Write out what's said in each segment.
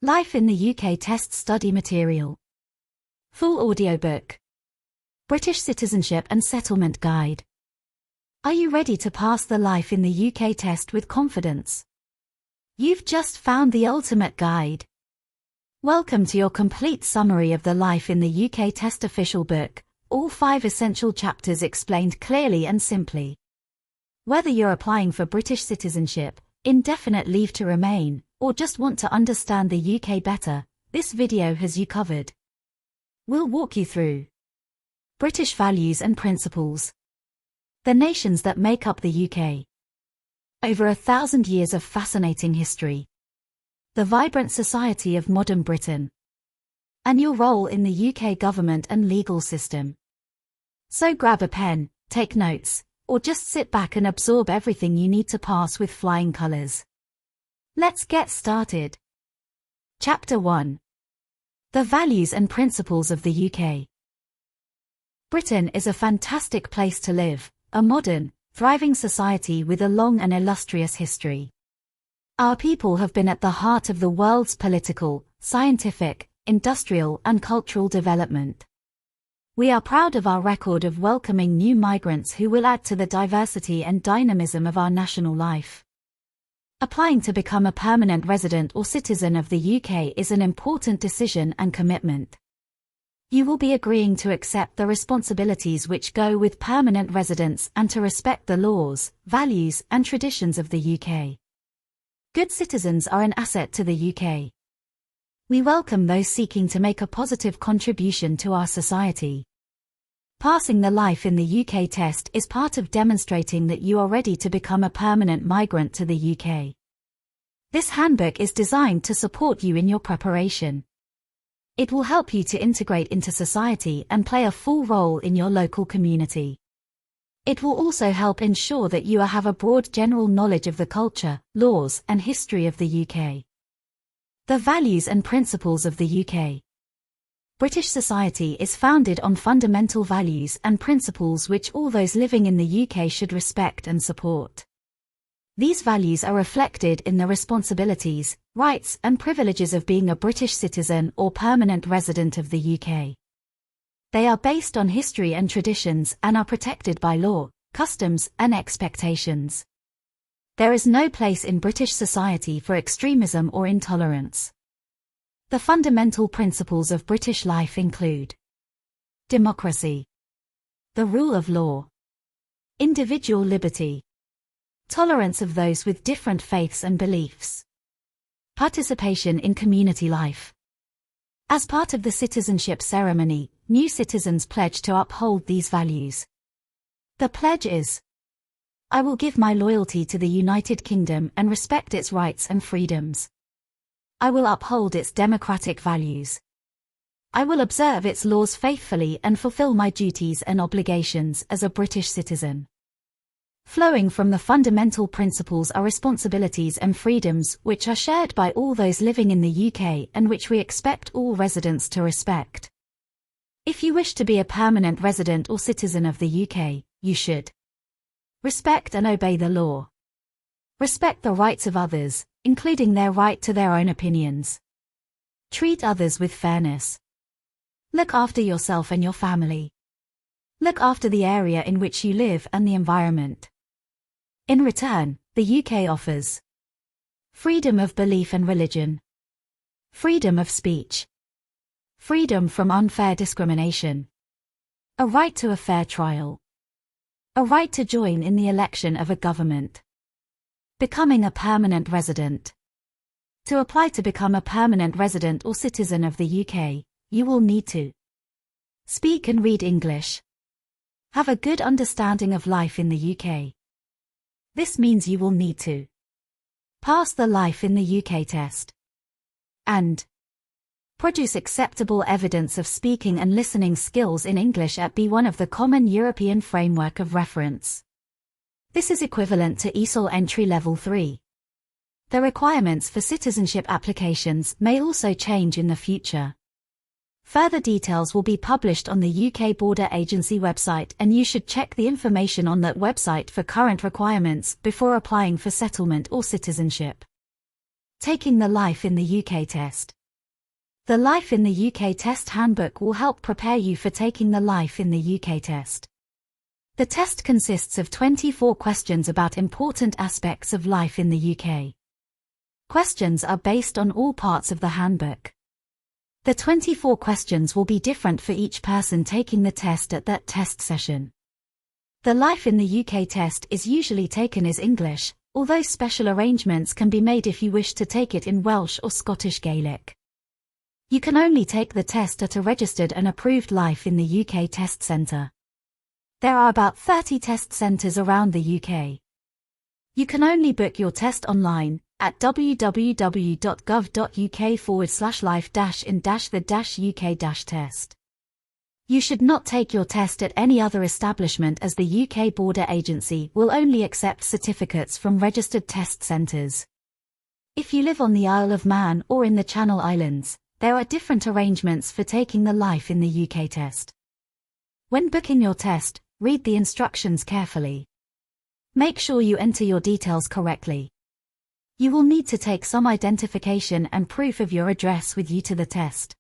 Life in the UK Test Study Material. Full audiobook. British Citizenship and Settlement Guide. Are you ready to pass the Life in the UK test with confidence? You've just found the ultimate guide. Welcome to your complete summary of the Life in the UK Test official book, all 5 essential chapters explained clearly and simply. Whether you're applying for British citizenship, indefinite leave to remain, or just want to understand the UK better, this video has you covered. We'll walk you through British values and principles, the nations that make up the UK, over 1,000 years of fascinating history, the vibrant society of modern Britain, and your role in the UK government and legal system. So grab a pen, take notes, or just sit back and absorb everything you need to pass with flying colours. Let's get started. Chapter 1. The Values and Principles of the UK. Britain is a fantastic place to live, a modern, thriving society with a long and illustrious history. Our people have been at the heart of the world's political, scientific, industrial and cultural development. We are proud of our record of welcoming new migrants who will add to the diversity and dynamism of our national life. Applying to become a permanent resident or citizen of the UK is an important decision and commitment. You will be agreeing to accept the responsibilities which go with permanent residence and to respect the laws, values and traditions of the UK. Good citizens are an asset to the UK. We welcome those seeking to make a positive contribution to our society. Passing the Life in the UK test is part of demonstrating that you are ready to become a permanent migrant to the UK. This handbook is designed to support you in your preparation. It will help you to integrate into society and play a full role in your local community. It will also help ensure that you have a broad general knowledge of the culture, laws and history of the UK. The values and principles of the UK. British society is founded on fundamental values and principles which all those living in the UK should respect and support. These values are reflected in the responsibilities, rights and privileges of being a British citizen or permanent resident of the UK. They are based on history and traditions and are protected by law, customs and expectations. There is no place in British society for extremism or intolerance. The fundamental principles of British life include democracy, the rule of law, individual liberty, tolerance of those with different faiths and beliefs, participation in community life. As part of the citizenship ceremony, new citizens pledge to uphold these values. The pledge is: I will give my loyalty to the United Kingdom and respect its rights and freedoms. I will uphold its democratic values. I will observe its laws faithfully and fulfill my duties and obligations as a British citizen. Flowing from the fundamental principles are responsibilities and freedoms which are shared by all those living in the UK and which we expect all residents to respect. If you wish to be a permanent resident or citizen of the UK, you should respect and obey the law. Respect the rights of others, including their right to their own opinions. Treat others with fairness. Look after yourself and your family. Look after the area in which you live and the environment. In return, the UK offers freedom of belief and religion, freedom of speech, freedom from unfair discrimination, a right to a fair trial, a right to join in the election of a government. Becoming a permanent resident. To apply to become a permanent resident or citizen of the UK, you will need to speak and read English. Have a good understanding of life in the UK. This means you will need to pass the Life in the UK test and produce acceptable evidence of speaking and listening skills in English at B1 of the Common European Framework of Reference. This is equivalent to ESOL Entry Level 3. The requirements for citizenship applications may also change in the future. Further details will be published on the UK Border Agency website, and you should check the information on that website for current requirements before applying for settlement or citizenship. Taking the Life in the UK Test. The Life in the UK Test Handbook will help prepare you for taking the Life in the UK Test. The test consists of 24 questions about important aspects of life in the UK. Questions are based on all parts of the handbook. The 24 questions will be different for each person taking the test at that test session. The Life in the UK Test is usually taken as English, although special arrangements can be made if you wish to take it in Welsh or Scottish Gaelic. You can only take the test at a registered and approved Life in the UK Test Centre. There are about 30 test centres around the UK. You can only book your test online at www.gov.uk/life-in-the-UK-test. You should not take your test at any other establishment, as the UK Border Agency will only accept certificates from registered test centres. If you live on the Isle of Man or in the Channel Islands, there are different arrangements for taking the Life in the UK Test. When booking your test, read the instructions carefully. Make sure you enter your details correctly. You will need to take some identification and proof of your address with you to the test.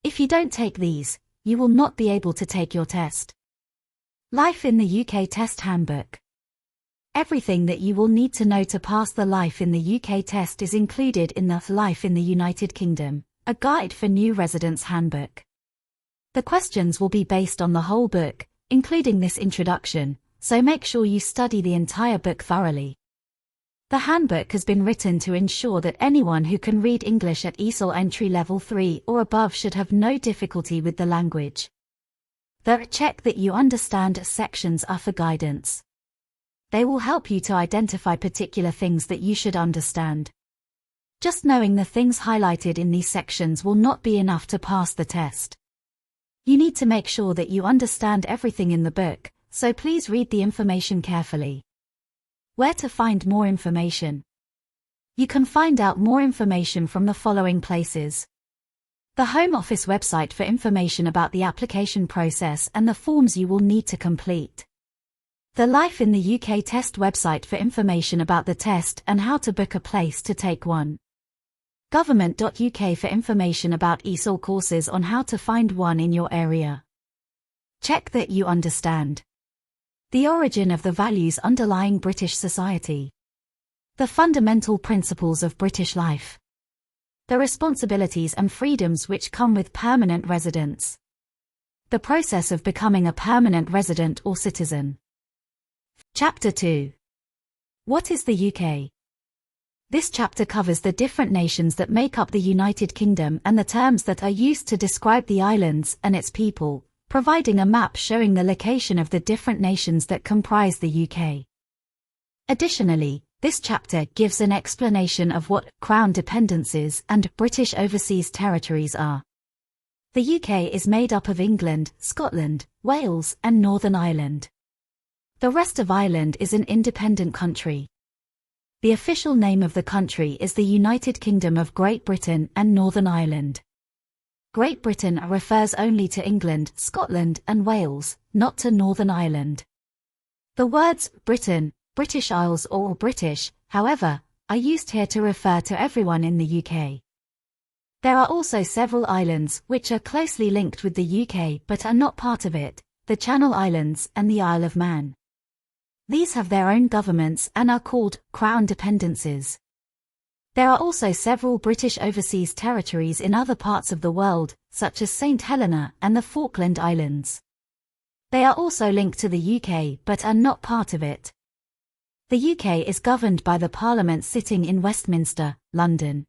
If you don't take these, you will not be able to take your test. Life in the UK Test Handbook. Everything that you will need to know to pass the Life in the UK Test is included in the Life in the United Kingdom, a guide for new residents handbook. The questions will be based on the whole book, including this introduction, so make sure you study the entire book thoroughly. The handbook has been written to ensure that anyone who can read English at ESOL Entry Level 3 or above should have no difficulty with the language. The check that you understand sections are for guidance. They will help you to identify particular things that you should understand. Just knowing the things highlighted in these sections will not be enough to pass the test. You need to make sure that you understand everything in the book, so please read the information carefully. Where to find more information? You can find out more information from the following places. The Home Office website for information about the application process and the forms you will need to complete. The Life in the UK Test website for information about the test and how to book a place to take one. Government.uk for information about ESOL courses on how to find one in your area. Check that you understand. The origin of the values underlying British society. The fundamental principles of British life. The responsibilities and freedoms which come with permanent residence. The process of becoming a permanent resident or citizen. Chapter 2. What is the UK? This chapter covers the different nations that make up the United Kingdom and the terms that are used to describe the islands and its people, providing a map showing the location of the different nations that comprise the UK. Additionally, this chapter gives an explanation of what Crown dependencies and British Overseas Territories are. The UK is made up of England, Scotland, Wales, and Northern Ireland. The rest of Ireland is an independent country. The official name of the country is the United Kingdom of Great Britain and Northern Ireland. Great Britain refers only to England, Scotland, and Wales, not to Northern Ireland. The words Britain, British Isles or British, however, are used here to refer to everyone in the UK. There are also several islands which are closely linked with the UK but are not part of it, the Channel Islands and the Isle of Man. These have their own governments and are called Crown dependencies. There are also several British Overseas Territories in other parts of the world, such as St. Helena and the Falkland Islands. They are also linked to the UK but are not part of it. The UK is governed by the Parliament sitting in Westminster, London.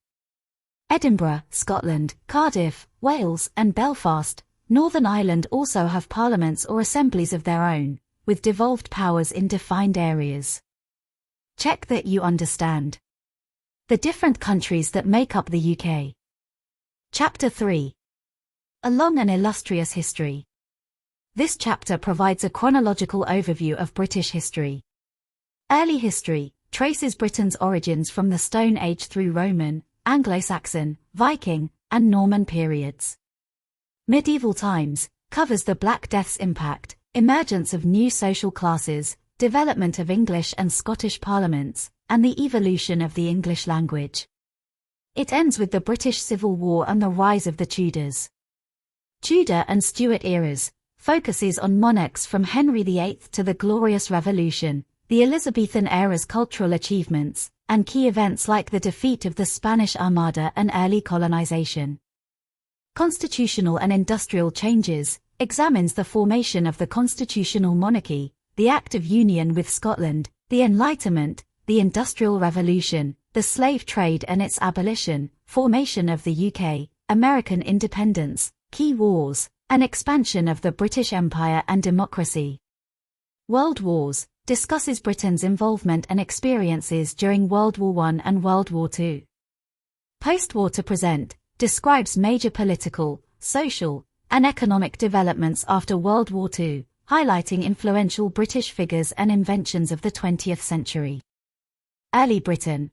Edinburgh, Scotland, Cardiff, Wales, and Belfast, Northern Ireland also have parliaments or assemblies of their own, with devolved powers in defined areas. Check that you understand the different countries that make up the UK. Chapter 3. A long and illustrious history. This chapter provides a chronological overview of British history. Early history traces Britain's origins from the Stone Age through Roman, Anglo-Saxon, Viking, and Norman periods. Medieval times covers the Black Death's impact, emergence of new social classes, development of English and Scottish parliaments, and the evolution of the English language. It ends with the British Civil War and the rise of the Tudors. Tudor and Stuart eras focuses on monarchs from Henry VIII to the Glorious Revolution, the Elizabethan era's cultural achievements, and key events like the defeat of the Spanish Armada and early colonization. Constitutional and Industrial Changes examines the formation of the constitutional monarchy, the Act of Union with Scotland, the Enlightenment, the Industrial Revolution, the slave trade and its abolition, formation of the UK, American independence, key wars, and expansion of the British Empire and democracy. World Wars discusses Britain's involvement and experiences during World War I and World War II. Post-war to present describes major political, social, and economic developments after World War II, highlighting influential British figures and inventions of the 20th century. Early Britain.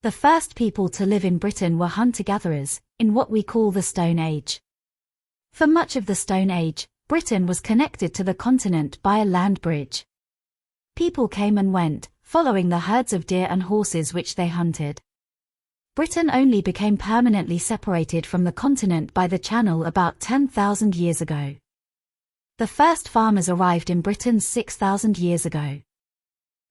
The first people to live in Britain were hunter-gatherers, in what we call the Stone Age. For much of the Stone Age, Britain was connected to the continent by a land bridge. People came and went, following the herds of deer and horses which they hunted. Britain only became permanently separated from the continent by the Channel about 10,000 years ago. The first farmers arrived in Britain 6,000 years ago.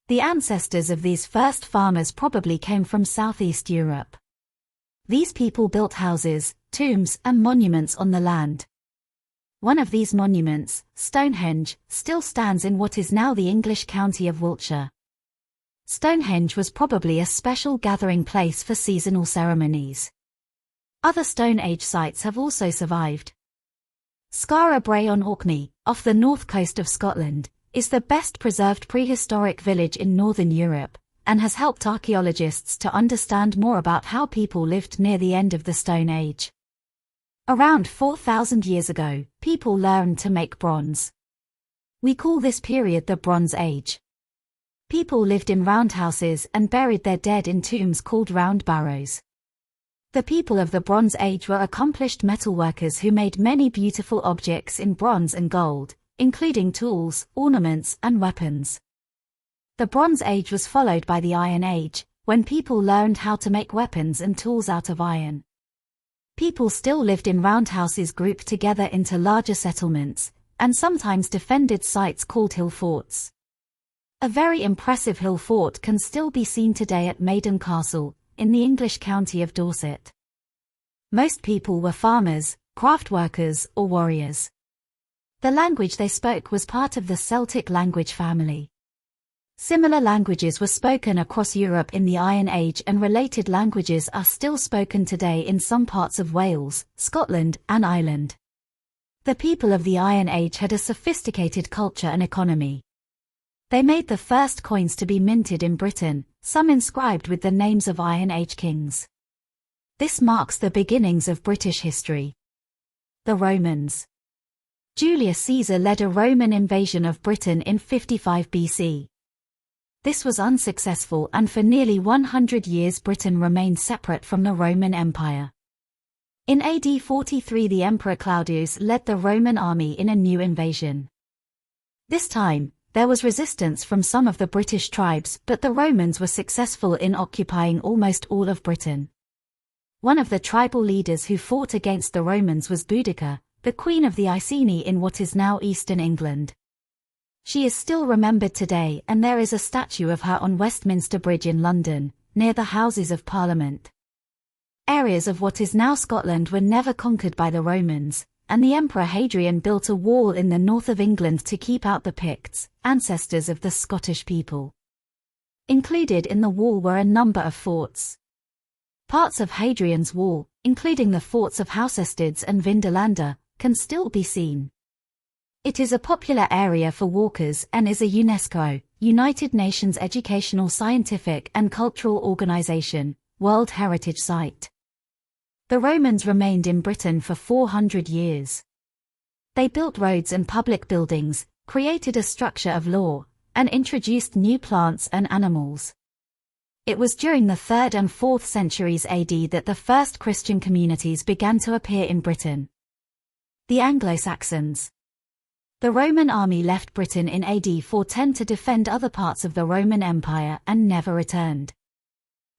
The ancestors of these first farmers probably came from Southeast Europe. These people built houses, tombs, and monuments on the land. One of these monuments, Stonehenge, still stands in what is now the English county of Wiltshire. Stonehenge was probably a special gathering place for seasonal ceremonies. Other Stone Age sites have also survived. Skara Brae on Orkney, off the north coast of Scotland, is the best preserved prehistoric village in northern Europe, and has helped archaeologists to understand more about how people lived near the end of the Stone Age. Around 4,000 years ago, people learned to make bronze. We call this period the Bronze Age. People lived in roundhouses and buried their dead in tombs called round barrows. The people of the Bronze Age were accomplished metalworkers who made many beautiful objects in bronze and gold, including tools, ornaments, and weapons. The Bronze Age was followed by the Iron Age, when people learned how to make weapons and tools out of iron. People still lived in roundhouses grouped together into larger settlements, and sometimes defended sites called hill forts. A very impressive hill fort can still be seen today at Maiden Castle, in the English county of Dorset. Most people were farmers, craft workers, or warriors. The language they spoke was part of the Celtic language family. Similar languages were spoken across Europe in the Iron Age, and related languages are still spoken today in some parts of Wales, Scotland, and Ireland. The people of the Iron Age had a sophisticated culture and economy. They made the first coins to be minted in Britain, some inscribed with the names of Iron Age kings. This marks the beginnings of British history. The Romans. Julius Caesar led a Roman invasion of Britain in 55 BC. This was unsuccessful, and for nearly 100 years Britain remained separate from the Roman Empire. In AD 43 the Emperor Claudius led the Roman army in a new invasion. This time, there was resistance from some of the British tribes, but the Romans were successful in occupying almost all of Britain. One of the tribal leaders who fought against the Romans was Boudicca, the Queen of the Iceni in what is now eastern England. She is still remembered today, and there is a statue of her on Westminster Bridge in London, near the Houses of Parliament. Areas of what is now Scotland were never conquered by the Romans, and the Emperor Hadrian built a wall in the north of England to keep out the Picts, ancestors of the Scottish people. Included in the wall were a number of forts. Parts of Hadrian's wall, including the forts of Housesteads and Vindolanda, can still be seen. It is a popular area for walkers and is a UNESCO, United Nations Educational, Scientific and Cultural Organization, World Heritage Site. The Romans remained in Britain for 400 years. They built roads and public buildings, created a structure of law, and introduced new plants and animals. It was during the 3rd and 4th centuries AD that the first Christian communities began to appear in Britain. The Anglo-Saxons. The Roman army left Britain in AD 410 to defend other parts of the Roman Empire and never returned.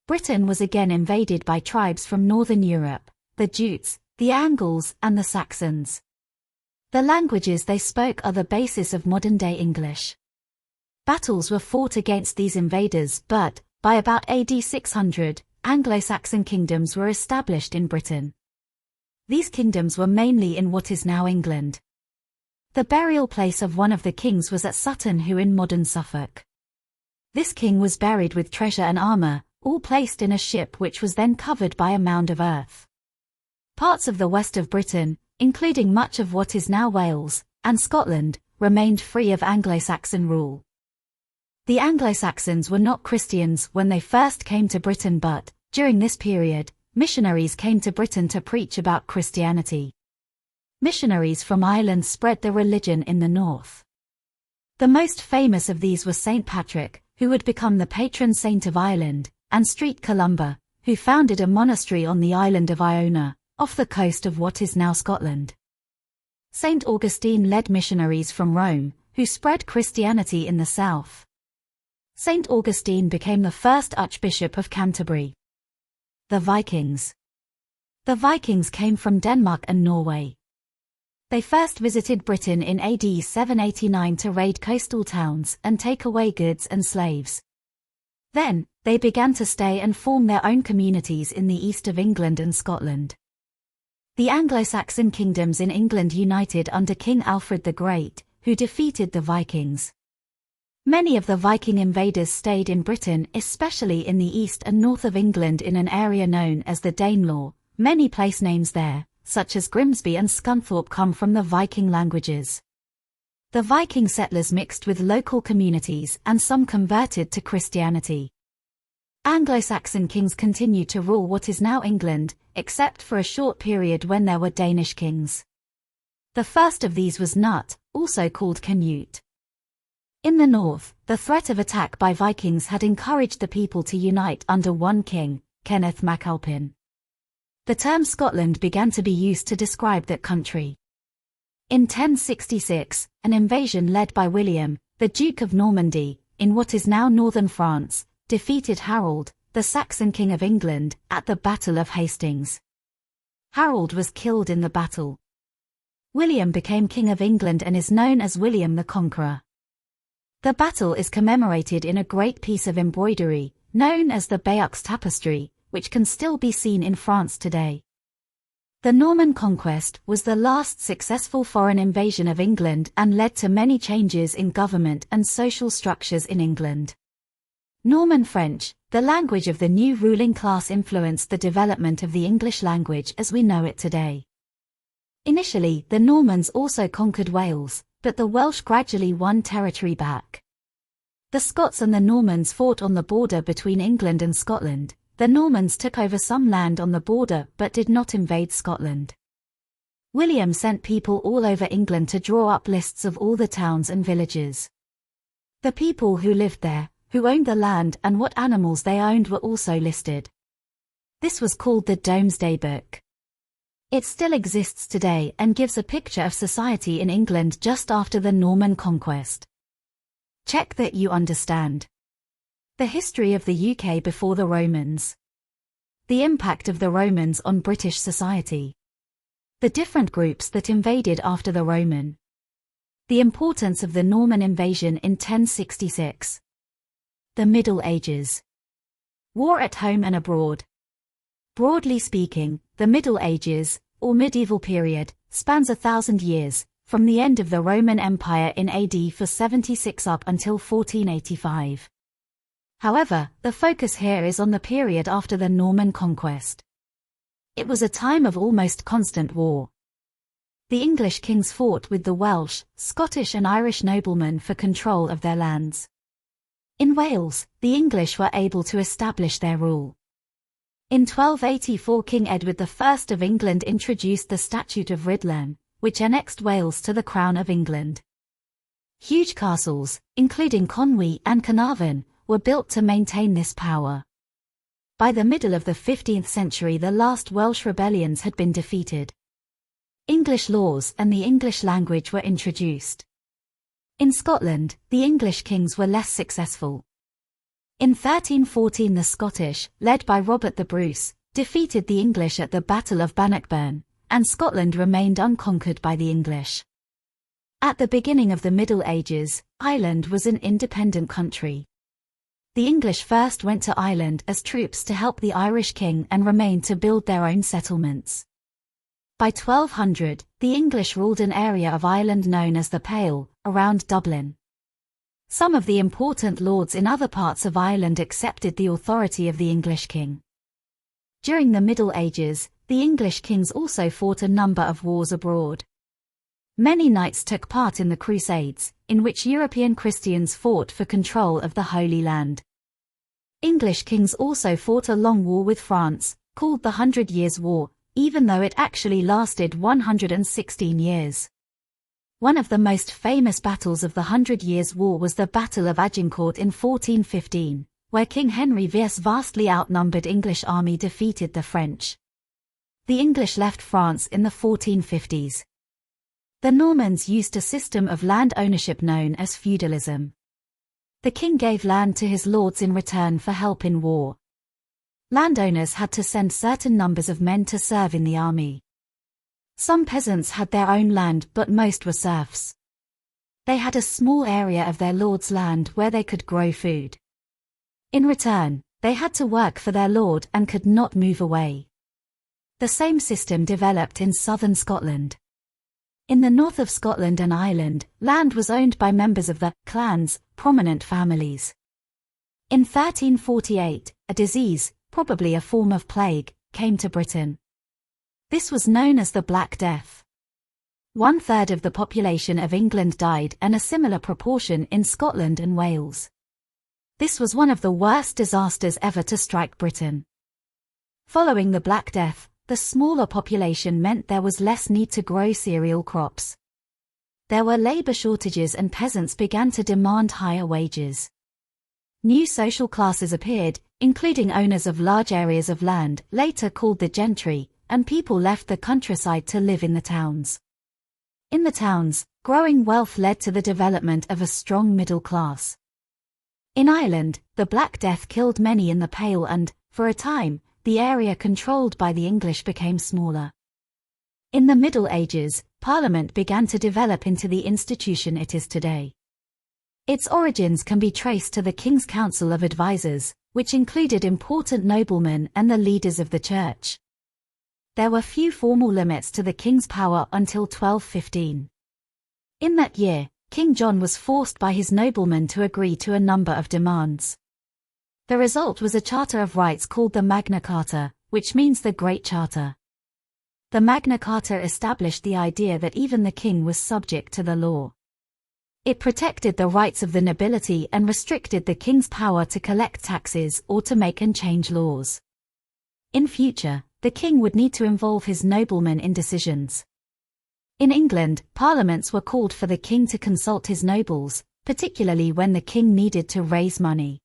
Britain was again invaded by tribes from northern Europe, the Jutes, the Angles, and the Saxons. The languages they spoke are the basis of modern-day English. Battles were fought against these invaders, but, by about AD 600, Anglo-Saxon kingdoms were established in Britain. These kingdoms were mainly in what is now England. The burial place of one of the kings was at Sutton Hoo in modern Suffolk. This king was buried with treasure and armor, all placed in a ship which was then covered by a mound of earth. Parts of the west of Britain, including much of what is now Wales, and Scotland, remained free of Anglo-Saxon rule. The Anglo-Saxons were not Christians when they first came to Britain, but, during this period, missionaries came to Britain to preach about Christianity. Missionaries from Ireland spread the religion in the north. The most famous of these was St. Patrick, who would become the patron saint of Ireland, and St. Columba, who founded a monastery on the island of Iona, off the coast of what is now Scotland. St. Augustine led missionaries from Rome, who spread Christianity in the south. St. Augustine became the first Archbishop of Canterbury. The Vikings. The Vikings came from Denmark and Norway. They first visited Britain in AD 789 to raid coastal towns and take away goods and slaves. Then, they began to stay and form their own communities in the east of England and Scotland. The Anglo-Saxon kingdoms in England united under King Alfred the Great, who defeated the Vikings. Many of the Viking invaders stayed in Britain, especially in the east and north of England in an area known as the Danelaw. Many place names there, such as Grimsby and Scunthorpe, come from the Viking languages. The Viking settlers mixed with local communities and some converted to Christianity. Anglo-Saxon kings continued to rule what is now England, except for a short period when there were Danish kings. The first of these was Nut, also called Canute. In the north, the threat of attack by Vikings had encouraged the people to unite under one king, Kenneth MacAlpin. The term Scotland began to be used to describe that country. In 1066, an invasion led by William, the Duke of Normandy, in what is now northern France, defeated Harold, the Saxon king of England, at the Battle of Hastings. Harold was killed in the battle. William became King of England and is known as William the Conqueror. The battle is commemorated in a great piece of embroidery, known as the Bayeux Tapestry, which can still be seen in France today. The Norman conquest was the last successful foreign invasion of England and led to many changes in government and social structures in England. Norman French, the language of the new ruling class, influenced the development of the English language as we know it today. Initially, the Normans also conquered Wales, but the Welsh gradually won territory back. The Scots and the Normans fought on the border between England and Scotland. The Normans took over some land on the border but did not invade Scotland. William sent people all over England to draw up lists of all the towns and villages. The people who lived there, who owned the land, and what animals they owned were also listed. This was called the Domesday Book. It still exists today and gives a picture of society in England just after the Norman conquest. Check that you understand. The history of the UK before the Romans. The impact of the Romans on British society. The different groups that invaded after the Roman. The importance of the Norman invasion in 1066. The Middle Ages. War at home and abroad. Broadly speaking, the Middle Ages, or medieval period, spans 1,000 years, from the end of the Roman Empire in AD 476 up until 1485. However, the focus here is on the period after the Norman conquest. It was a time of almost constant war. The English kings fought with the Welsh, Scottish and Irish noblemen for control of their lands. In Wales, the English were able to establish their rule. In 1284, King Edward I of England introduced the Statute of Rhuddlan, which annexed Wales to the Crown of England. Huge castles, including Conwy and Carnarvon, were built to maintain this power. By the middle of the 15th century, the last Welsh rebellions had been defeated. English laws and the English language were introduced. In Scotland, the English kings were less successful. In 1314 the Scottish, led by Robert the Bruce, defeated the English at the Battle of Bannockburn, and Scotland remained unconquered by the English. At the beginning of the Middle Ages, Ireland was an independent country. The English first went to Ireland as troops to help the Irish king and remained to build their own settlements. By 1200, the English ruled an area of Ireland known as the Pale, around Dublin. Some of the important lords in other parts of Ireland accepted the authority of the English king. During the Middle Ages, the English kings also fought a number of wars abroad. Many knights took part in the Crusades, in which European Christians fought for control of the Holy Land. English kings also fought a long war with France, called the 100 Years' War, even though it actually lasted 116 years. One of the most famous battles of the 100 Years' War was the Battle of Agincourt in 1415, where King Henry's vastly outnumbered English army defeated the French. The English left France in the 1450s. The Normans used a system of land ownership known as feudalism. The king gave land to his lords in return for help in war. Landowners had to send certain numbers of men to serve in the army. Some peasants had their own land, but most were serfs. They had a small area of their lord's land where they could grow food. In return, they had to work for their lord and could not move away. The same system developed in southern Scotland. In the north of Scotland and Ireland, land was owned by members of the clans, prominent families. In 1348, a disease, probably a form of plague, came to Britain. This was known as the Black Death. 1/3 of the population of England died and a similar proportion in Scotland and Wales. This was one of the worst disasters ever to strike Britain. Following the Black Death, the smaller population meant there was less need to grow cereal crops. There were labor shortages and peasants began to demand higher wages. New social classes appeared, including owners of large areas of land, later called the gentry, and people left the countryside to live in the towns. In the towns, growing wealth led to the development of a strong middle class. In Ireland, the Black Death killed many in the Pale and, for a time, the area controlled by the English became smaller. In the Middle Ages, Parliament began to develop into the institution it is today. Its origins can be traced to the King's Council of Advisers, which included important noblemen and the leaders of the church. There were few formal limits to the king's power until 1215. In that year, King John was forced by his noblemen to agree to a number of demands. The result was a Charter of Rights called the Magna Carta, which means the Great Charter. The Magna Carta established the idea that even the king was subject to the law. It protected the rights of the nobility and restricted the king's power to collect taxes or to make and change laws. In future, the king would need to involve his noblemen in decisions. In England, parliaments were called for the king to consult his nobles, particularly when the king needed to raise money.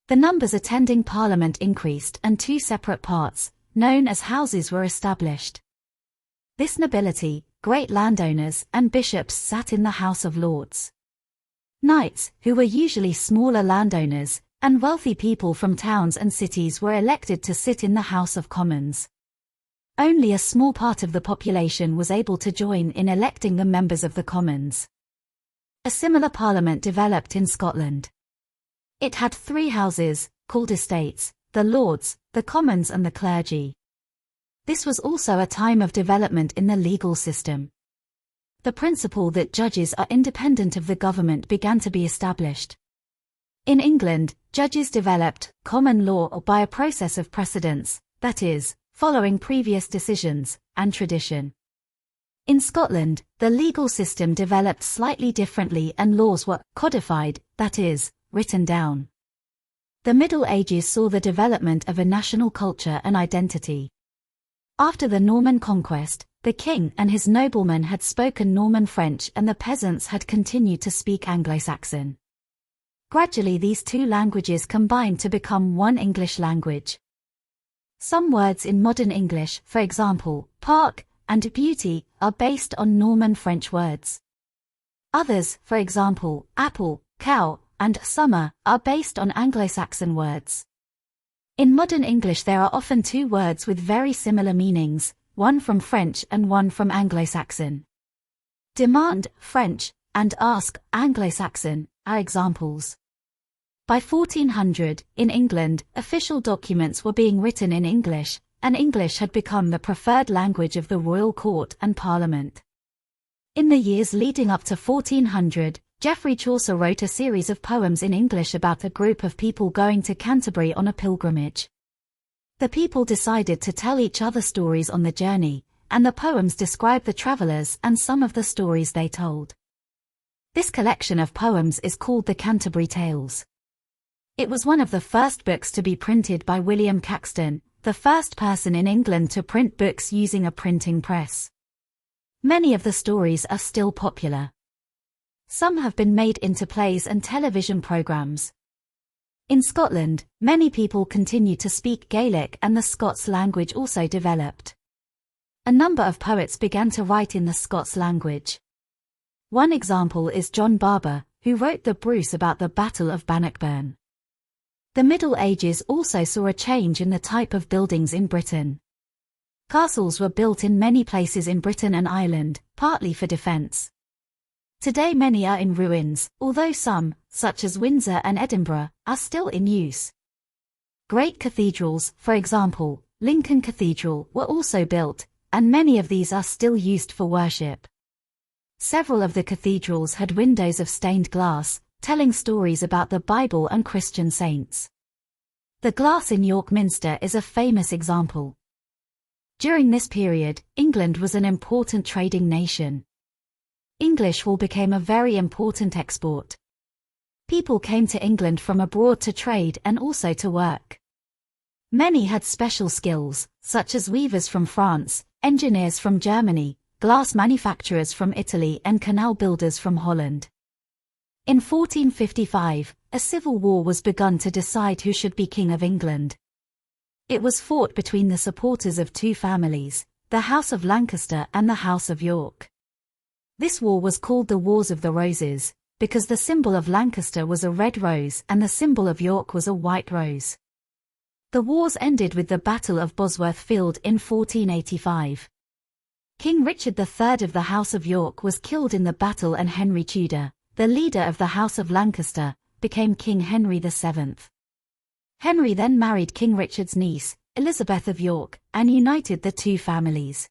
The numbers attending Parliament increased and two separate parts, known as houses, were established. This nobility, great landowners, and bishops sat in the House of Lords. Knights, who were usually smaller landowners, and wealthy people from towns and cities were elected to sit in the House of Commons. Only a small part of the population was able to join in electing the members of the Commons. A similar parliament developed in Scotland. It had three houses, called estates: the Lords, the Commons and the clergy. This was also a time of development in the legal system. The principle that judges are independent of the government began to be established. In England, judges developed common law by a process of precedence, that is, following previous decisions, and tradition. In Scotland, the legal system developed slightly differently and laws were codified, that is, written down. The Middle Ages saw the development of a national culture and identity. After the Norman conquest, the king and his noblemen had spoken Norman French and the peasants had continued to speak Anglo-Saxon. Gradually these two languages combined to become one English language. Some words in modern English, for example, park and beauty, are based on Norman French words. Others, for example, apple, cow, and summer are based on Anglo-Saxon words. In modern English there are often two words with very similar meanings, one from French and one from Anglo-Saxon. Demand, French, and ask, Anglo-Saxon, are examples. By 1400, in England, official documents were being written in English, and English had become the preferred language of the royal court and parliament. In the years leading up to 1400, Geoffrey Chaucer wrote a series of poems in English about a group of people going to Canterbury on a pilgrimage. The people decided to tell each other stories on the journey, and the poems describe the travelers and some of the stories they told. This collection of poems is called the Canterbury Tales. It was one of the first books to be printed by William Caxton, the first person in England to print books using a printing press. Many of the stories are still popular. Some have been made into plays and television programs. In Scotland, many people continue to speak Gaelic and the Scots language also developed. A number of poets began to write in the Scots language. One example is John Barber, who wrote the Bruce about the Battle of Bannockburn. The Middle Ages also saw a change in the type of buildings in Britain. Castles were built in many places in Britain and Ireland, partly for defence. Today many are in ruins, although some, such as Windsor and Edinburgh, are still in use. Great cathedrals, for example, Lincoln Cathedral, were also built, and many of these are still used for worship. Several of the cathedrals had windows of stained glass, telling stories about the Bible and Christian saints. The glass in York Minster is a famous example. During this period, England was an important trading nation. English wool became a very important export. People came to England from abroad to trade and also to work. Many had special skills, such as weavers from France, engineers from Germany, glass manufacturers from Italy and canal builders from Holland. In 1455, a civil war was begun to decide who should be King of England. It was fought between the supporters of two families, the House of Lancaster and the House of York. This war was called the Wars of the Roses, because the symbol of Lancaster was a red rose and the symbol of York was a white rose. The wars ended with the Battle of Bosworth Field in 1485. King Richard III of the House of York was killed in the battle and Henry Tudor, the leader of the House of Lancaster, became King Henry VII. Henry then married King Richard's niece, Elizabeth of York, and united the two families.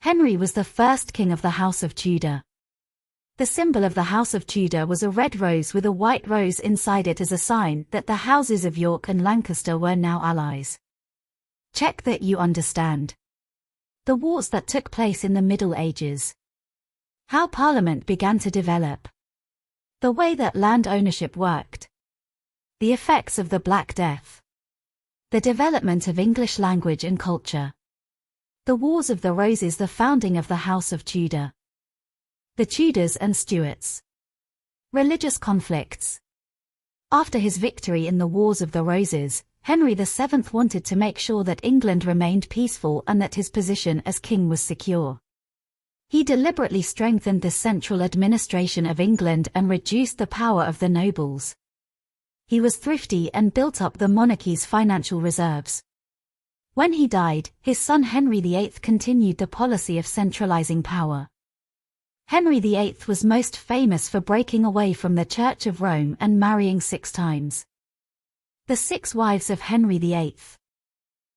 Henry was the first king of the House of Tudor. The symbol of the House of Tudor was a red rose with a white rose inside it as a sign that the houses of York and Lancaster were now allies. Check that you understand. The wars that took place in the Middle Ages. How Parliament began to develop. The way that land ownership worked. The effects of the Black Death. The development of English language and culture. The Wars of the Roses, the founding of the House of Tudor. The Tudors and Stuarts. Religious conflicts. After his victory in the Wars of the Roses, Henry VII wanted to make sure that England remained peaceful and that his position as king was secure. He deliberately strengthened the central administration of England and reduced the power of the nobles. He was thrifty and built up the monarchy's financial reserves. When he died, his son Henry VIII continued the policy of centralizing power. Henry VIII was most famous for breaking away from the Church of Rome and marrying 6 times. The 6 wives of Henry VIII.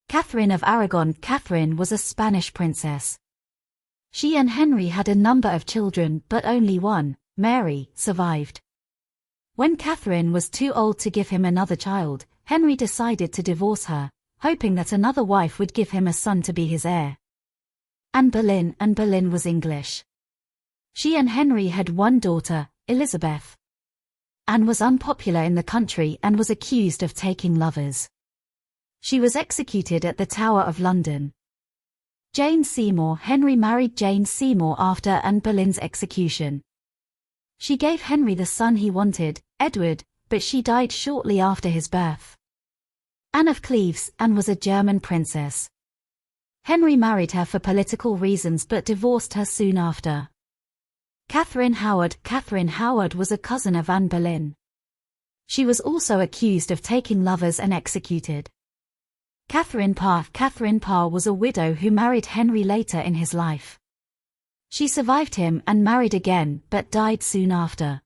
Catherine of Aragon. Catherine was a Spanish princess. She and Henry had a number of children, but only one, Mary, survived. When Catherine was too old to give him another child, Henry decided to divorce her, hoping that another wife would give him a son to be his heir. Anne Boleyn was English. She and Henry had one daughter, Elizabeth. Anne was unpopular in the country and was accused of taking lovers. She was executed at the Tower of London. Jane Seymour. Henry married Jane Seymour after Anne Boleyn's execution. She gave Henry the son he wanted, Edward, but she died shortly after his birth. Anne of Cleves. Anne was a German princess. Henry married her for political reasons but divorced her soon after. Catherine Howard. Catherine Howard was a cousin of Anne Boleyn. She was also accused of taking lovers and executed. Catherine Parr was a widow who married Henry later in his life. She survived him and married again but died soon after.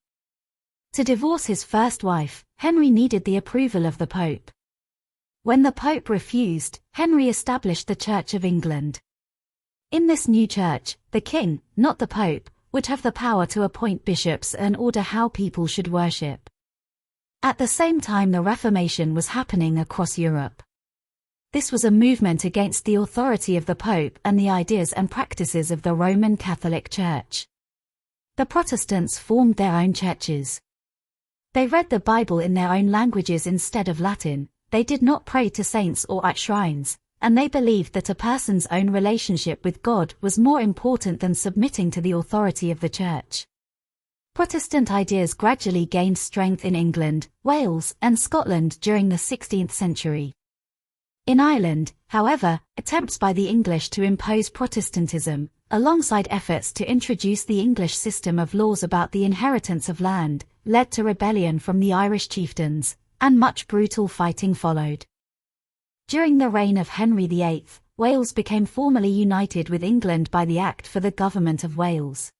To divorce his first wife, Henry needed the approval of the Pope. When the Pope refused, Henry established the Church of England. In this new church, the king, not the Pope, would have the power to appoint bishops and order how people should worship. At the same time, the Reformation was happening across Europe. This was a movement against the authority of the Pope and the ideas and practices of the Roman Catholic Church. The Protestants formed their own churches. They read the Bible in their own languages instead of Latin, they did not pray to saints or at shrines, and they believed that a person's own relationship with God was more important than submitting to the authority of the Church. Protestant ideas gradually gained strength in England, Wales, and Scotland during the 16th century. In Ireland, however, attempts by the English to impose Protestantism, alongside efforts to introduce the English system of laws about the inheritance of land, led to rebellion from the Irish chieftains, and much brutal fighting followed. During the reign of Henry VIII, Wales became formally united with England by the Act for the Government of Wales.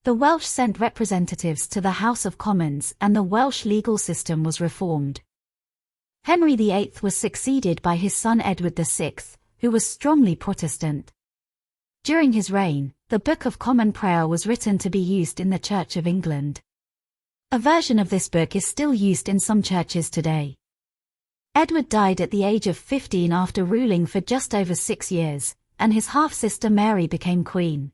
The Welsh sent representatives to the House of Commons and the Welsh legal system was reformed. Henry VIII was succeeded by his son Edward VI, who was strongly Protestant. During his reign, the Book of Common Prayer was written to be used in the Church of England. A version of this book is still used in some churches today. Edward died at the age of 15 after ruling for just over 6 years, and his half-sister Mary became queen.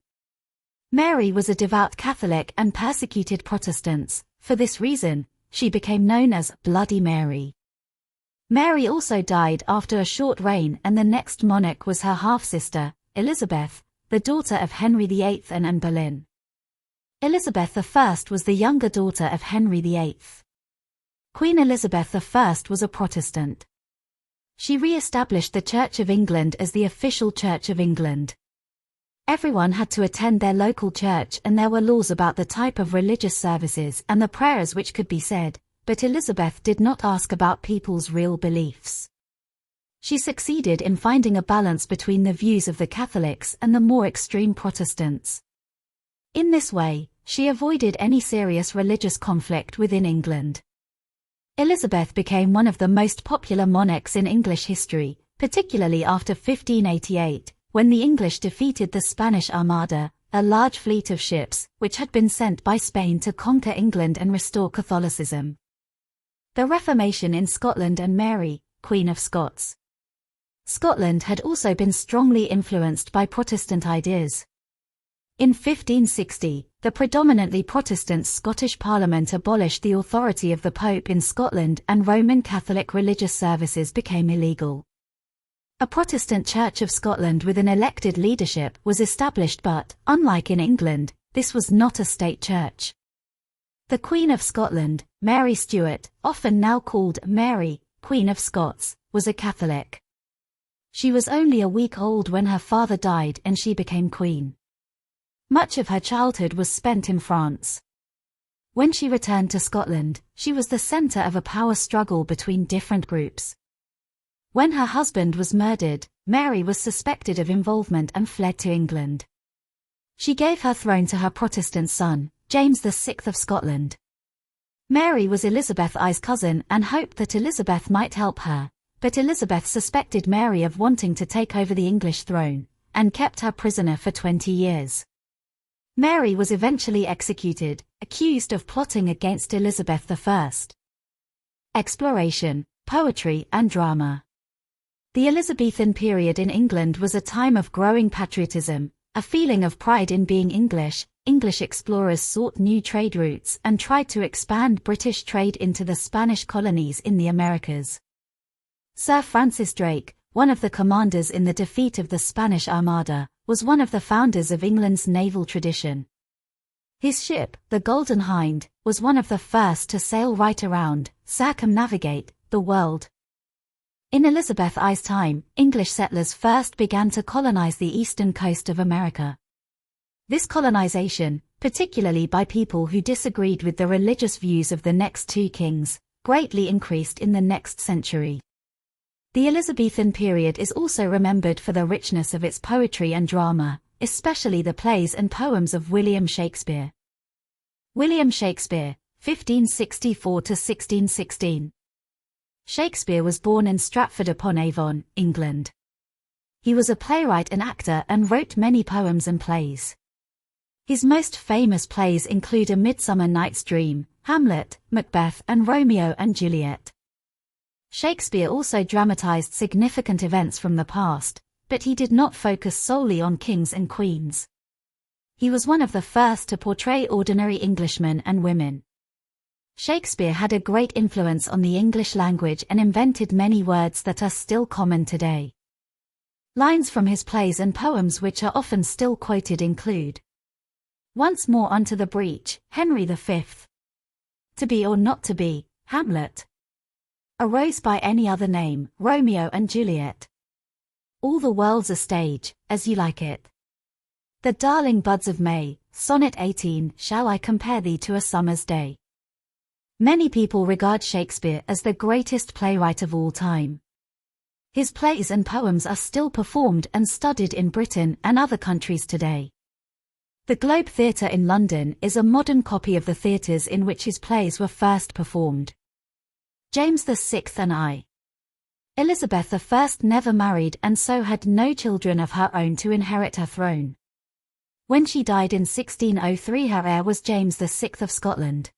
Mary was a devout Catholic and persecuted Protestants. For this reason, she became known as Bloody Mary. Mary also died after a short reign, and the next monarch was her half-sister, Elizabeth, the daughter of Henry VIII and Anne Boleyn. Elizabeth I was the younger daughter of Henry VIII. Queen Elizabeth I was a Protestant. She re-established the Church of England as the official Church of England. Everyone had to attend their local church and there were laws about the type of religious services and the prayers which could be said, but Elizabeth did not ask about people's real beliefs. She succeeded in finding a balance between the views of the Catholics and the more extreme Protestants. In this way, she avoided any serious religious conflict within England. Elizabeth became one of the most popular monarchs in English history, particularly after 1588, when the English defeated the Spanish Armada, a large fleet of ships, which had been sent by Spain to conquer England and restore Catholicism. The Reformation in Scotland and Mary, Queen of Scots. Scotland had also been strongly influenced by Protestant ideas. In 1560, the predominantly Protestant Scottish Parliament abolished the authority of the Pope in Scotland and Roman Catholic religious services became illegal. A Protestant Church of Scotland with an elected leadership was established but, unlike in England, this was not a state church. The Queen of Scotland, Mary Stuart, often now called Mary, Queen of Scots, was a Catholic. She was only a week old when her father died and she became queen. Much of her childhood was spent in France. When she returned to Scotland, she was the centre of a power struggle between different groups. When her husband was murdered, Mary was suspected of involvement and fled to England. She gave her throne to her Protestant son, James VI of Scotland. Mary was Elizabeth I's cousin and hoped that Elizabeth might help her, but Elizabeth suspected Mary of wanting to take over the English throne, and kept her prisoner for 20 years. Mary was eventually executed, accused of plotting against Elizabeth I. Exploration, poetry and drama. The Elizabethan period in England was a time of growing patriotism, a feeling of pride in being English. English explorers sought new trade routes and tried to expand British trade into the Spanish colonies in the Americas. Sir Francis Drake, one of the commanders in the defeat of the Spanish Armada, was one of the founders of England's naval tradition. His ship, the Golden Hind, was one of the first to sail right around, circumnavigate, the world. In Elizabeth I's time, English settlers first began to colonize the eastern coast of America. This colonization, particularly by people who disagreed with the religious views of the next two kings, greatly increased in the next century. The Elizabethan period is also remembered for the richness of its poetry and drama, especially the plays and poems of William Shakespeare. William Shakespeare, 1564–1616. Shakespeare was born in Stratford-upon-Avon, England. He was a playwright and actor and wrote many poems and plays. His most famous plays include A Midsummer Night's Dream, Hamlet, Macbeth, and Romeo and Juliet. Shakespeare also dramatized significant events from the past, but he did not focus solely on kings and queens. He was one of the first to portray ordinary Englishmen and women. Shakespeare had a great influence on the English language and invented many words that are still common today. Lines from his plays and poems which are often still quoted include Once more unto the breach, Henry V. To be or not to be, Hamlet. A rose by any other name, Romeo and Juliet. All the world's a stage, as you like it. The darling buds of May, Sonnet 18, Shall I compare thee to a summer's day? Many people regard Shakespeare as the greatest playwright of all time. His plays and poems are still performed and studied in Britain and other countries today. The Globe Theatre in London is a modern copy of the theatres in which his plays were first performed. James VI and I. Elizabeth I never married and so had no children of her own to inherit her throne. When she died in 1603, her heir was James VI of Scotland.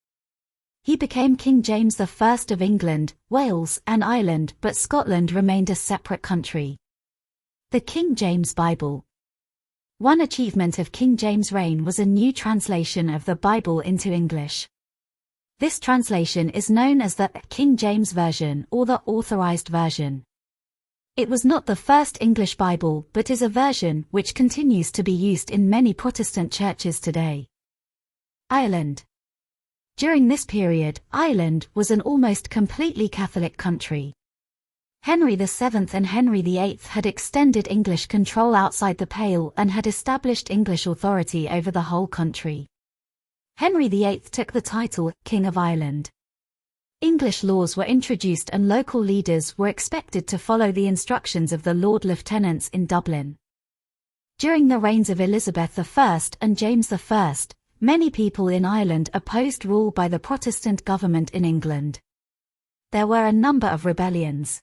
He became King James I of England, Wales, and Ireland, but Scotland remained a separate country. The King James Bible. One achievement of King James' reign was a new translation of the Bible into English. This translation is known as the King James Version or the Authorized Version. It was not the first English Bible but is a version which continues to be used in many Protestant churches today. Ireland. During this period, Ireland was an almost completely Catholic country. Henry VII and Henry VIII had extended English control outside the Pale and had established English authority over the whole country. Henry VIII took the title King of Ireland. English laws were introduced and local leaders were expected to follow the instructions of the Lord Lieutenants in Dublin. During the reigns of Elizabeth I and James I, many people in Ireland opposed rule by the Protestant government in England. There were a number of rebellions.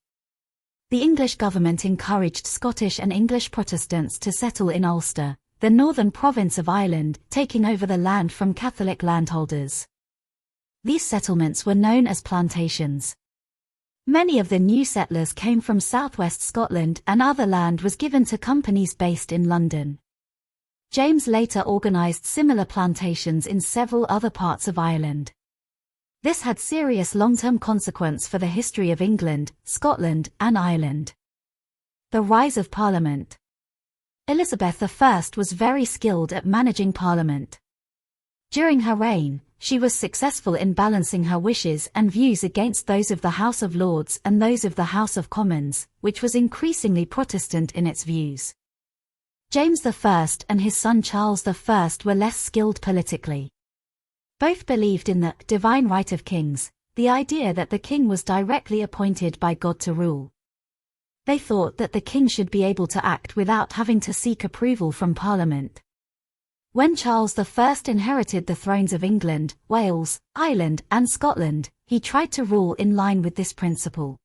The English government encouraged Scottish and English Protestants to settle in Ulster, the northern province of Ireland, taking over the land from Catholic landholders. These settlements were known as plantations. Many of the new settlers came from southwest Scotland and other land was given to companies based in London. James later organised similar plantations in several other parts of Ireland. This had serious long-term consequence for the history of England, Scotland, and Ireland. The rise of Parliament. Elizabeth I was very skilled at managing Parliament. During her reign, she was successful in balancing her wishes and views against those of the House of Lords and those of the House of Commons, which was increasingly Protestant in its views. James I and his son Charles I were less skilled politically. Both believed in the divine right of kings, the idea that the king was directly appointed by God to rule. They thought that the king should be able to act without having to seek approval from Parliament. When Charles I inherited the thrones of England, Wales, Ireland, and Scotland, he tried to rule in line with this principle.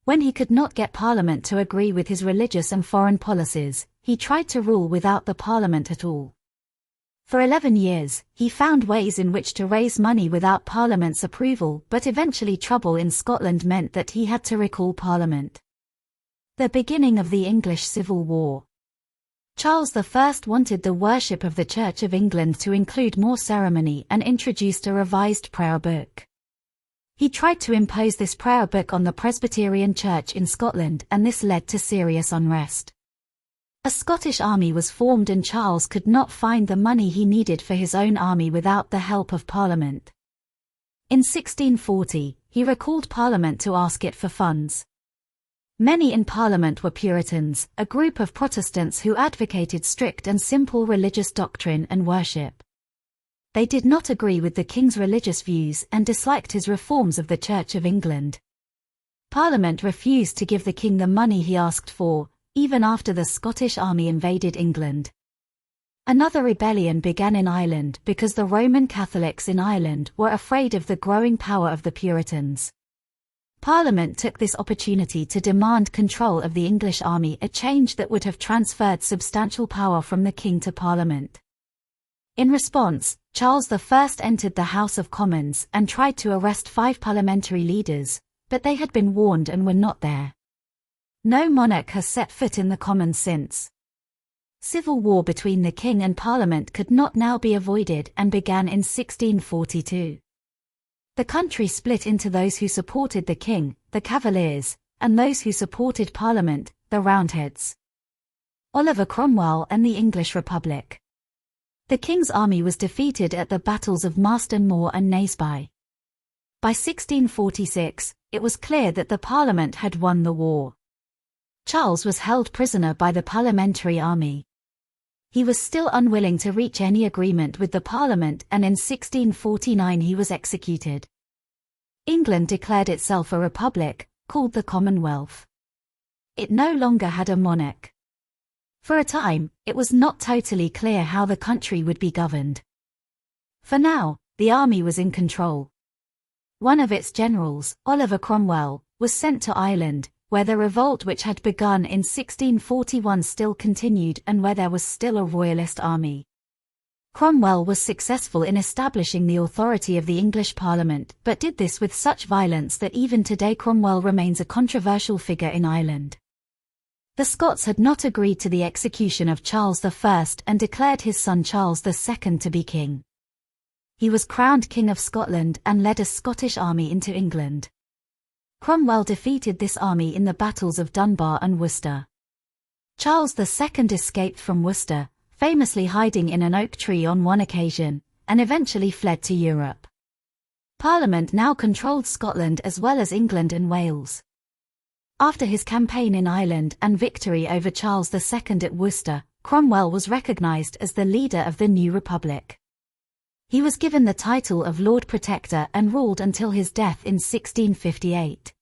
When he could not get Parliament to agree with his religious and foreign policies, he tried to rule without the Parliament at all. For 11 years, he found ways in which to raise money without Parliament's approval, but eventually trouble in Scotland meant that he had to recall Parliament. The beginning of the English Civil War. Charles I wanted the worship of the Church of England to include more ceremony and introduced a revised prayer book. He tried to impose this prayer book on the Presbyterian Church in Scotland, and this led to serious unrest. A Scottish army was formed and Charles could not find the money he needed for his own army without the help of Parliament. In 1640, he recalled Parliament to ask it for funds. Many in Parliament were Puritans, a group of Protestants who advocated strict and simple religious doctrine and worship. They did not agree with the king's religious views and disliked his reforms of the Church of England. Parliament refused to give the king the money he asked for, even after the Scottish army invaded England. Another rebellion began in Ireland because the Roman Catholics in Ireland were afraid of the growing power of the Puritans. Parliament took this opportunity to demand control of the English army, a change that would have transferred substantial power from the king to Parliament. In response, Charles I entered the House of Commons and tried to arrest 5 parliamentary leaders, but they had been warned and were not there. No monarch has set foot in the Commons since. Civil war between the king and Parliament could not now be avoided and began in 1642. The country split into those who supported the king, the Cavaliers, and those who supported Parliament, the Roundheads. Oliver Cromwell and the English Republic. The king's army was defeated at the battles of Marston Moor and Naseby. By 1646, it was clear that the Parliament had won the war. Charles was held prisoner by the parliamentary army. He was still unwilling to reach any agreement with the Parliament, and in 1649 he was executed. England declared itself a republic, called the Commonwealth. It no longer had a monarch. For a time, it was not totally clear how the country would be governed. For now, the army was in control. One of its generals, Oliver Cromwell, was sent to Ireland, where the revolt which had begun in 1641 still continued and where there was still a royalist army. Cromwell was successful in establishing the authority of the English Parliament, but did this with such violence that even today Cromwell remains a controversial figure in Ireland. The Scots had not agreed to the execution of Charles I and declared his son Charles II to be king. He was crowned King of Scotland and led a Scottish army into England. Cromwell defeated this army in the battles of Dunbar and Worcester. Charles II escaped from Worcester, famously hiding in an oak tree on one occasion, and eventually fled to Europe. Parliament now controlled Scotland as well as England and Wales. After his campaign in Ireland and victory over Charles II at Worcester, Cromwell was recognised as the leader of the new republic. He was given the title of Lord Protector and ruled until his death in 1658.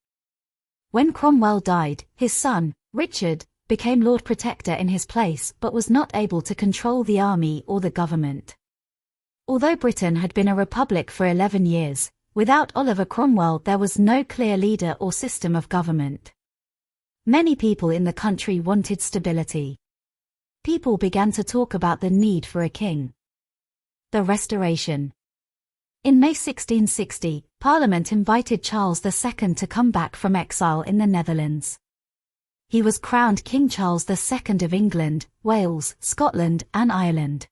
When Cromwell died, his son, Richard, became Lord Protector in his place but was not able to control the army or the government. Although Britain had been a republic for 11 years, without Oliver Cromwell there was no clear leader or system of government. Many people in the country wanted stability. People began to talk about the need for a king. The Restoration. In May 1660, Parliament invited Charles II to come back from exile in the Netherlands. He was crowned King Charles II of England, Wales, Scotland, and Ireland.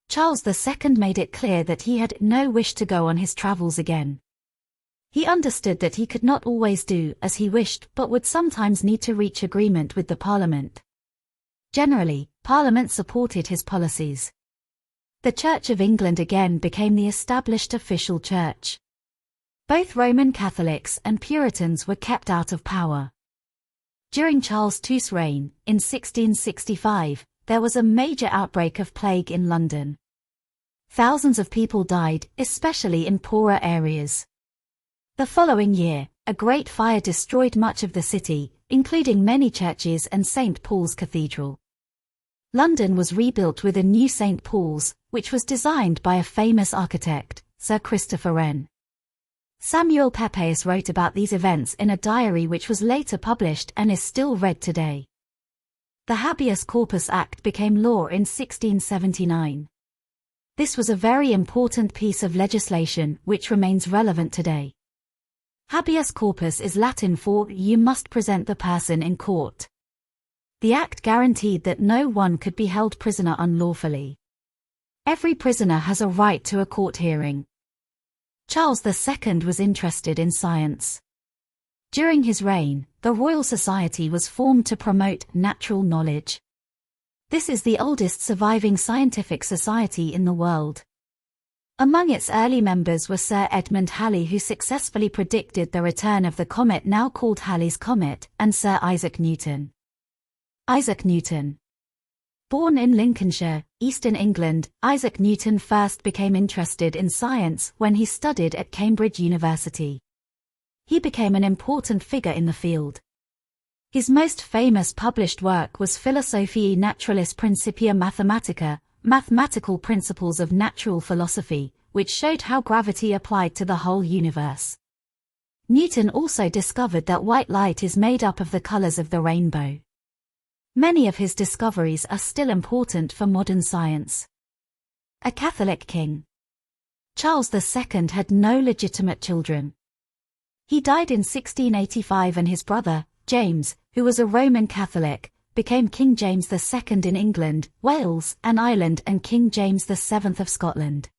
Charles II made it clear that he had no wish to go on his travels again. He understood that he could not always do as he wished but would sometimes need to reach agreement with the Parliament. Generally, Parliament supported his policies. The Church of England again became the established official church. Both Roman Catholics and Puritans were kept out of power. During Charles II's reign, in 1665, there was a major outbreak of plague in London. Thousands of people died, especially in poorer areas. The following year, a great fire destroyed much of the city, including many churches and St. Paul's Cathedral. London was rebuilt with a new St. Paul's, which was designed by a famous architect, Sir Christopher Wren. Samuel Pepys wrote about these events in a diary which was later published and is still read today. The Habeas Corpus Act became law in 1679. This was a very important piece of legislation which remains relevant today. Habeas corpus is Latin for "you must present the person in court." The act guaranteed that no one could be held prisoner unlawfully. Every prisoner has a right to a court hearing. Charles II was interested in science. During his reign, the Royal Society was formed to promote natural knowledge. This is the oldest surviving scientific society in the world. Among its early members were Sir Edmund Halley, who successfully predicted the return of the comet now called Halley's Comet, and Sir Isaac Newton. Isaac Newton, Born in Lincolnshire, Eastern England, Isaac Newton first became interested in science when he studied at Cambridge University. He became an important figure in the field. His most famous published work was Philosophiae Naturalis Principia Mathematica, Mathematical Principles of Natural Philosophy, which showed how gravity applied to the whole universe. Newton also discovered that white light is made up of the colors of the rainbow. Many of his discoveries are still important for modern science. A Catholic king. Charles II had no legitimate children. He died in 1685 and his brother, James, who was a Roman Catholic, became King James II in England, Wales, and Ireland and King James VII of Scotland.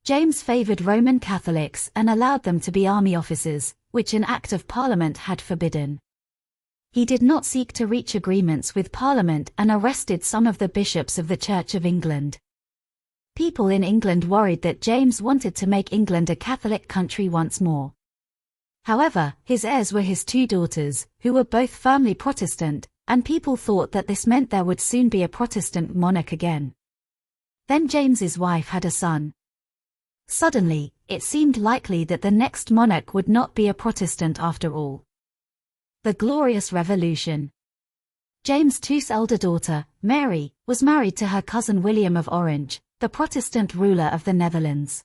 James favoured Roman Catholics and allowed them to be army officers, which an Act of Parliament had forbidden. He did not seek to reach agreements with Parliament and arrested some of the bishops of the Church of England. People in England worried that James wanted to make England a Catholic country once more. However, his heirs were his two daughters, who were both firmly Protestant, and people thought that this meant there would soon be a Protestant monarch again. Then James's wife had a son. Suddenly, it seemed likely that the next monarch would not be a Protestant after all. The Glorious Revolution. James II's elder daughter, Mary, was married to her cousin William of Orange, the Protestant ruler of the Netherlands.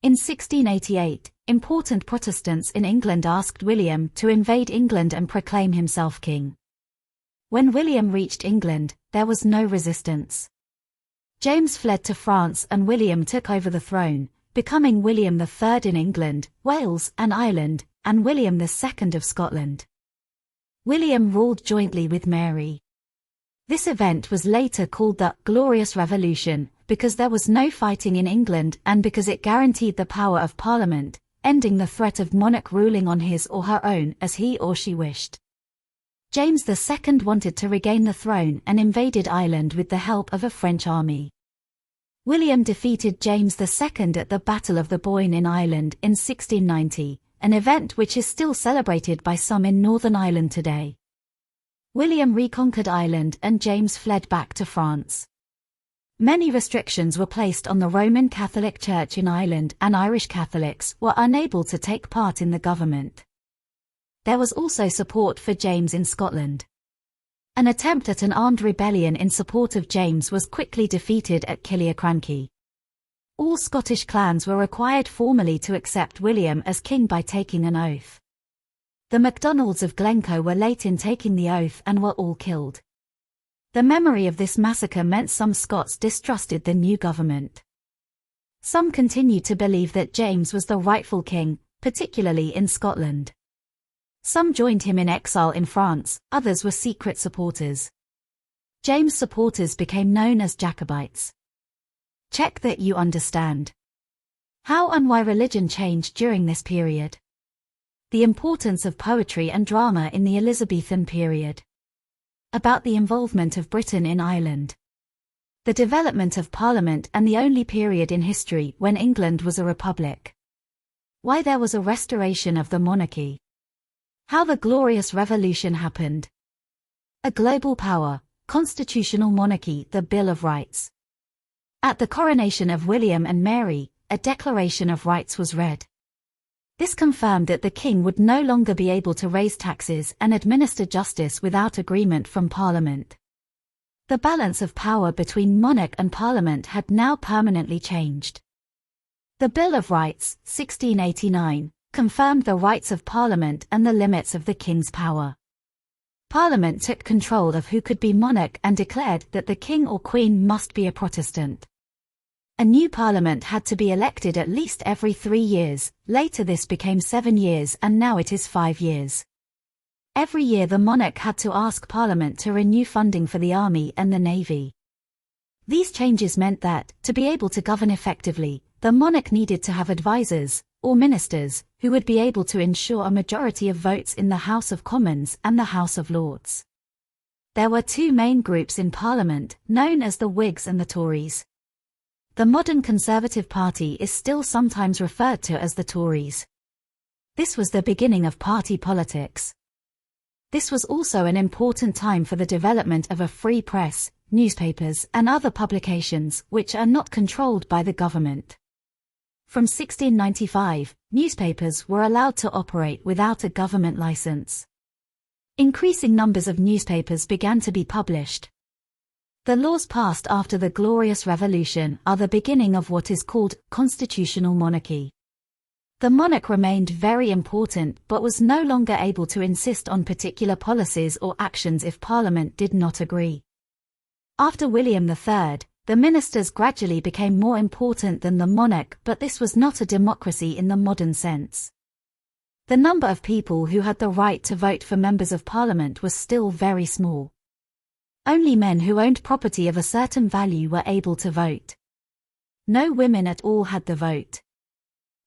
In 1688, important Protestants in England asked William to invade England and proclaim himself king. When William reached England, there was no resistance. James fled to France and William took over the throne, becoming William III in England, Wales, and Ireland, and William II of Scotland. William ruled jointly with Mary. This event was later called the Glorious Revolution, because there was no fighting in England and because it guaranteed the power of Parliament, ending the threat of monarch ruling on his or her own as he or she wished. James II wanted to regain the throne and invaded Ireland with the help of a French army. William defeated James II at the Battle of the Boyne in Ireland in 1690, an event which is still celebrated by some in Northern Ireland today. William reconquered Ireland and James fled back to France. Many restrictions were placed on the Roman Catholic Church in Ireland and Irish Catholics were unable to take part in the government. There was also support for James in Scotland. An attempt at an armed rebellion in support of James was quickly defeated at Killiecrankie. All Scottish clans were required formally to accept William as king by taking an oath. The MacDonalds of Glencoe were late in taking the oath and were all killed. The memory of this massacre meant some Scots distrusted the new government. Some continued to believe that James was the rightful king, particularly in Scotland. Some joined him in exile in France, others were secret supporters. James' supporters became known as Jacobites. Check that you understand how and why religion changed during this period. The importance of poetry and drama in the Elizabethan period. About the involvement of Britain in Ireland. The development of Parliament and the only period in history when England was a republic. Why there was a restoration of the monarchy. How the Glorious Revolution happened. A global power, constitutional monarchy, the Bill of Rights. At the coronation of William and Mary, a Declaration of Rights was read. This confirmed that the king would no longer be able to raise taxes and administer justice without agreement from Parliament. The balance of power between monarch and Parliament had now permanently changed. The Bill of Rights, 1689, confirmed the rights of Parliament and the limits of the king's power. Parliament took control of who could be monarch and declared that the king or queen must be a Protestant. A new parliament had to be elected at least every 3 years, later this became 7 years and now it is 5 years. Every year the monarch had to ask Parliament to renew funding for the army and the navy. These changes meant that, to be able to govern effectively, the monarch needed to have advisors, or ministers, who would be able to ensure a majority of votes in the House of Commons and the House of Lords. There were two main groups in Parliament, known as the Whigs and the Tories. The modern Conservative Party is still sometimes referred to as the Tories. This was the beginning of party politics. This was also an important time for the development of a free press, newspapers, and other publications which are not controlled by the government. From 1695, newspapers were allowed to operate without a government license. Increasing numbers of newspapers began to be published. The laws passed after the Glorious Revolution are the beginning of what is called constitutional monarchy. The monarch remained very important but was no longer able to insist on particular policies or actions if Parliament did not agree. After William III, the ministers gradually became more important than the monarch, but this was not a democracy in the modern sense. The number of people who had the right to vote for members of Parliament was still very small. Only men who owned property of a certain value were able to vote. No women at all had the vote.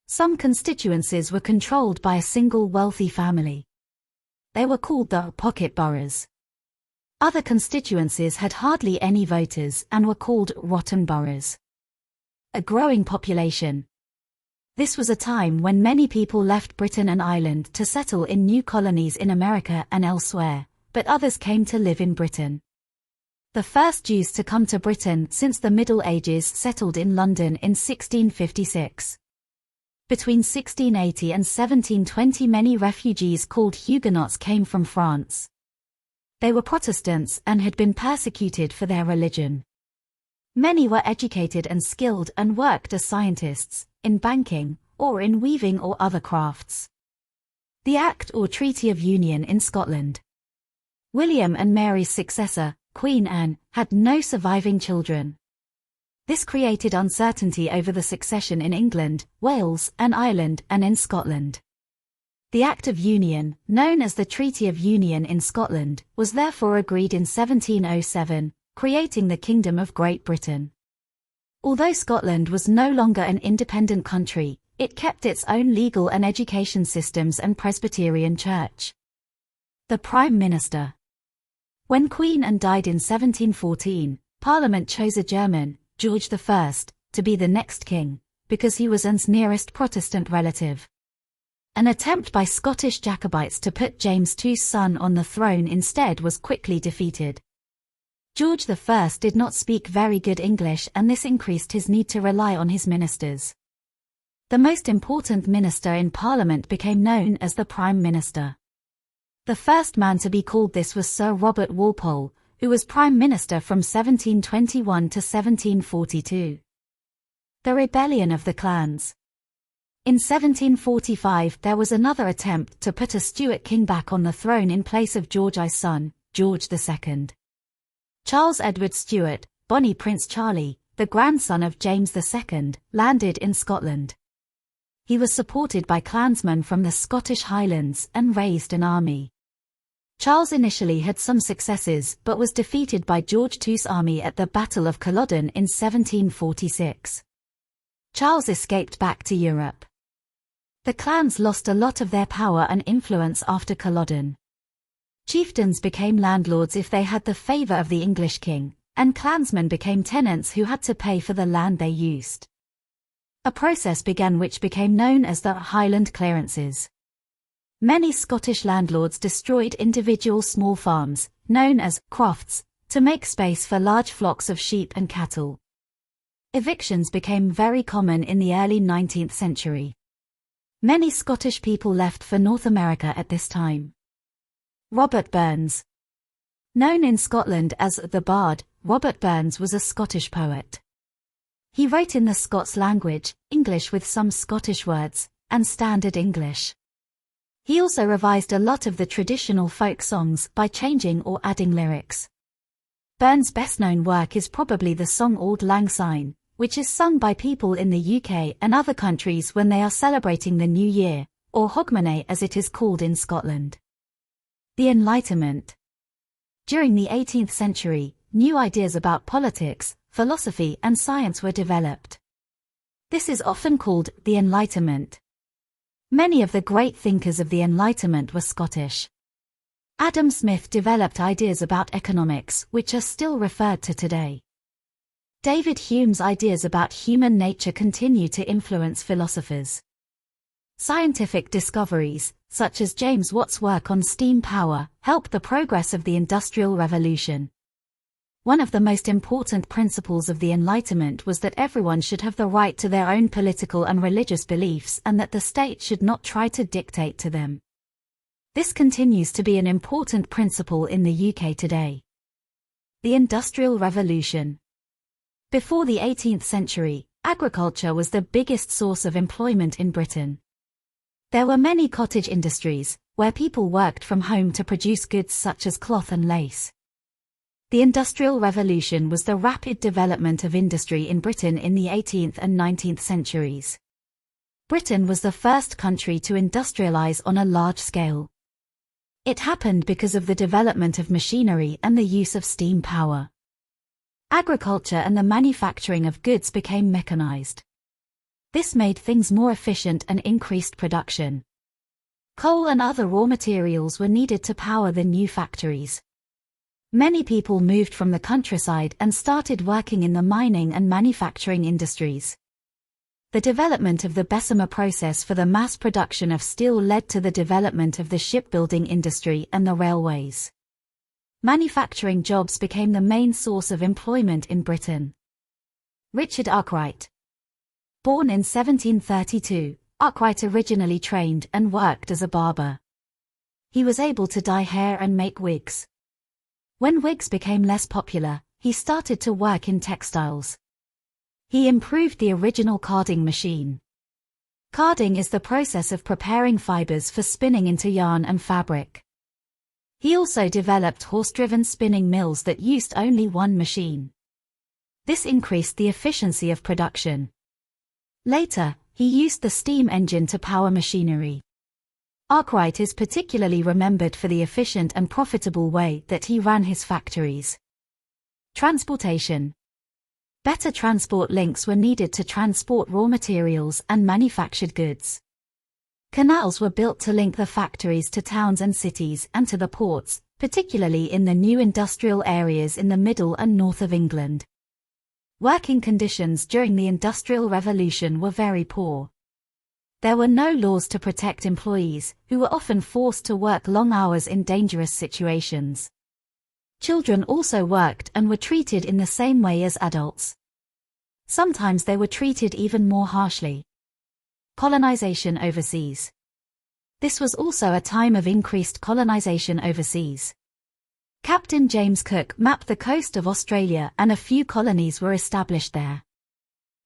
Some constituencies were controlled by a single wealthy family. They were called the pocket boroughs. Other constituencies had hardly any voters and were called rotten boroughs. A growing population. This was a time when many people left Britain and Ireland to settle in new colonies in America and elsewhere, but others came to live in Britain. The first Jews to come to Britain since the Middle Ages settled in London in 1656. Between 1680 and 1720 many refugees called Huguenots came from France. They were Protestants and had been persecuted for their religion. Many were educated and skilled and worked as scientists, in banking, or in weaving or other crafts. The Act or Treaty of Union in Scotland. William and Mary's successor, Queen Anne, had no surviving children. This created uncertainty over the succession in England, Wales, and Ireland, and in Scotland. The Act of Union, known as the Treaty of Union in Scotland, was therefore agreed in 1707, creating the Kingdom of Great Britain. Although Scotland was no longer an independent country, it kept its own legal and education systems and Presbyterian Church. The Prime Minister. When Queen Anne died in 1714, Parliament chose a German, George I, to be the next king, because he was Anne's nearest Protestant relative. An attempt by Scottish Jacobites to put James II's son on the throne instead was quickly defeated. George I did not speak very good English, and this increased his need to rely on his ministers. The most important minister in Parliament became known as the Prime Minister. The first man to be called this was Sir Robert Walpole, who was Prime Minister from 1721 to 1742. The Rebellion of the Clans. In 1745 there was another attempt to put a Stuart king back on the throne in place of George's son, George II. Charles Edward Stuart, Bonnie Prince Charlie, the grandson of James II, landed in Scotland. He was supported by clansmen from the Scottish Highlands and raised an army. Charles initially had some successes but was defeated by George II's army at the Battle of Culloden in 1746. Charles escaped back to Europe. The clans lost a lot of their power and influence after Culloden. Chieftains became landlords if they had the favour of the English king, and clansmen became tenants who had to pay for the land they used. A process began which became known as the Highland Clearances. Many Scottish landlords destroyed individual small farms, known as crofts, to make space for large flocks of sheep and cattle. Evictions became very common in the early 19th century. Many Scottish people left for North America at this time. Robert Burns. Known in Scotland as the Bard, Robert Burns was a Scottish poet. He wrote in the Scots language, English with some Scottish words, and Standard English. He also revised a lot of the traditional folk songs by changing or adding lyrics. Burns' best-known work is probably the song Auld Lang Syne, which is sung by people in the UK and other countries when they are celebrating the New Year, or Hogmanay as it is called in Scotland. The Enlightenment. During the 18th century, new ideas about politics, philosophy and science were developed. This is often called the Enlightenment. Many of the great thinkers of the Enlightenment were Scottish. Adam Smith developed ideas about economics which are still referred to today. David Hume's ideas about human nature continue to influence philosophers. Scientific discoveries, such as James Watt's work on steam power, helped the progress of the Industrial Revolution. One of the most important principles of the Enlightenment was that everyone should have the right to their own political and religious beliefs and that the state should not try to dictate to them. This continues to be an important principle in the UK today. The Industrial Revolution. Before the 18th century, agriculture was the biggest source of employment in Britain. There were many cottage industries, where people worked from home to produce goods such as cloth and lace. The Industrial Revolution was the rapid development of industry in Britain in the 18th and 19th centuries. Britain was the first country to industrialize on a large scale. It happened because of the development of machinery and the use of steam power. Agriculture and the manufacturing of goods became mechanized. This made things more efficient and increased production. Coal and other raw materials were needed to power the new factories. Many people moved from the countryside and started working in the mining and manufacturing industries. The development of the Bessemer process for the mass production of steel led to the development of the shipbuilding industry and the railways. Manufacturing jobs became the main source of employment in Britain. Richard Arkwright. Born in 1732, Arkwright originally trained and worked as a barber. He was able to dye hair and make wigs. When wigs became less popular, he started to work in textiles. He improved the original carding machine. Carding is the process of preparing fibers for spinning into yarn and fabric. He also developed horse-driven spinning mills that used only one machine. This increased the efficiency of production. Later, he used the steam engine to power machinery. Arkwright is particularly remembered for the efficient and profitable way that he ran his factories. Transportation. Better transport links were needed to transport raw materials and manufactured goods. Canals were built to link the factories to towns and cities and to the ports, particularly in the new industrial areas in the middle and north of England. Working conditions during the Industrial Revolution were very poor. There were no laws to protect employees, who were often forced to work long hours in dangerous situations. Children also worked and were treated in the same way as adults. Sometimes they were treated even more harshly. Colonization overseas. This was also a time of increased colonization overseas. Captain James Cook mapped the coast of Australia and a few colonies were established there.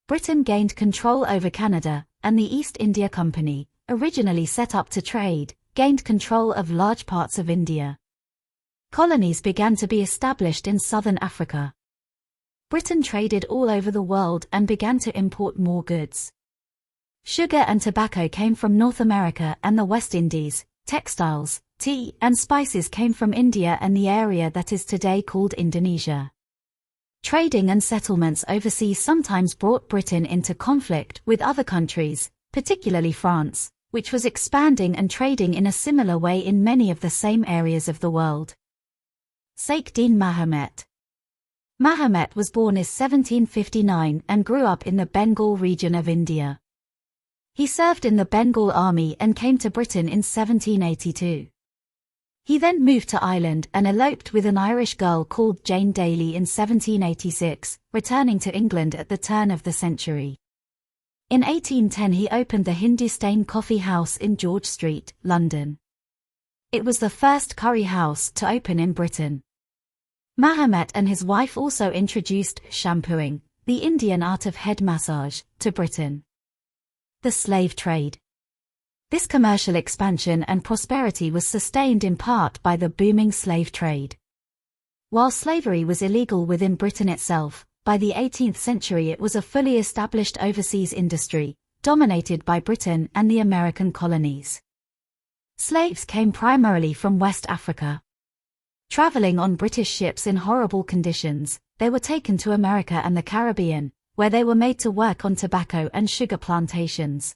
Britain gained control over Canada, and the East India Company, originally set up to trade, gained control of large parts of India. Colonies began to be established in southern Africa. Britain traded all over the world and began to import more goods. Sugar and tobacco came from North America and the West Indies, textiles, tea, and spices came from India and the area that is today called Indonesia. Trading and settlements overseas sometimes brought Britain into conflict with other countries, particularly France, which was expanding and trading in a similar way in many of the same areas of the world. Sheikh Din Mahomet. Mahomet was born in 1759 and grew up in the Bengal region of India. He served in the Bengal army and came to Britain in 1782. He then moved to Ireland and eloped with an Irish girl called Jane Daly in 1786, returning to England at the turn of the century. In 1810 he opened the Hindustan Coffee House in George Street, London. It was the first curry house to open in Britain. Mahomet and his wife also introduced shampooing, the Indian art of head massage, to Britain. The slave trade. This commercial expansion and prosperity was sustained in part by the booming slave trade. While slavery was illegal within Britain itself, by the 18th century it was a fully established overseas industry, dominated by Britain and the American colonies. Slaves came primarily from West Africa. Traveling on British ships in horrible conditions, they were taken to America and the Caribbean, where they were made to work on tobacco and sugar plantations.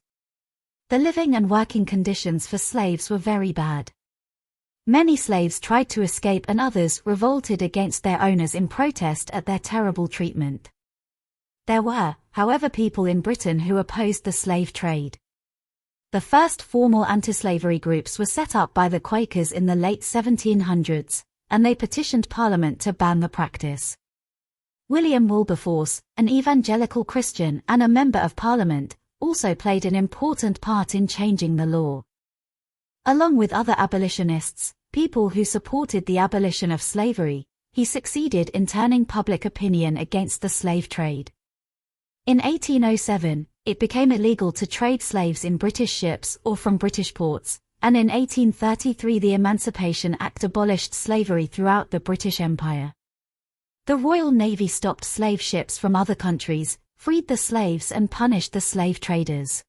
The living and working conditions for slaves were very bad. Many slaves tried to escape and others revolted against their owners in protest at their terrible treatment. There were, however, people in Britain who opposed the slave trade. The first formal anti-slavery groups were set up by the Quakers in the late 1700s, and they petitioned Parliament to ban the practice. William Wilberforce, an evangelical Christian and a member of Parliament, also played an important part in changing the law. Along with other abolitionists, people who supported the abolition of slavery, he succeeded in turning public opinion against the slave trade. In 1807, it became illegal to trade slaves in British ships or from British ports, and in 1833 the Emancipation Act abolished slavery throughout the British Empire. The Royal Navy stopped slave ships from other countries, freed the slaves and punished the slave traders.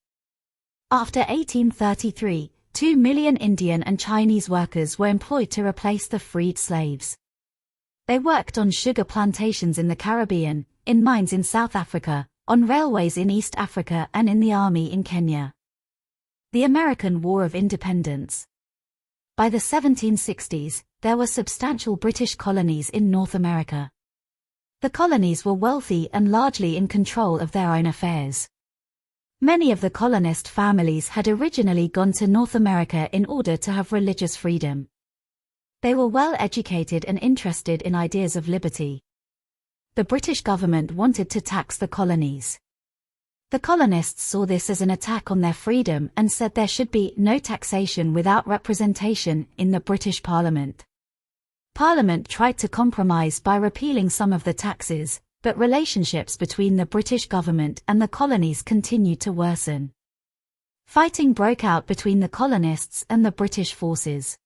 After 1833, 2 million Indian and Chinese workers were employed to replace the freed slaves. They worked on sugar plantations in the Caribbean, in mines in South Africa, on railways in East Africa and in the army in Kenya. The American War of Independence. By the 1760s, there were substantial British colonies in North America. The colonies were wealthy and largely in control of their own affairs. Many of the colonist families had originally gone to North America in order to have religious freedom. They were well educated and interested in ideas of liberty. The British government wanted to tax the colonies. The colonists saw this as an attack on their freedom and said there should be no taxation without representation in the British Parliament. Parliament tried to compromise by repealing some of the taxes, but relationships between the British government and the colonies continued to worsen. Fighting broke out between the colonists and the British forces.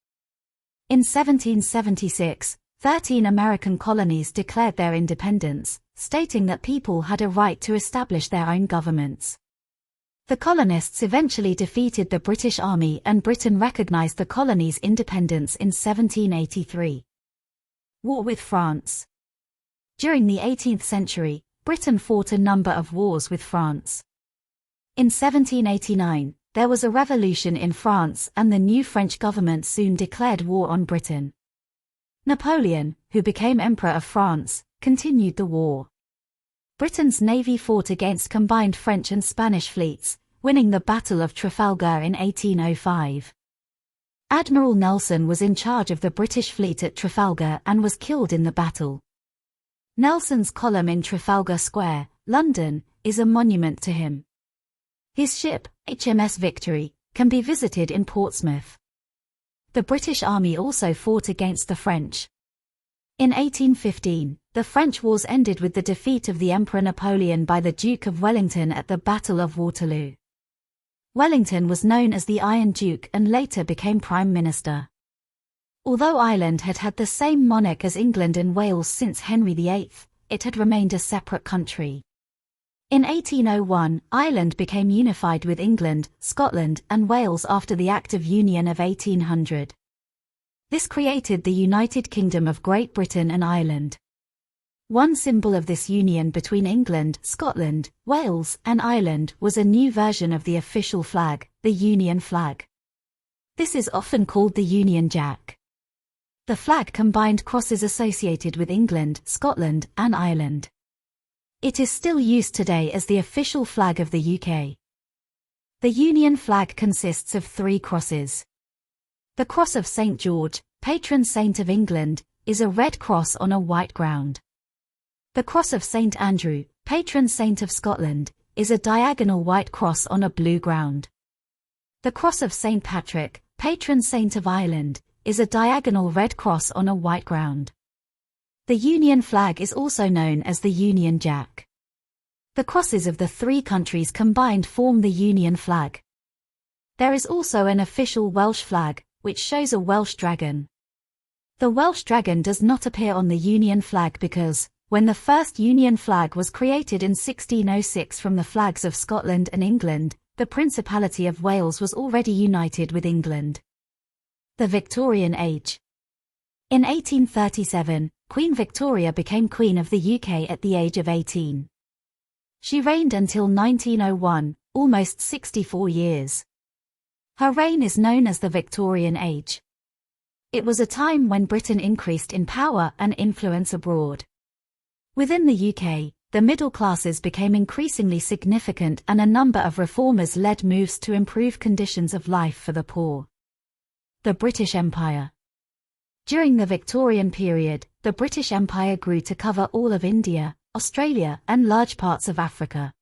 In 1776, 13 American colonies declared their independence, stating that people had a right to establish their own governments. The colonists eventually defeated the British Army and Britain recognized the colonies' independence in 1783. War with France. During the 18th century, Britain fought a number of wars with France. In 1789, there was a revolution in France and the new French government soon declared war on Britain. Napoleon, who became Emperor of France, continued the war. Britain's navy fought against combined French and Spanish fleets, winning the Battle of Trafalgar in 1805. Admiral Nelson was in charge of the British fleet at Trafalgar and was killed in the battle. Nelson's column in Trafalgar Square, London, is a monument to him. His ship, HMS Victory, can be visited in Portsmouth. The British Army also fought against the French. In 1815, the French wars ended with the defeat of the Emperor Napoleon by the Duke of Wellington at the Battle of Waterloo. Wellington was known as the Iron Duke and later became Prime Minister. Although Ireland had had the same monarch as England and Wales since Henry VIII, it had remained a separate country. In 1801, Ireland became unified with England, Scotland, and Wales after the Act of Union of 1800. This created the United Kingdom of Great Britain and Ireland. One symbol of this union between England, Scotland, Wales, and Ireland was a new version of the official flag, the Union flag. This is often called the Union Jack. The flag combined crosses associated with England, Scotland, and Ireland. It is still used today as the official flag of the UK. The Union flag consists of 3 crosses. The Cross of St. George, patron saint of England, is a red cross on a white ground. The Cross of St. Andrew, patron saint of Scotland, is a diagonal white cross on a blue ground. The Cross of St. Patrick, patron saint of Ireland, is a diagonal red cross on a white ground. The Union flag is also known as the Union Jack. The crosses of the 3 countries combined form the Union flag. There is also an official Welsh flag, which shows a Welsh dragon. The Welsh dragon does not appear on the Union flag because, when the first Union flag was created in 1606 from the flags of Scotland and England, the Principality of Wales was already united with England. The Victorian Age. In 1837, Queen Victoria became Queen of the UK at the age of 18. She reigned until 1901, almost 64 years. Her reign is known as the Victorian Age. It was a time when Britain increased in power and influence abroad. Within the UK, the middle classes became increasingly significant and a number of reformers led moves to improve conditions of life for the poor. The British Empire. During the Victorian period, the British Empire grew to cover all of India, Australia, and large parts of Africa.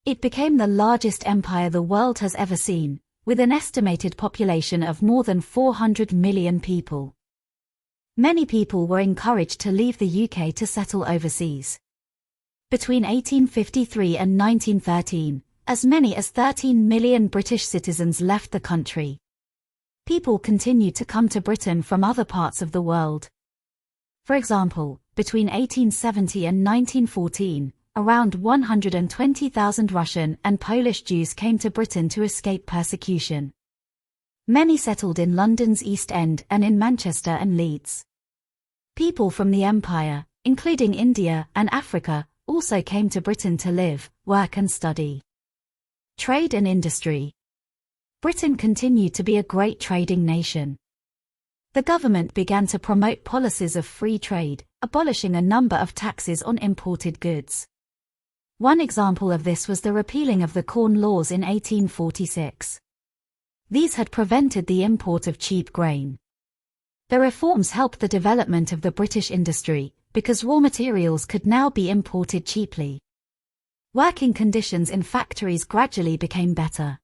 It became the largest empire the world has ever seen, with an estimated population of more than 400 million people. Many people were encouraged to leave the UK to settle overseas. Between 1853 and 1913, as many as 13 million British citizens left the country. People continued to come to Britain from other parts of the world. For example, between 1870 and 1914, around 120,000 Russian and Polish Jews came to Britain to escape persecution. Many settled in London's East End and in Manchester and Leeds. People from the Empire, including India and Africa, also came to Britain to live, work and study. Trade and industry. Britain continued to be a great trading nation. The government began to promote policies of free trade, abolishing a number of taxes on imported goods. One example of this was the repealing of the Corn Laws in 1846. These had prevented the import of cheap grain. The reforms helped the development of the British industry, because raw materials could now be imported cheaply. Working conditions in factories gradually became better.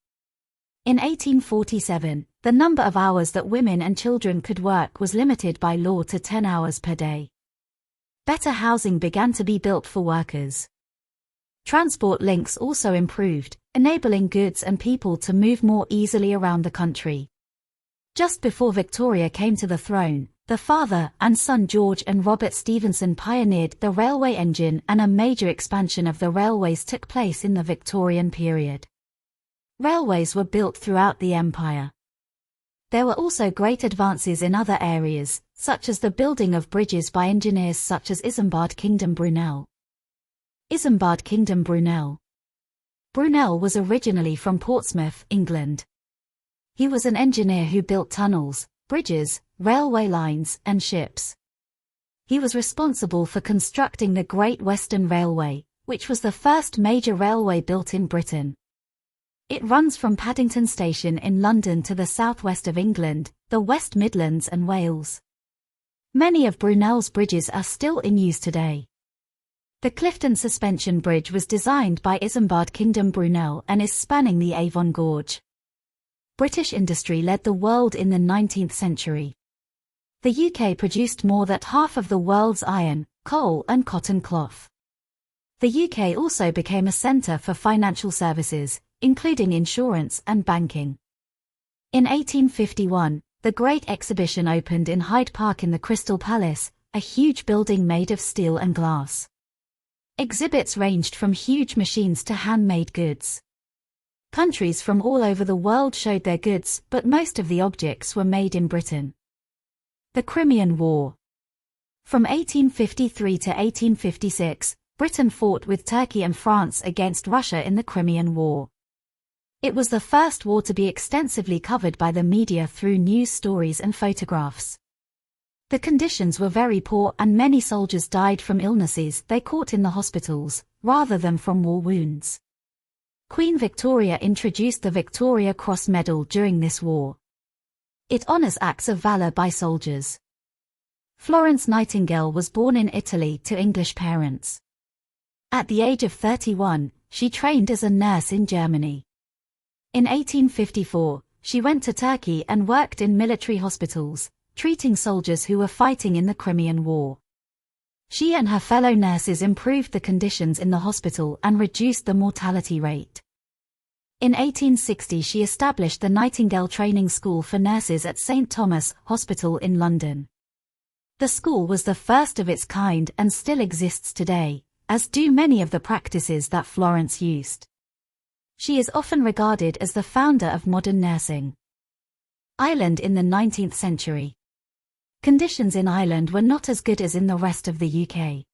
In 1847, the number of hours that women and children could work was limited by law to 10 hours per day. Better housing began to be built for workers. Transport links also improved, enabling goods and people to move more easily around the country. Just before Victoria came to the throne, the father and son George and Robert Stephenson pioneered the railway engine, and a major expansion of the railways took place in the Victorian period. Railways were built throughout the empire. There were also great advances in other areas, such as the building of bridges by engineers such as Isambard Kingdom Brunel. Isambard Kingdom Brunel. Brunel was originally from Portsmouth, England. He was an engineer who built tunnels, bridges, railway lines, and ships. He was responsible for constructing the Great Western Railway, which was the first major railway built in Britain. It runs from Paddington Station in London to the southwest of England, the West Midlands and Wales. Many of Brunel's bridges are still in use today. The Clifton Suspension Bridge was designed by Isambard Kingdom Brunel and is spanning the Avon Gorge. British industry led the world in the 19th century. The UK produced more than half of the world's iron, coal and cotton cloth. The UK also became a centre for financial services, including insurance and banking. In 1851, the Great Exhibition opened in Hyde Park in the Crystal Palace, a huge building made of steel and glass. Exhibits ranged from huge machines to handmade goods. Countries from all over the world showed their goods, but most of the objects were made in Britain. The Crimean War. From 1853 to 1856, Britain fought with Turkey and France against Russia in the Crimean War. It was the first war to be extensively covered by the media through news stories and photographs. The conditions were very poor and many soldiers died from illnesses they caught in the hospitals, rather than from war wounds. Queen Victoria introduced the Victoria Cross Medal during this war. It honors acts of valor by soldiers. Florence Nightingale was born in Italy to English parents. At the age of 31, she trained as a nurse in Germany. In 1854, she went to Turkey and worked in military hospitals, treating soldiers who were fighting in the Crimean War. She and her fellow nurses improved the conditions in the hospital and reduced the mortality rate. In 1860 she established the Nightingale Training School for Nurses at St. Thomas' Hospital in London. The school was the first of its kind and still exists today, as do many of the practices that Florence used. She is often regarded as the founder of modern nursing. Ireland in the 19th century. Conditions in Ireland were not as good as in the rest of the UK.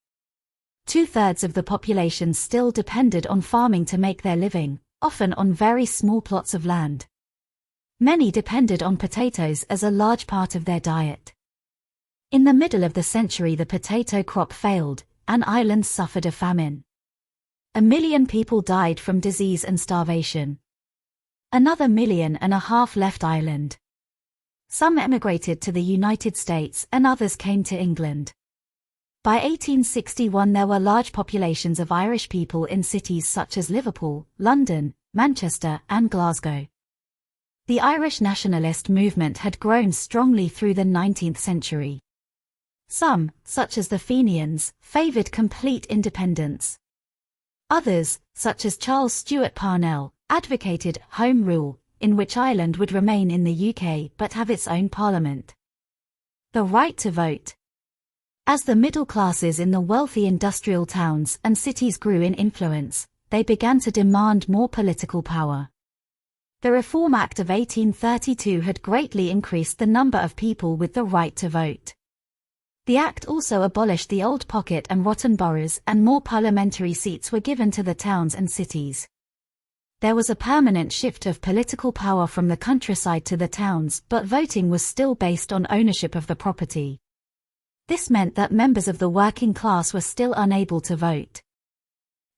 2/3 of the population still depended on farming to make their living, often on very small plots of land. Many depended on potatoes as a large part of their diet. In the middle of the century the potato crop failed, and Ireland suffered a famine. 1 million people died from disease and starvation. Another 1.5 million left Ireland. Some emigrated to the United States and others came to England. By 1861 there were large populations of Irish people in cities such as Liverpool, London, Manchester and Glasgow. The Irish nationalist movement had grown strongly through the 19th century. Some, such as the Fenians, favoured complete independence. Others, such as Charles Stewart Parnell, advocated Home Rule, in which Ireland would remain in the UK but have its own parliament. The right to vote. As the middle classes in the wealthy industrial towns and cities grew in influence, they began to demand more political power. The Reform Act of 1832 had greatly increased the number of people with the right to vote. The Act also abolished the old pocket and rotten boroughs, and more parliamentary seats were given to the towns and cities. There was a permanent shift of political power from the countryside to the towns, but voting was still based on ownership of the property. This meant that members of the working class were still unable to vote.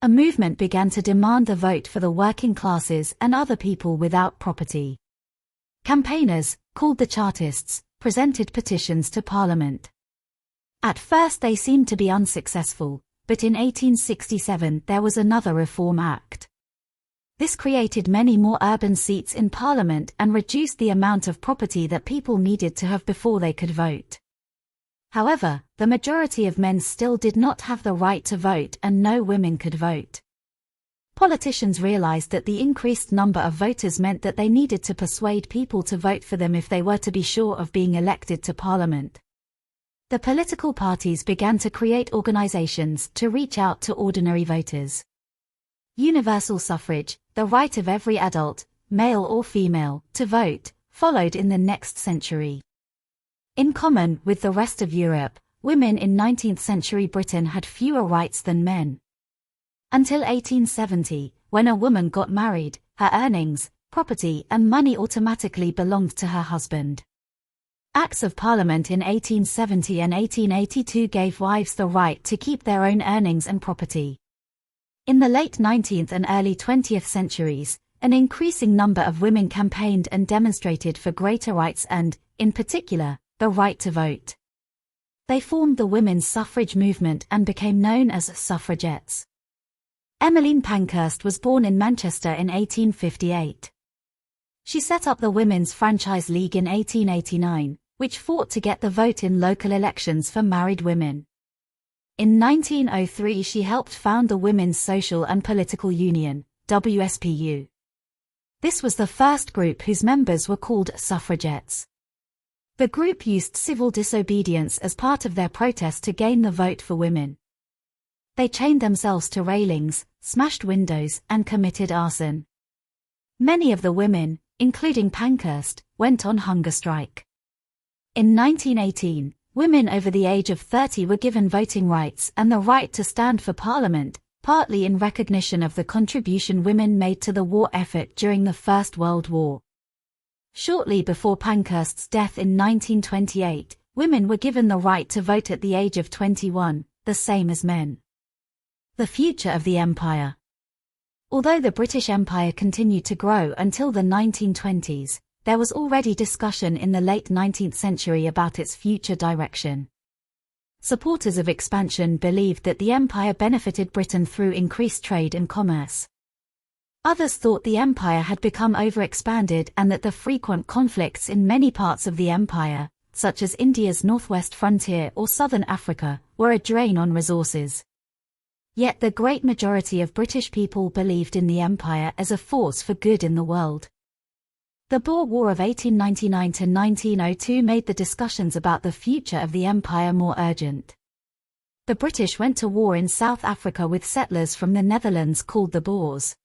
A movement began to demand the vote for the working classes and other people without property. Campaigners, called the Chartists, presented petitions to Parliament. At first they seemed to be unsuccessful, but in 1867 there was another Reform Act. This created many more urban seats in Parliament and reduced the amount of property that people needed to have before they could vote. However, the majority of men still did not have the right to vote and no women could vote. Politicians realized that the increased number of voters meant that they needed to persuade people to vote for them if they were to be sure of being elected to Parliament. The political parties began to create organizations to reach out to ordinary voters. Universal suffrage, the right of every adult, male or female, to vote, followed in the next century. In common with the rest of Europe, women in 19th century Britain had fewer rights than men. Until 1870, when a woman got married, her earnings, property and money automatically belonged to her husband. Acts of Parliament in 1870 and 1882 gave wives the right to keep their own earnings and property. In the late 19th and early 20th centuries, an increasing number of women campaigned and demonstrated for greater rights and, in particular, the right to vote. They formed the women's suffrage movement and became known as suffragettes. Emmeline Pankhurst was born in Manchester in 1858. She set up the Women's Franchise League in 1889, which fought to get the vote in local elections for married women. In 1903 she helped found the Women's Social and Political Union, WSPU. This was the first group whose members were called suffragettes. The group used civil disobedience as part of their protest to gain the vote for women. They chained themselves to railings, smashed windows, and committed arson. Many of the women, including Pankhurst, went on hunger strike. In 1918, women over the age of 30 were given voting rights and the right to stand for Parliament, partly in recognition of the contribution women made to the war effort during the First World War. Shortly before Pankhurst's death in 1928, women were given the right to vote at the age of 21, the same as men. The future of the empire. Although the British Empire continued to grow until the 1920s, there was already discussion in the late 19th century about its future direction. Supporters of expansion believed that the empire benefited Britain through increased trade and commerce. Others thought the empire had become overexpanded and that the frequent conflicts in many parts of the empire, such as India's northwest frontier or southern Africa, were a drain on resources. Yet the great majority of British people believed in the empire as a force for good in the world. The Boer War of 1899 to 1902 made the discussions about the future of the empire more urgent. The British went to war in South Africa with settlers from the Netherlands called the Boers.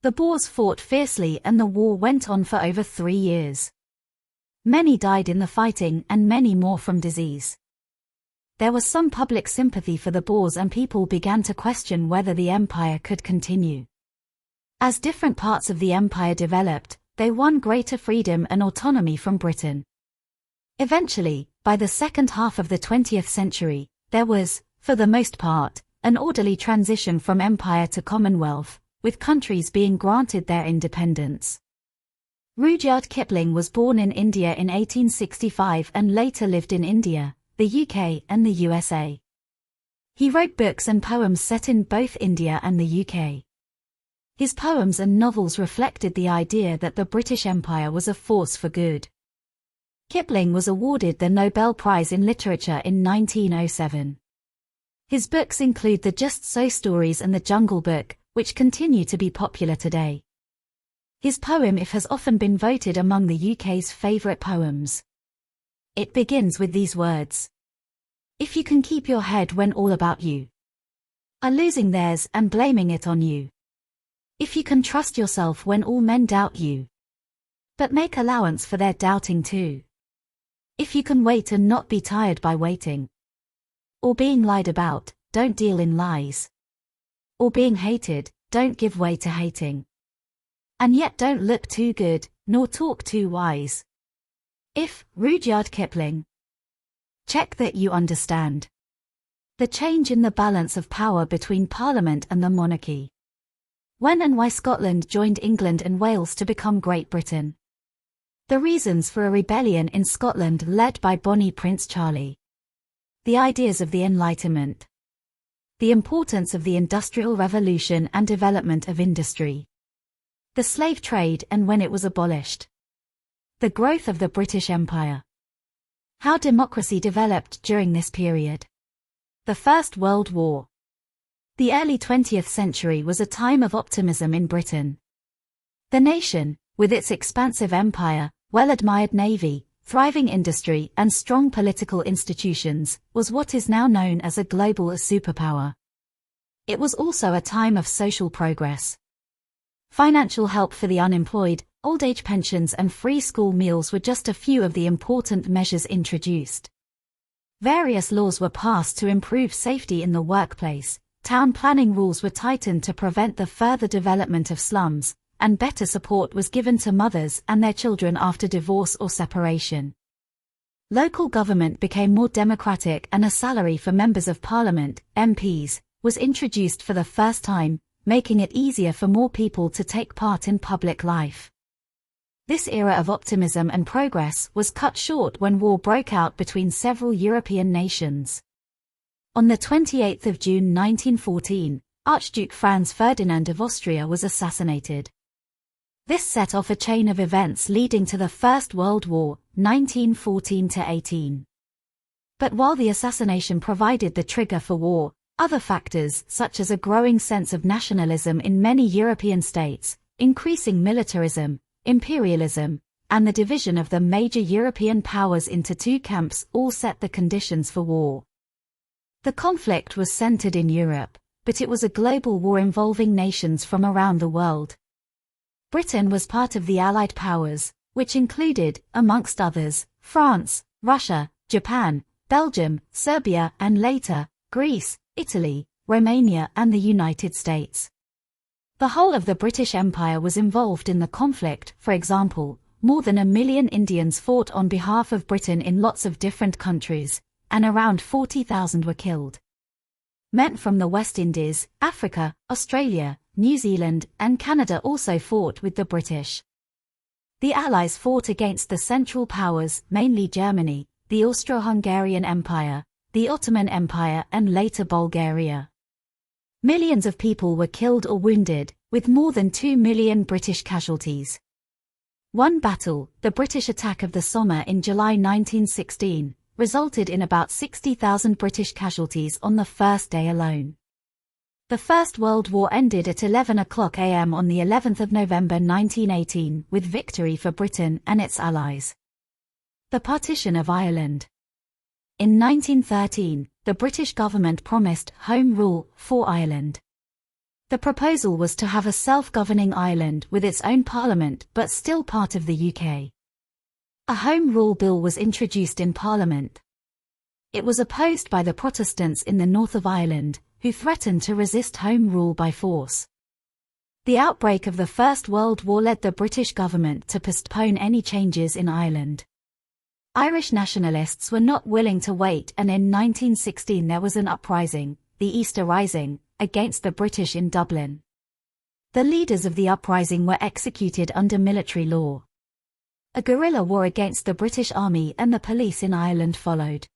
The Boers fought fiercely and the war went on for over 3 years. Many died in the fighting and many more from disease. There was some public sympathy for the Boers and people began to question whether the empire could continue. As different parts of the empire developed, they won greater freedom and autonomy from Britain. Eventually, by the second half of the 20th century, there was, for the most part, an orderly transition from empire to Commonwealth, with countries being granted their independence. Rudyard Kipling was born in India in 1865 and later lived in India, the UK and the USA. He wrote books and poems set in both India and the UK. His poems and novels reflected the idea that the British Empire was a force for good. Kipling was awarded the Nobel Prize in Literature in 1907. His books include the Just So stories and the Jungle Book, which continue to be popular today. His poem If has often been voted among the UK's favourite poems. It begins with these words. If you can keep your head when all about you are losing theirs and blaming it on you. If you can trust yourself when all men doubt you, but make allowance for their doubting too. If you can wait and not be tired by waiting, or being lied about, don't deal in lies, or being hated, don't give way to hating, and yet don't look too good, nor talk too wise. If, Rudyard Kipling. Check that you understand the change in the balance of power between Parliament and the monarchy. When and why Scotland joined England and Wales to become Great Britain. The reasons for a rebellion in Scotland led by Bonnie Prince Charlie. The ideas of the Enlightenment. The importance of the Industrial Revolution and development of industry. The slave trade and when it was abolished. The growth of the British Empire. How democracy developed during this period. The First World War. The early 20th century was a time of optimism in Britain. The nation, with its expansive empire, well-admired navy, thriving industry and strong political institutions, was what is now known as a global superpower. It was also a time of social progress. Financial help for the unemployed, old-age pensions and free school meals were just a few of the important measures introduced. Various laws were passed to improve safety in the workplace, town planning rules were tightened to prevent the further development of slums, and better support was given to mothers and their children after divorce or separation. Local government became more democratic and a salary for members of parliament, MPs, was introduced for the first time, making it easier for more people to take part in public life. This era of optimism and progress was cut short when war broke out between several European nations. On the 28th of June 1914, Archduke Franz Ferdinand of Austria was assassinated. This set off a chain of events leading to the First World War, 1914-18. But while the assassination provided the trigger for war, other factors such as a growing sense of nationalism in many European states, increasing militarism, imperialism, and the division of the major European powers into two camps all set the conditions for war. The conflict was centered in Europe, but it was a global war involving nations from around the world. Britain was part of the Allied powers, which included, amongst others, France, Russia, Japan, Belgium, Serbia and later, Greece, Italy, Romania and the United States. The whole of the British Empire was involved in the conflict. For example, more than 1 million Indians fought on behalf of Britain in lots of different countries, and around 40,000 were killed. Men from the West Indies, Africa, Australia, New Zealand, and Canada also fought with the British. The Allies fought against the Central Powers, mainly Germany, the Austro-Hungarian Empire, the Ottoman Empire and later Bulgaria. Millions of people were killed or wounded, with more than 2 million British casualties. One battle, the British attack of the Somme in July 1916, resulted in about 60,000 British casualties on the first day alone. The First World War ended at 11:00 a.m. on the 11th of November 1918 with victory for Britain and its allies. The partition of Ireland. In 1913, the British government promised Home Rule for Ireland. The proposal was to have a self-governing Ireland with its own parliament but still part of the UK. A Home Rule bill was introduced in Parliament. It was opposed by the Protestants in the north of Ireland, who threatened to resist Home Rule by force. The outbreak of the First World War led the British government to postpone any changes in Ireland. Irish nationalists were not willing to wait, and in 1916 there was an uprising, the Easter Rising, against the British in Dublin. The leaders of the uprising were executed under military law. A guerrilla war against the British Army and the police in Ireland followed.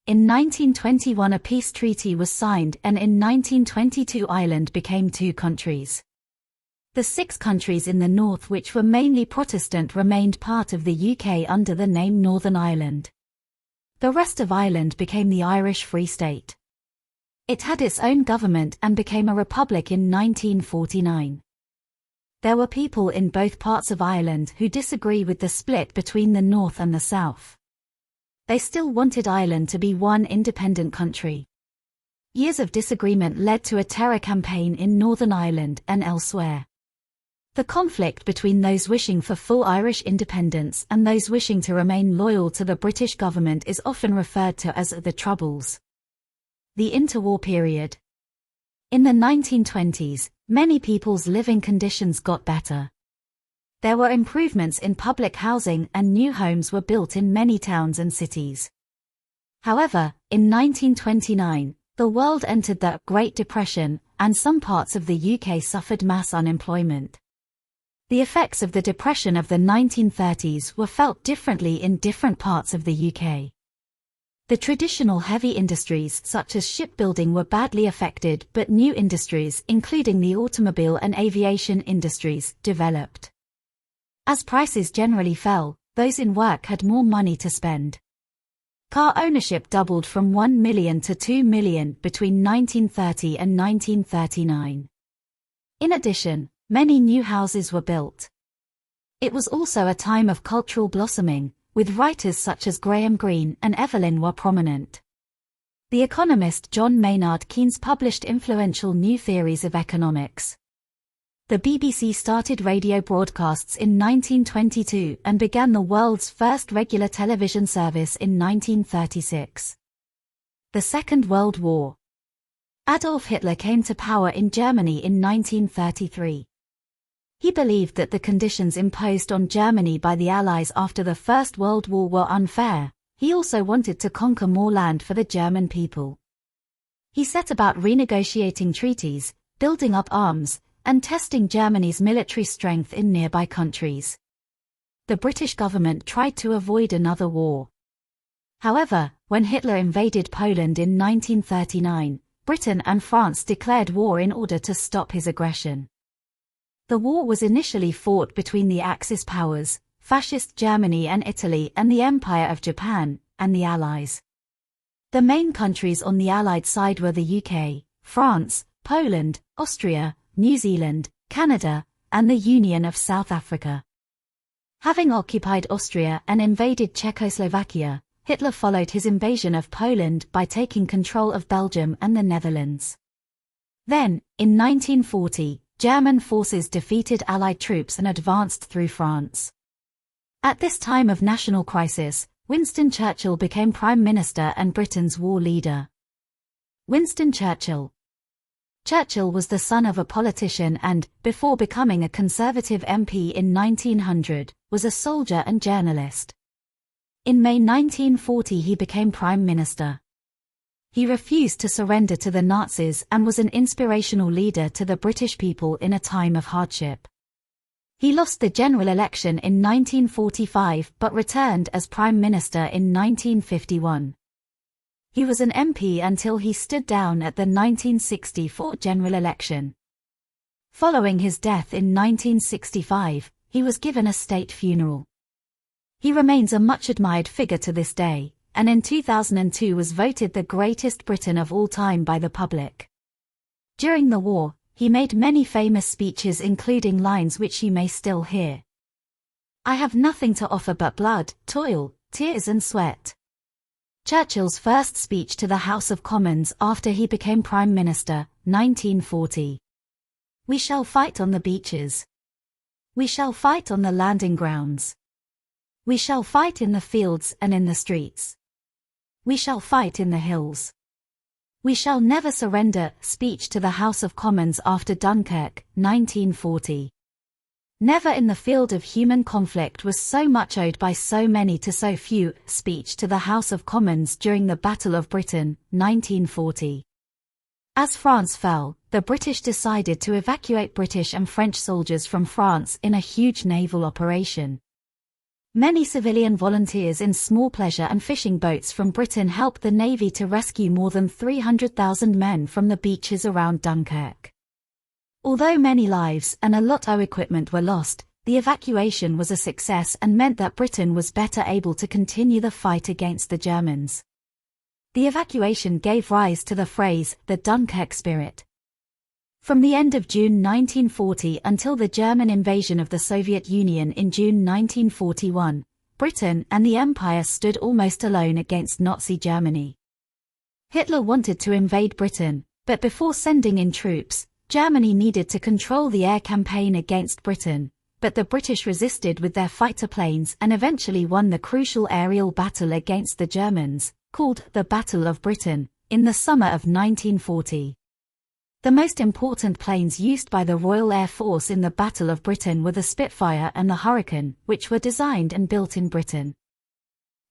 In 1921 a peace treaty was signed, and in 1922 Ireland became two countries. The 6 countries in the north which were mainly Protestant remained part of the UK under the name Northern Ireland. The rest of Ireland became the Irish Free State. It had its own government and became a republic in 1949. There were people in both parts of Ireland who disagree with the split between the north and the south. They still wanted Ireland to be one independent country. Years of disagreement led to a terror campaign in Northern Ireland and elsewhere. The conflict between those wishing for full Irish independence and those wishing to remain loyal to the British government is often referred to as the Troubles. The interwar period. In the 1920s, many people's living conditions got better. There were improvements in public housing and new homes were built in many towns and cities. However, in 1929, the world entered the Great Depression, and some parts of the UK suffered mass unemployment. The effects of the Depression of the 1930s were felt differently in different parts of the UK. The traditional heavy industries such as shipbuilding were badly affected, but new industries, including the automobile and aviation industries, developed. As prices generally fell, those in work had more money to spend. Car ownership doubled from 1 million to 2 million between 1930 and 1939. In addition, many new houses were built. It was also a time of cultural blossoming, with writers such as Graham Greene and Evelyn Waugh prominent. The economist John Maynard Keynes published influential new theories of economics. The BBC started radio broadcasts in 1922 and began the world's first regular television service in 1936. The Second World War. Adolf Hitler came to power in Germany in 1933. He believed that the conditions imposed on Germany by the Allies after the First World War were unfair. He also wanted to conquer more land for the German people. He set about renegotiating treaties, building up arms, and testing Germany's military strength in nearby countries. The British government tried to avoid another war. However, when Hitler invaded Poland in 1939, Britain and France declared war in order to stop his aggression. The war was initially fought between the Axis powers, Fascist Germany and Italy, and the Empire of Japan, and the Allies. The main countries on the Allied side were the UK, France, Poland, Austria, New Zealand, Canada, and the Union of South Africa. Having occupied Austria and invaded Czechoslovakia, Hitler followed his invasion of Poland by taking control of Belgium and the Netherlands. Then, in 1940, German forces defeated Allied troops and advanced through France. At this time of national crisis, Winston Churchill became Prime Minister and Britain's war leader. Winston Churchill. Churchill was the son of a politician and, before becoming a Conservative MP in 1900, was a soldier and journalist. In May 1940 he became Prime Minister. He refused to surrender to the Nazis and was an inspirational leader to the British people in a time of hardship. He lost the general election in 1945 but returned as Prime Minister in 1951. He was an MP until he stood down at the 1964 general election. Following his death in 1965, he was given a state funeral. He remains a much-admired figure to this day, and in 2002 was voted the greatest Briton of all time by the public. During the war, he made many famous speeches including lines which you may still hear. "I have nothing to offer but blood, toil, tears and sweat." Churchill's first speech to the House of Commons after he became Prime Minister, 1940. "We shall fight on the beaches. We shall fight on the landing grounds. We shall fight in the fields and in the streets. We shall fight in the hills. We shall never surrender." Speech to the House of Commons after Dunkirk, 1940. "Never in the field of human conflict was so much owed by so many to so few." Speech to the House of Commons during the Battle of Britain, 1940. As France fell, the British decided to evacuate British and French soldiers from France in a huge naval operation. Many civilian volunteers in small pleasure and fishing boats from Britain helped the Navy to rescue more than 300,000 men from the beaches around Dunkirk. Although many lives and a lot of equipment were lost, the evacuation was a success and meant that Britain was better able to continue the fight against the Germans. The evacuation gave rise to the phrase, the Dunkirk spirit. From the end of June 1940 until the German invasion of the Soviet Union in June 1941, Britain and the Empire stood almost alone against Nazi Germany. Hitler wanted to invade Britain, but before sending in troops, Germany needed to control the air campaign against Britain, but the British resisted with their fighter planes and eventually won the crucial aerial battle against the Germans, called the Battle of Britain, in the summer of 1940. The most important planes used by the Royal Air Force in the Battle of Britain were the Spitfire and the Hurricane, which were designed and built in Britain.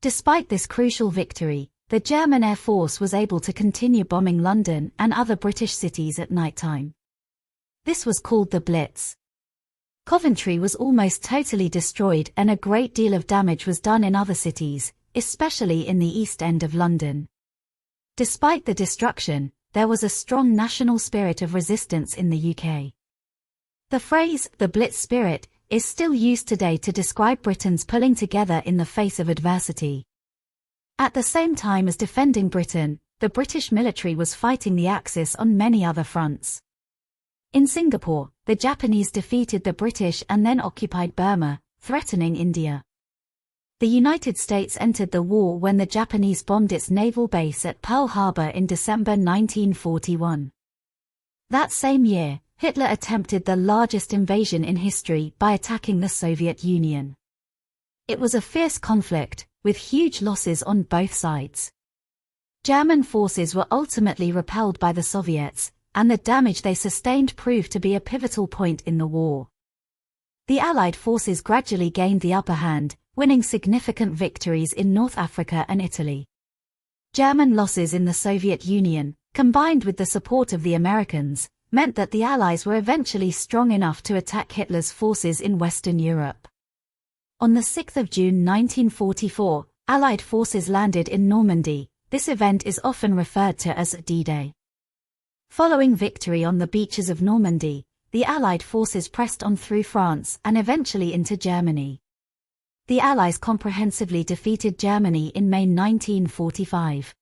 Despite this crucial victory, the German Air Force was able to continue bombing London and other British cities at nighttime. This was called the Blitz. Coventry was almost totally destroyed and a great deal of damage was done in other cities, especially in the East End of London. Despite the destruction, there was a strong national spirit of resistance in the UK. The phrase, the Blitz spirit, is still used today to describe Britain's pulling together in the face of adversity. At the same time as defending Britain, the British military was fighting the Axis on many other fronts. In Singapore, the Japanese defeated the British and then occupied Burma, threatening India. The United States entered the war when the Japanese bombed its naval base at Pearl Harbor in December 1941. That same year, Hitler attempted the largest invasion in history by attacking the Soviet Union. It was a fierce conflict, with huge losses on both sides. German forces were ultimately repelled by the Soviets, and the damage they sustained proved to be a pivotal point in the war. The Allied forces gradually gained the upper hand, winning significant victories in North Africa and Italy. German losses in the Soviet Union, combined with the support of the Americans, meant that the Allies were eventually strong enough to attack Hitler's forces in Western Europe. On the 6th of June 1944, Allied forces landed in Normandy. This event is often referred to as D-Day. Following victory on the beaches of Normandy, the Allied forces pressed on through France and eventually into Germany. The Allies comprehensively defeated Germany in May 1945.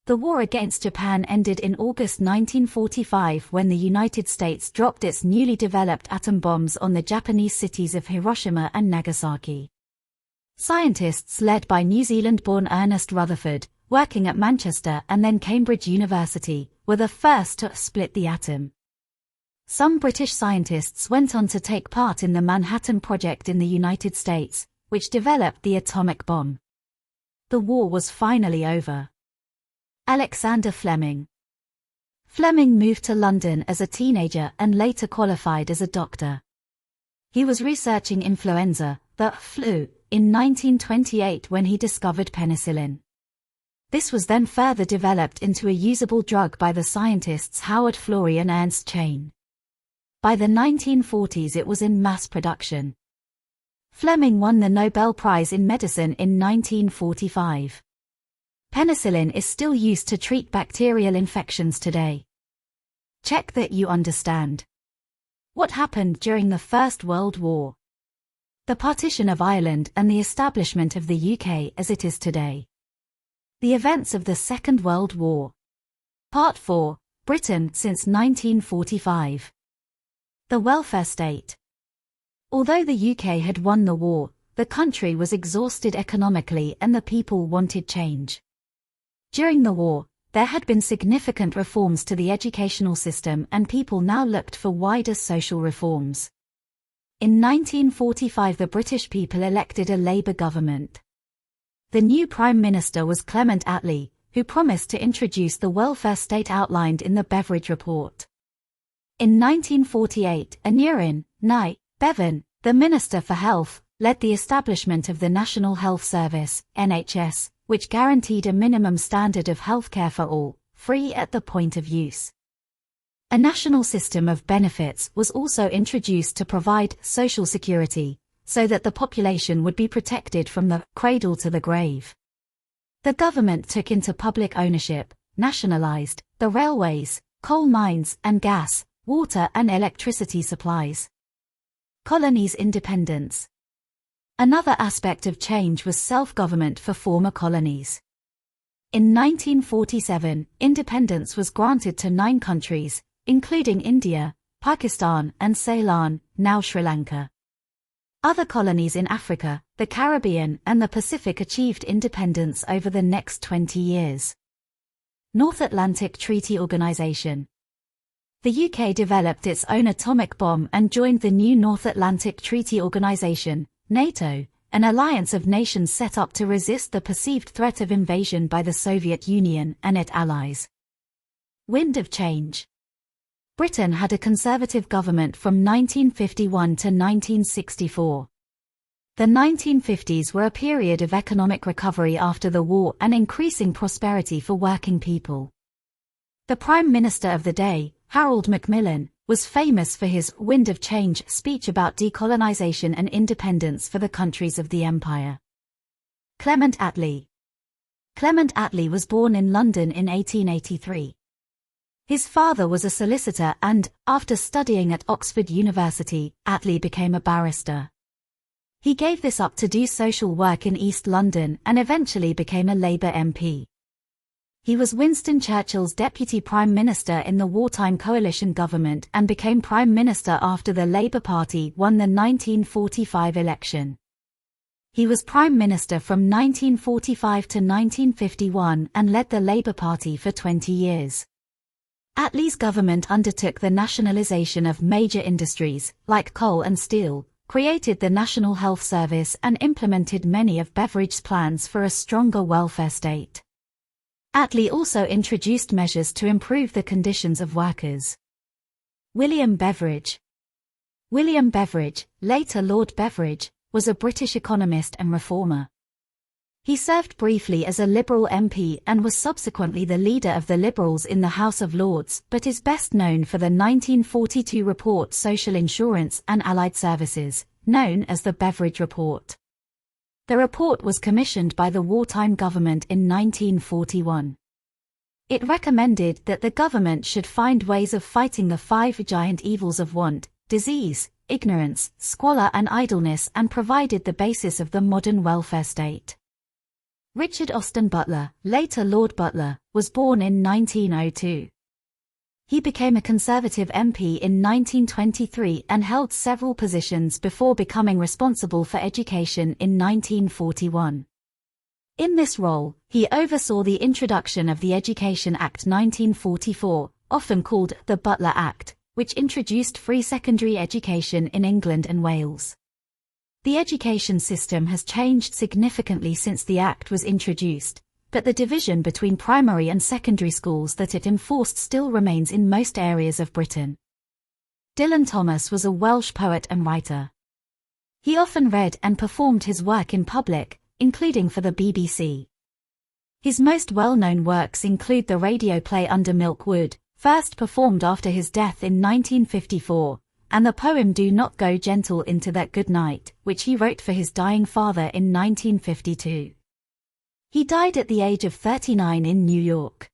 The war against Japan ended in August 1945 when the United States dropped its newly developed atom bombs on the Japanese cities of Hiroshima and Nagasaki. Scientists led by New Zealand-born Ernest Rutherford, working at Manchester and then Cambridge University, were the first to split the atom. Some British scientists went on to take part in the Manhattan Project in the United States, which developed the atomic bomb. The war was finally over. Alexander Fleming. Fleming moved to London as a teenager and later qualified as a doctor. He was researching influenza, the flu, in 1928 when he discovered penicillin. This was then further developed into a usable drug by the scientists Howard Florey and Ernst Chain. By the 1940s it was in mass production. Fleming won the Nobel Prize in Medicine in 1945. Penicillin is still used to treat bacterial infections today. Check that you understand. What happened during the First World War? The partition of Ireland and the establishment of the UK as it is today. The events of the Second World War. Part 4, Britain since 1945. The welfare state. Although the UK had won the war, the country was exhausted economically and the people wanted change. During the war, there had been significant reforms to the educational system and people now looked for wider social reforms. In 1945 the British people elected a Labour government. The new Prime Minister was Clement Attlee, who promised to introduce the welfare state outlined in the Beveridge Report. In 1948, Aneurin, nigh Bevan, the Minister for Health, led the establishment of the National Health Service, NHS, which guaranteed a minimum standard of healthcare for all, free at the point of use. A national system of benefits was also introduced to provide social security, so that the population would be protected from the cradle to the grave. The government took into public ownership, nationalized, the railways, coal mines and gas, water and electricity supplies. Colonies' independence. Another aspect of change was self-government for former colonies. In 1947, independence was granted to 9 countries, including India, Pakistan and Ceylon, now Sri Lanka. Other colonies in Africa, the Caribbean and the Pacific achieved independence over the next 20 years. North Atlantic Treaty Organization. The UK developed its own atomic bomb and joined the new North Atlantic Treaty Organization, NATO, an alliance of nations set up to resist the perceived threat of invasion by the Soviet Union and its allies. Wind of change. Britain had a conservative government from 1951 to 1964. The 1950s were a period of economic recovery after the war and increasing prosperity for working people. The Prime Minister of the day, Harold Macmillan, was famous for his Wind of Change speech about decolonization and independence for the countries of the Empire. Clement Attlee. Clement Attlee was born in London in 1883. His father was a solicitor and, after studying at Oxford University, Attlee became a barrister. He gave this up to do social work in East London and eventually became a Labour MP. He was Winston Churchill's deputy prime minister in the wartime coalition government and became prime minister after the Labour Party won the 1945 election. He was prime minister from 1945 to 1951 and led the Labour Party for 20 years. Attlee's government undertook the nationalisation of major industries, like coal and steel, created the National Health Service and implemented many of Beveridge's plans for a stronger welfare state. Attlee also introduced measures to improve the conditions of workers. William Beveridge. William Beveridge, later Lord Beveridge, was a British economist and reformer. He served briefly as a Liberal MP and was subsequently the leader of the Liberals in the House of Lords, but is best known for the 1942 report Social Insurance and Allied Services, known as the Beveridge Report. The report was commissioned by the wartime government in 1941. It recommended that the government should find ways of fighting the 5 giant evils of want, disease, ignorance, squalor and idleness and provided the basis of the modern welfare state. Richard Austin Butler, later Lord Butler, was born in 1902. He became a Conservative MP in 1923 and held several positions before becoming responsible for education in 1941. In this role, he oversaw the introduction of the Education Act 1944, often called the Butler Act, which introduced free secondary education in England and Wales. The education system has changed significantly since the Act was introduced, but the division between primary and secondary schools that it enforced still remains in most areas of Britain. Dylan Thomas was a Welsh poet and writer. He often read and performed his work in public, including for the BBC. His most well-known works include the radio play Under Milk Wood, first performed after his death in 1954, and the poem Do Not Go Gentle Into That Good Night, which he wrote for his dying father in 1952. He died at the age of 39 in New York.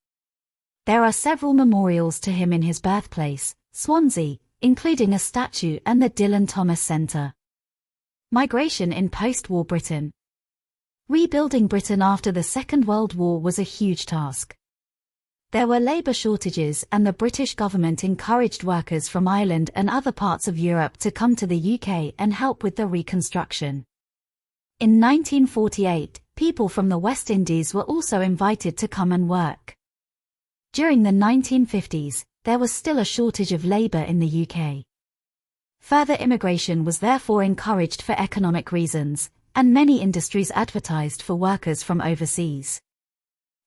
There are several memorials to him in his birthplace, Swansea, including a statue and the Dylan Thomas Centre. Migration in post-war Britain. Rebuilding Britain after the Second World War was a huge task. There were labour shortages and the British government encouraged workers from Ireland and other parts of Europe to come to the UK and help with the reconstruction. In 1948, people from the West Indies were also invited to come and work. During the 1950s, there was still a shortage of labour in the UK. Further immigration was therefore encouraged for economic reasons, and many industries advertised for workers from overseas.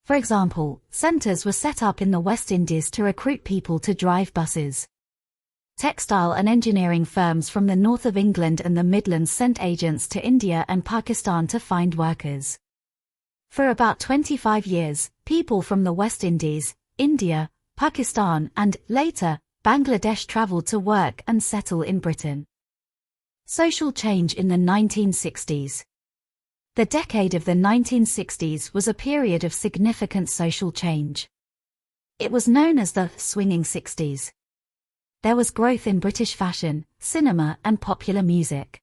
For example, centres were set up in the West Indies to recruit people to drive buses. Textile and engineering firms from the north of England and the Midlands sent agents to India and Pakistan to find workers. For about 25 years, people from the West Indies, India, Pakistan and, later, Bangladesh travelled to work and settle in Britain. Social change in the 1960s. The decade of the 1960s was a period of significant social change. It was known as the swinging 60s. There was growth in British fashion, cinema, and popular music.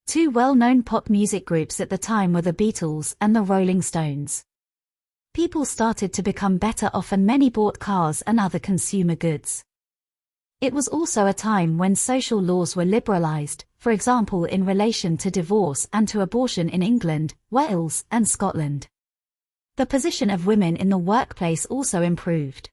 Two well-known pop music groups at the time were the Beatles and the Rolling Stones. People started to become better off and many bought cars and other consumer goods. It was also a time when social laws were liberalised, for example in relation to divorce and to abortion in England, Wales, and Scotland. The position of women in the workplace also improved.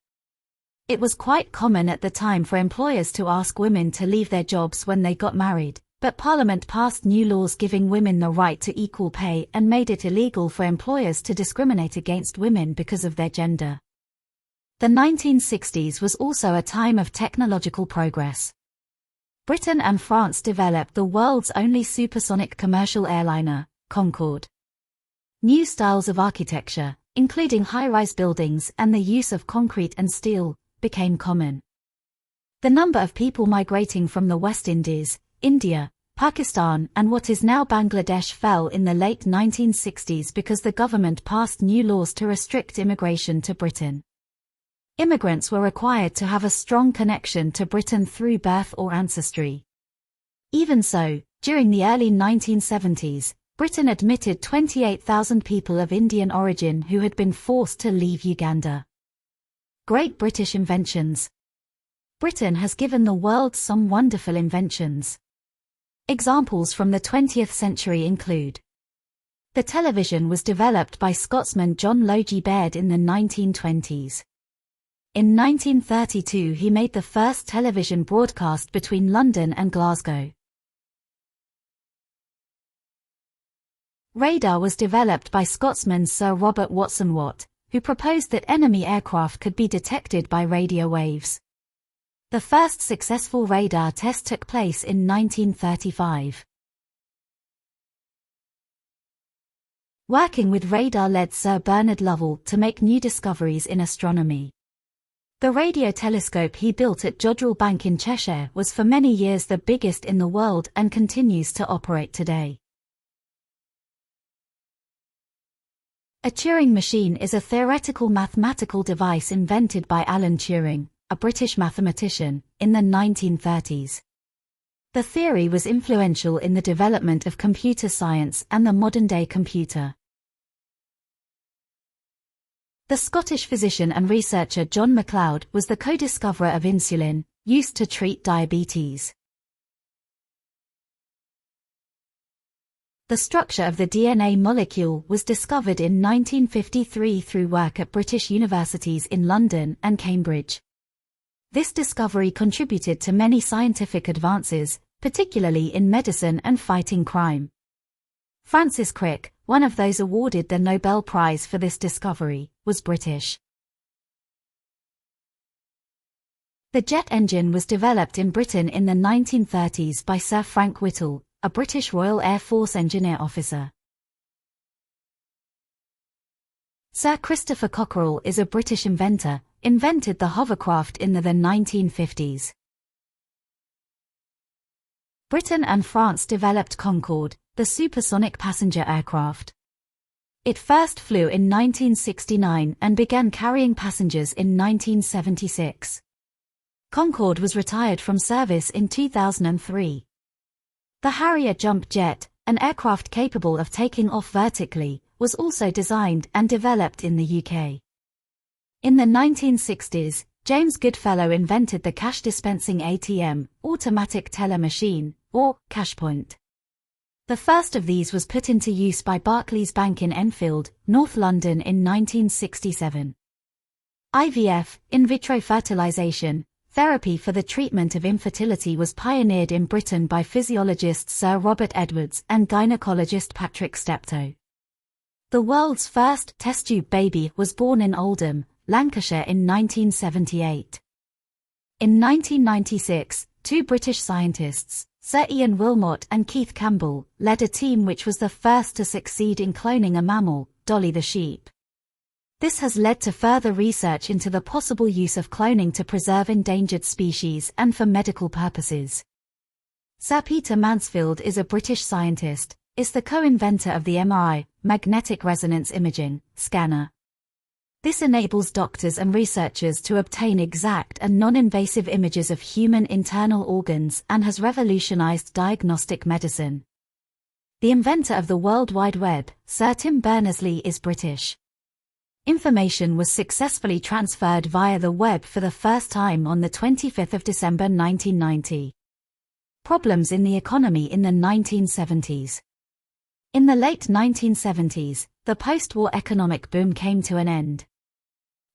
It was quite common at the time for employers to ask women to leave their jobs when they got married, but Parliament passed new laws giving women the right to equal pay and made it illegal for employers to discriminate against women because of their gender. The 1960s was also a time of technological progress. Britain and France developed the world's only supersonic commercial airliner, Concorde. New styles of architecture, including high-rise buildings and the use of concrete and steel, became common. The number of people migrating from the West Indies, India, Pakistan, and what is now Bangladesh fell in the late 1960s because the government passed new laws to restrict immigration to Britain. Immigrants were required to have a strong connection to Britain through birth or ancestry. Even so, during the early 1970s, Britain admitted 28,000 people of Indian origin who had been forced to leave Uganda. Great British inventions. Britain has given the world some wonderful inventions. Examples from the 20th century include: the television was developed by Scotsman John Logie Baird in the 1920s. In 1932 he made the first television broadcast between London and Glasgow. Radar was developed by Scotsman Sir Robert Watson Watt, who proposed that enemy aircraft could be detected by radio waves. The first successful radar test took place in 1935. Working with radar led Sir Bernard Lovell to make new discoveries in astronomy. The radio telescope he built at Jodrell Bank in Cheshire was for many years the biggest in the world and continues to operate today. A Turing machine is a theoretical mathematical device invented by Alan Turing, a British mathematician, in the 1930s. The theory was influential in the development of computer science and the modern-day computer. The Scottish physician and researcher John MacLeod was the co-discoverer of insulin, used to treat diabetes. The structure of the DNA molecule was discovered in 1953 through work at British universities in London and Cambridge. This discovery contributed to many scientific advances, particularly in medicine and fighting crime. Francis Crick, one of those awarded the Nobel Prize for this discovery, was British. The jet engine was developed in Britain in the 1930s by Sir Frank Whittle, a British Royal Air Force engineer officer. Sir Christopher Cockerell is a British inventor, invented the hovercraft in the 1950s. Britain and France developed Concorde, the supersonic passenger aircraft. It first flew in 1969 and began carrying passengers in 1976. Concorde was retired from service in 2003. The Harrier jump jet, an aircraft capable of taking off vertically, was also designed and developed in the UK. In the 1960s, James Goodfellow invented the cash dispensing ATM, automatic teller machine, or cash point. The first of these was put into use by Barclays Bank in Enfield, North London in 1967. IVF, in vitro fertilization, therapy for the treatment of infertility was pioneered in Britain by physiologist Sir Robert Edwards and gynecologist Patrick Steptoe. The world's first test tube baby was born in Oldham, Lancashire in 1978. In 1996, two British scientists, Sir Ian Wilmot and Keith Campbell, led a team which was the first to succeed in cloning a mammal, Dolly the sheep. This has led to further research into the possible use of cloning to preserve endangered species and for medical purposes. Sir Peter Mansfield is a British scientist, is the co-inventor of the MRI, magnetic resonance imaging, scanner. This enables doctors and researchers to obtain exact and non-invasive images of human internal organs and has revolutionized diagnostic medicine. The inventor of the World Wide Web, Sir Tim Berners-Lee, is British. Information was successfully transferred via the web for the first time on the 25th of December 1990. Problems in the economy in the 1970s. In the late 1970s, the post-war economic boom came to an end.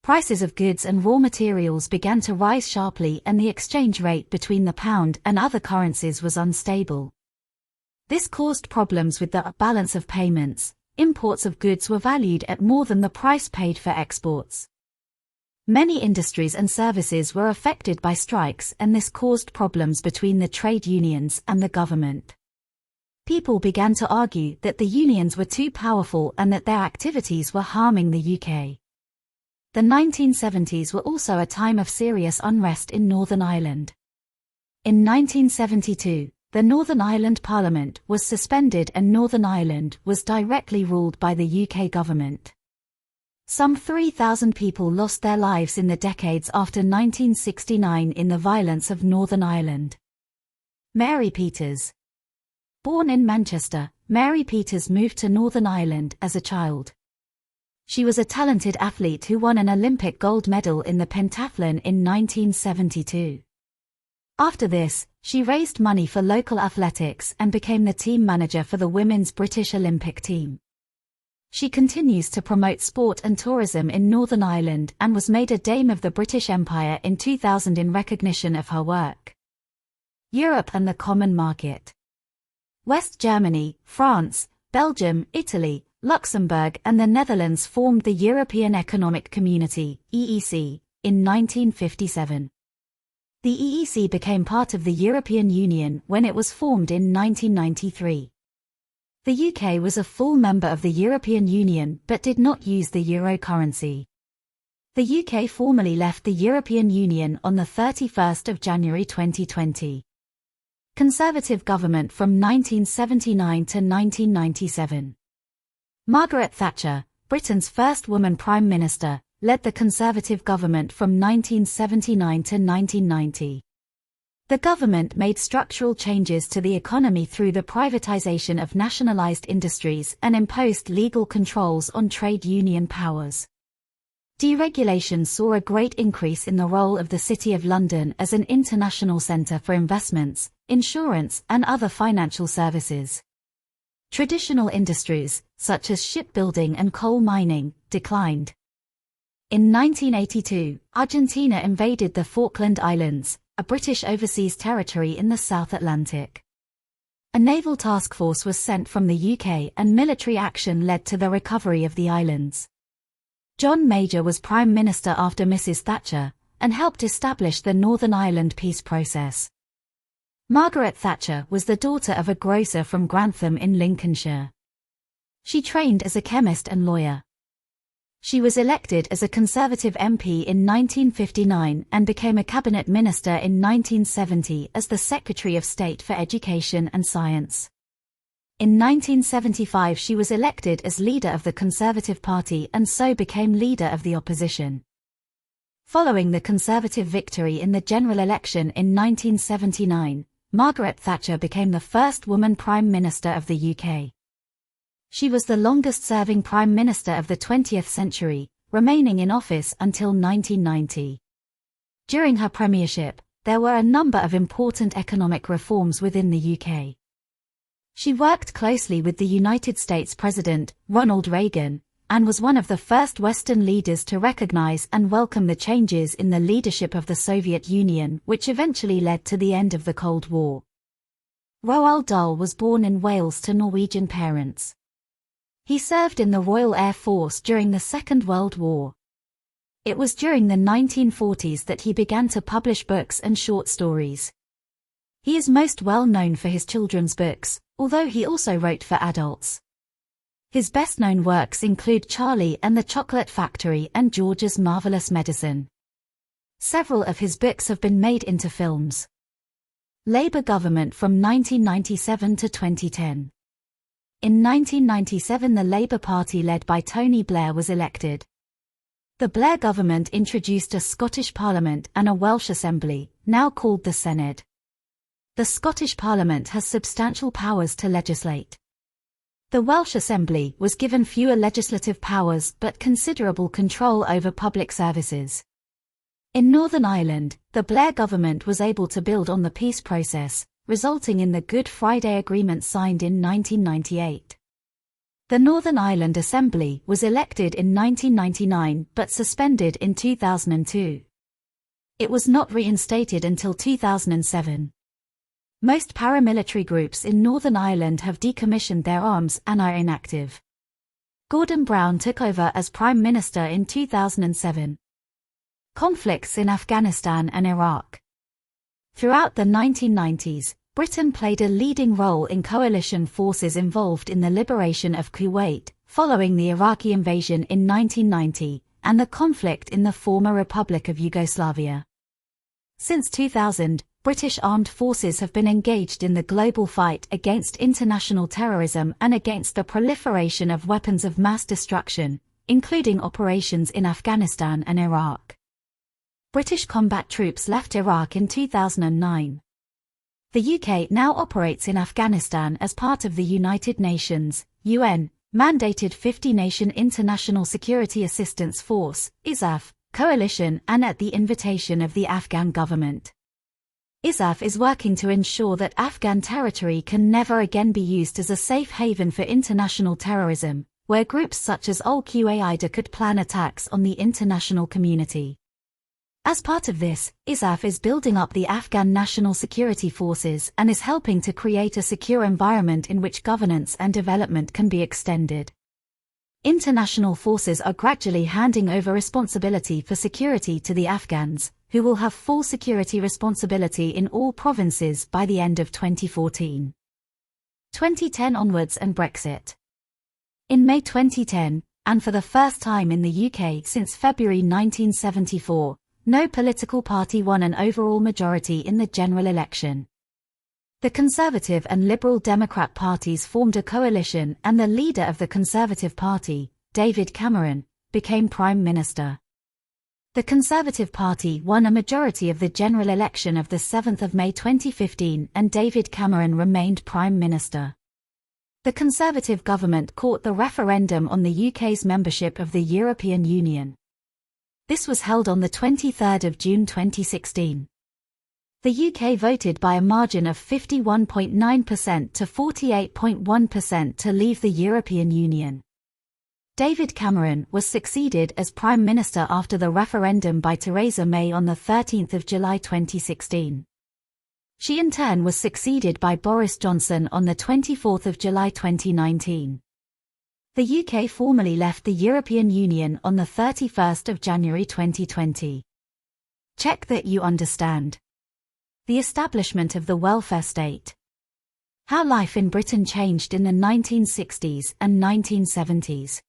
Prices of goods and raw materials began to rise sharply and the exchange rate between the pound and other currencies was unstable. This caused problems with the balance of payments. Imports of goods were valued at more than the price paid for exports. Many industries and services were affected by strikes and this caused problems between the trade unions and the government. People began to argue that the unions were too powerful and that their activities were harming the UK. The 1970s were also a time of serious unrest in Northern Ireland. In 1972, the Northern Ireland Parliament was suspended and Northern Ireland was directly ruled by the UK government. Some 3,000 people lost their lives in the decades after 1969 in the violence of Northern Ireland. Mary Peters. Born in Manchester, Mary Peters moved to Northern Ireland as a child. She was a talented athlete who won an Olympic gold medal in the pentathlon in 1972. After this, she raised money for local athletics and became the team manager for the women's British Olympic team. She continues to promote sport and tourism in Northern Ireland and was made a Dame of the British Empire in 2000 in recognition of her work. Europe and the common market. West Germany, France, Belgium, Italy, Luxembourg and the Netherlands formed the European Economic Community, EEC, in 1957. The EEC became part of the European Union when it was formed in 1993. The UK was a full member of the European Union but did not use the euro currency. The UK formally left the European Union on the 31st of January 2020. Conservative government from 1979 to 1997. Margaret Thatcher, Britain's first woman Prime Minister, led the Conservative government from 1979 to 1990. The government made structural changes to the economy through the privatization of nationalized industries and imposed legal controls on trade union powers. Deregulation saw a great increase in the role of the City of London as an international centre for investments, insurance and other financial services. Traditional industries, such as shipbuilding and coal mining, declined. In 1982, Argentina invaded the Falkland Islands, a British overseas territory in the South Atlantic. A naval task force was sent from the UK and military action led to the recovery of the islands. John Major was Prime Minister after Mrs. Thatcher, and helped establish the Northern Ireland peace process. Margaret Thatcher was the daughter of a grocer from Grantham in Lincolnshire. She trained as a chemist and lawyer. She was elected as a Conservative MP in 1959 and became a cabinet minister in 1970 as the Secretary of State for Education and Science. In 1975 she was elected as leader of the Conservative Party and so became leader of the opposition. Following the Conservative victory in the general election in 1979, Margaret Thatcher became the first woman Prime Minister of the UK. She was the longest-serving Prime Minister of the 20th century, remaining in office until 1990. During her premiership, there were a number of important economic reforms within the UK. She worked closely with the United States President, Ronald Reagan, and was one of the first Western leaders to recognize and welcome the changes in the leadership of the Soviet Union, which eventually led to the end of the Cold War. Roald Dahl was born in Wales to Norwegian parents. He served in the Royal Air Force during the Second World War. It was during the 1940s that he began to publish books and short stories. He is most well known for his children's books, although he also wrote for adults. His best-known works include Charlie and the Chocolate Factory and George's Marvelous Medicine. Several of his books have been made into films. Labour government from 1997 to 2010. In 1997 the Labour Party led by Tony Blair was elected. The Blair government introduced a Scottish Parliament and a Welsh Assembly, now called the Senedd. The Scottish Parliament has substantial powers to legislate. The Welsh Assembly was given fewer legislative powers but considerable control over public services. In Northern Ireland, the Blair government was able to build on the peace process, resulting in the Good Friday Agreement signed in 1998. The Northern Ireland Assembly was elected in 1999 but suspended in 2002. It was not reinstated until 2007. Most paramilitary groups in Northern Ireland have decommissioned their arms and are inactive. Gordon Brown took over as Prime Minister in 2007. Conflicts in Afghanistan and Iraq. Throughout the 1990s, Britain played a leading role in coalition forces involved in the liberation of Kuwait, following the Iraqi invasion in 1990, and the conflict in the former Republic of Yugoslavia. Since 2000, British armed forces have been engaged in the global fight against international terrorism and against the proliferation of weapons of mass destruction, including operations in Afghanistan and Iraq. British combat troops left Iraq in 2009. The UK now operates in Afghanistan as part of the United Nations, UN, mandated 50-nation International Security Assistance Force, ISAF, coalition and at the invitation of the Afghan government. ISAF is working to ensure that Afghan territory can never again be used as a safe haven for international terrorism, where groups such as Al-Qaeda could plan attacks on the international community. As part of this, ISAF is building up the Afghan National Security Forces and is helping to create a secure environment in which governance and development can be extended. International forces are gradually handing over responsibility for security to the Afghans, who will have full security responsibility in all provinces by the end of 2014. 2010 onwards and Brexit. In May 2010, and for the first time in the UK since February 1974, no political party won an overall majority in the general election. The Conservative and Liberal Democrat parties formed a coalition and the leader of the Conservative Party, David Cameron, became Prime Minister. The Conservative Party won a majority of the general election of the 7th of May 2015 and David Cameron remained Prime Minister. The Conservative government caught the referendum on the UK's membership of the European Union. This was held on the 23rd of June 2016. The UK voted by a margin of 51.9% to 48.1% to leave the European Union. David Cameron was succeeded as Prime Minister after the referendum by Theresa May on the 13th of July 2016. She in turn was succeeded by Boris Johnson on the 24th of July 2019. The UK formally left the European Union on the 31st of January 2020. Check that you understand. The establishment of the welfare state. How life in Britain changed in the 1960s and 1970s.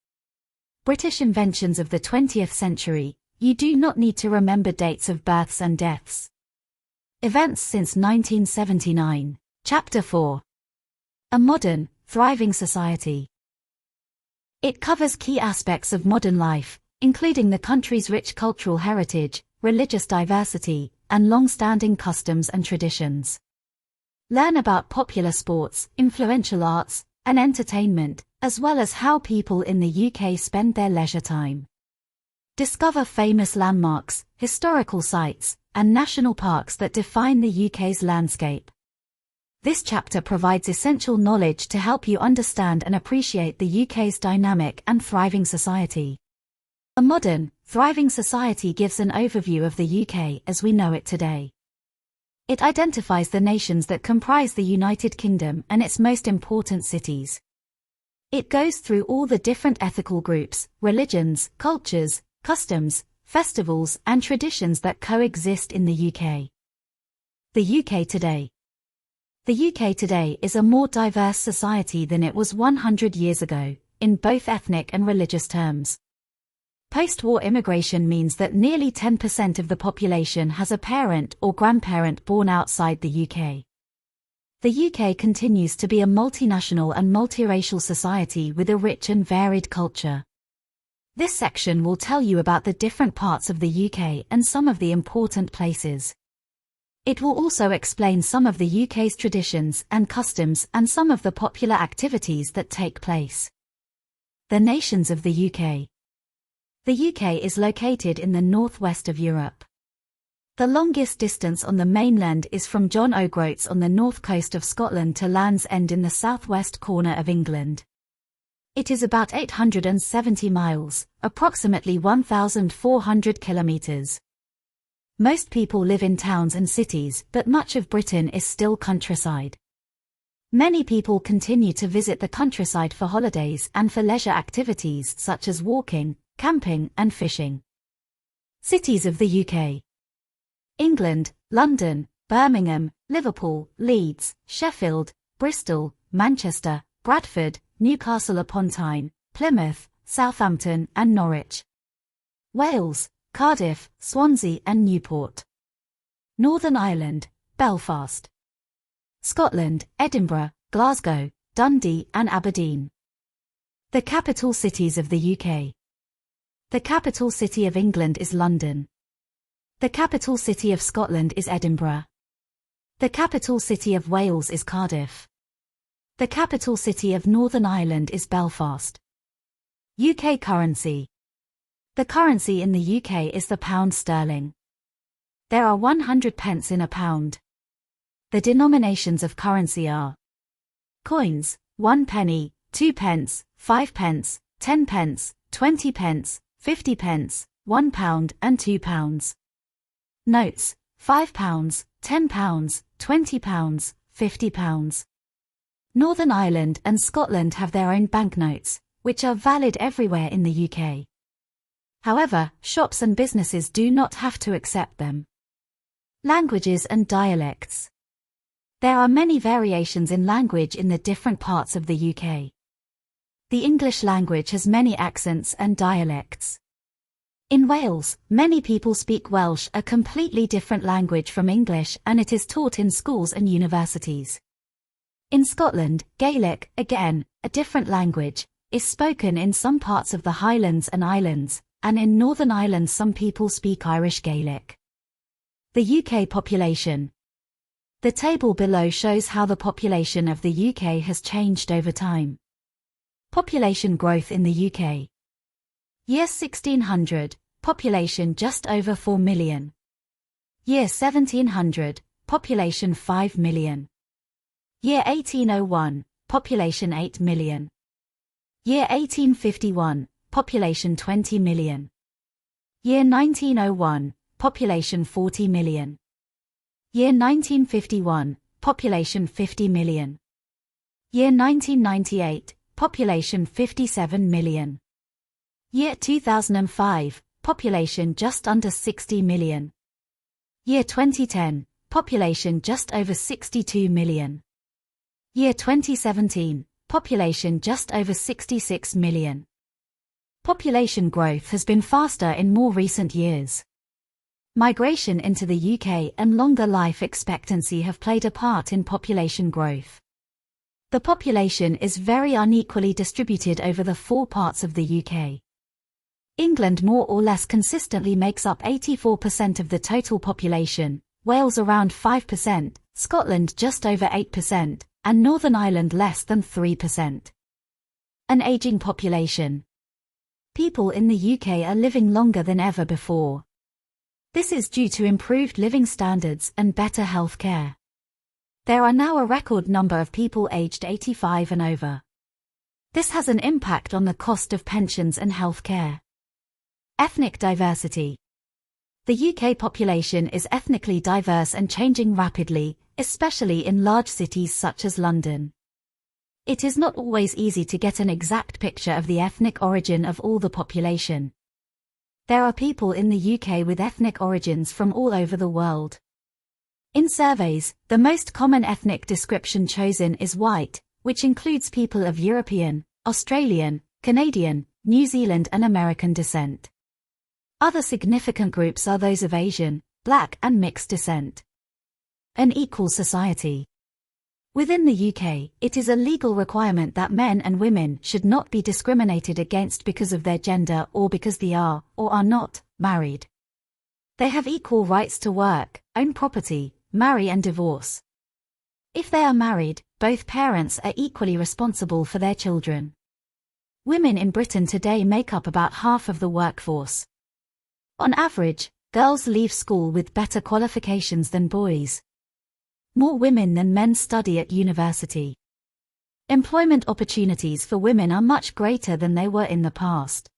British inventions of the 20th century. You do not need to remember dates of births and deaths. Events since 1979. Chapter 4. A modern, thriving society. It covers key aspects of modern life, including the country's rich cultural heritage, religious diversity, and long-standing customs and traditions. Learn about popular sports, influential arts, and entertainment, as well as how people in the UK spend their leisure time. Discover famous landmarks, historical sites, and national parks that define the UK's landscape. This chapter provides essential knowledge to help you understand and appreciate the UK's dynamic and thriving society. A modern, thriving society gives an overview of the UK as we know it today. It identifies the nations that comprise the United Kingdom and its most important cities. It goes through all the different ethnical groups, religions, cultures, customs, festivals, and traditions that coexist in the UK. The UK today. The UK today is a more diverse society than it was 100 years ago, in both ethnic and religious terms. Post-war immigration means that nearly 10% of the population has a parent or grandparent born outside the UK. The UK continues to be a multinational and multiracial society with a rich and varied culture. This section will tell you about the different parts of the UK and some of the important places. It will also explain some of the UK's traditions and customs and some of the popular activities that take place. The nations of the UK. The UK is located in the northwest of Europe. The longest distance on the mainland is from John O'Groats on the north coast of Scotland to Land's End in the southwest corner of England. It is about 870 miles, approximately 1,400 kilometers. Most people live in towns and cities, but much of Britain is still countryside. Many people continue to visit the countryside for holidays and for leisure activities such as walking, camping and fishing. Cities of the UK. England, London, Birmingham, Liverpool, Leeds, Sheffield, Bristol, Manchester, Bradford, Newcastle upon Tyne, Plymouth, Southampton and Norwich. Wales, Cardiff, Swansea and Newport. Northern Ireland, Belfast. Scotland, Edinburgh, Glasgow, Dundee and Aberdeen. The capital cities of the UK. The capital city of England is London. The capital city of Scotland is Edinburgh. The capital city of Wales is Cardiff. The capital city of Northern Ireland is Belfast. UK currency. The currency in the UK is the pound sterling. There are 100 pence in a pound. The denominations of currency are coins, 1 penny, 2 pence, 5 pence, 10 pence, 20 pence, 50 pence, 1 pound and 2 pounds. Notes, £5, £10, £20, £50. Northern Ireland and Scotland have their own banknotes, which are valid everywhere in the UK. However, shops and businesses do not have to accept them. Languages and dialects. There are many variations in language in the different parts of the UK. The English language has many accents and dialects. In Wales, many people speak Welsh, a completely different language from English, and it is taught in schools and universities. In Scotland, Gaelic, again, a different language, is spoken in some parts of the Highlands and Islands, and in Northern Ireland some people speak Irish Gaelic. The UK population. The table below shows how the population of the UK has changed over time. Population growth in the UK. Year 1600, population just over 4 million. Year 1700, population 5 million. Year 1801, population 8 million. Year 1851, population 20 million. Year 1901, population 40 million. Year 1951, population 50 million. Year 1998, population 57 million. Year 2005, population just under 60 million. Year 2010, population just over 62 million. Year 2017, population just over 66 million. Population growth has been faster in more recent years. Migration into the UK and longer life expectancy have played a part in population growth. The population is very unequally distributed over the 4 parts of the UK. England more or less consistently makes up 84% of the total population, Wales around 5%, Scotland just over 8%, and Northern Ireland less than 3%. An aging population. People in the UK are living longer than ever before. This is due to improved living standards and better health care. There are now a record number of people aged 85 and over. This has an impact on the cost of pensions and health care. Ethnic diversity. The UK population is ethnically diverse and changing rapidly, especially in large cities such as London. It is not always easy to get an exact picture of the ethnic origin of all the population. There are people in the UK with ethnic origins from all over the world. In surveys, the most common ethnic description chosen is white, which includes people of European, Australian, Canadian, New Zealand and American descent. Other significant groups are those of Asian, Black and mixed descent. An equal society. Within the UK, it is a legal requirement that men and women should not be discriminated against because of their gender or because they are, or are not, married. They have equal rights to work, own property, marry and divorce. If they are married, both parents are equally responsible for their children. Women in Britain today make up about half of the workforce. On average, girls leave school with better qualifications than boys. More women than men study at university. Employment opportunities for women are much greater than they were in the past.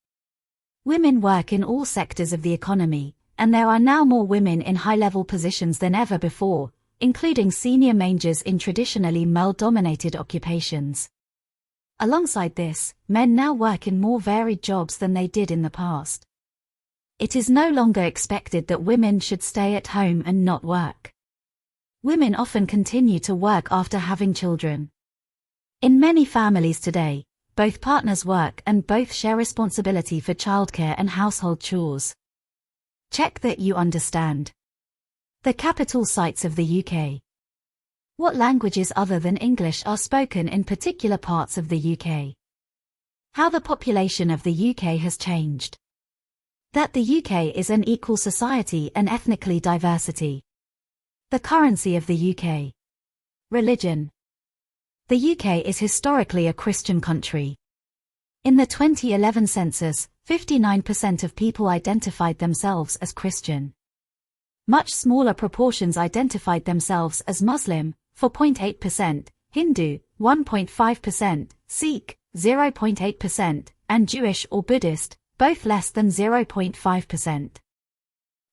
Women work in all sectors of the economy, and there are now more women in high-level positions than ever before, including senior managers in traditionally male-dominated occupations. Alongside this, men now work in more varied jobs than they did in the past. It is no longer expected that women should stay at home and not work. Women often continue to work after having children. In many families today, both partners work and both share responsibility for childcare and household chores. Check that you understand. The capital sites of the UK. What languages other than English are spoken in particular parts of the UK? How the population of the UK has changed. That the UK is an equal society and ethnically diversity. The currency of the UK. Religion. The UK is historically a Christian country. In the 2011 census, 59% of people identified themselves as Christian. Much smaller proportions identified themselves as Muslim, 4.8%, Hindu, 1.5%, Sikh, 0.8%, and Jewish or Buddhist, both less than 0.5%.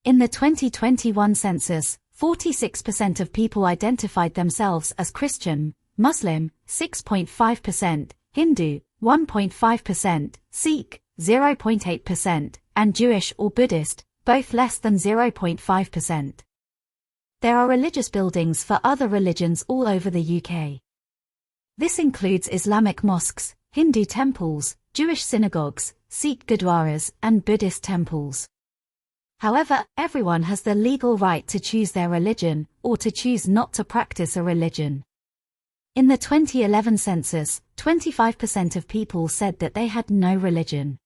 In the 2021 census, 46% of people identified themselves as Christian, Muslim, 6.5%, Hindu, 1.5%, Sikh, 0.8%, and Jewish or Buddhist, both less than 0.5%. There are religious buildings for other religions all over the UK. This includes Islamic mosques, Hindu temples, Jewish synagogues, Sikh gurdwaras, and Buddhist temples. However, everyone has the legal right to choose their religion, or to choose not to practice a religion. In the 2011 census, 25% of people said that they had no religion.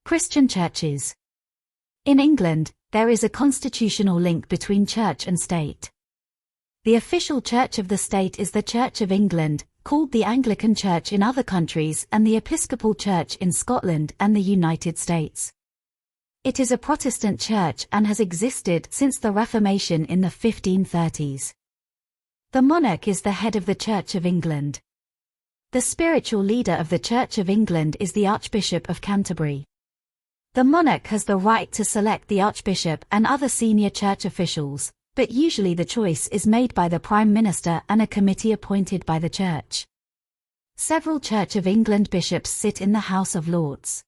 Christian churches. In England, there is a constitutional link between church and state. The official church of the state is the Church of England, called the Anglican Church in other countries, and the Episcopal Church in Scotland and the United States. It is a Protestant church and has existed since the Reformation in the 1530s. The monarch is the head of the Church of England. The spiritual leader of the Church of England is the Archbishop of Canterbury. The monarch has the right to select the Archbishop and other senior church officials, but usually the choice is made by the Prime Minister and a committee appointed by the Church. Several Church of England bishops sit in the House of Lords.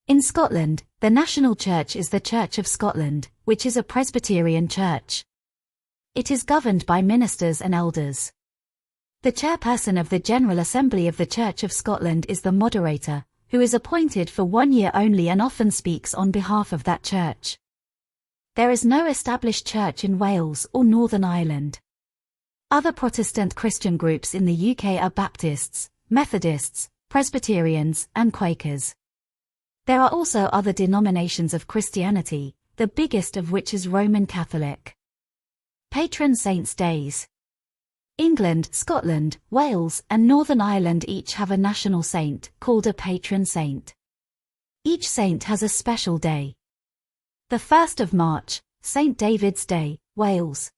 In Scotland, the national church is the Church of Scotland, which is a Presbyterian church. It is governed by ministers and elders. The chairperson of the General Assembly of the Church of Scotland is the moderator, who is appointed for 1 year only and often speaks on behalf of that church. There is no established church in Wales or Northern Ireland. Other Protestant Christian groups in the UK are Baptists, Methodists, Presbyterians, and Quakers. There are also other denominations of Christianity, the biggest of which is Roman Catholic. Patron Saints' Days. England, Scotland, Wales, and Northern Ireland each have a national saint, called a patron saint. Each saint has a special day. The 1st of March, St. David's Day, Wales.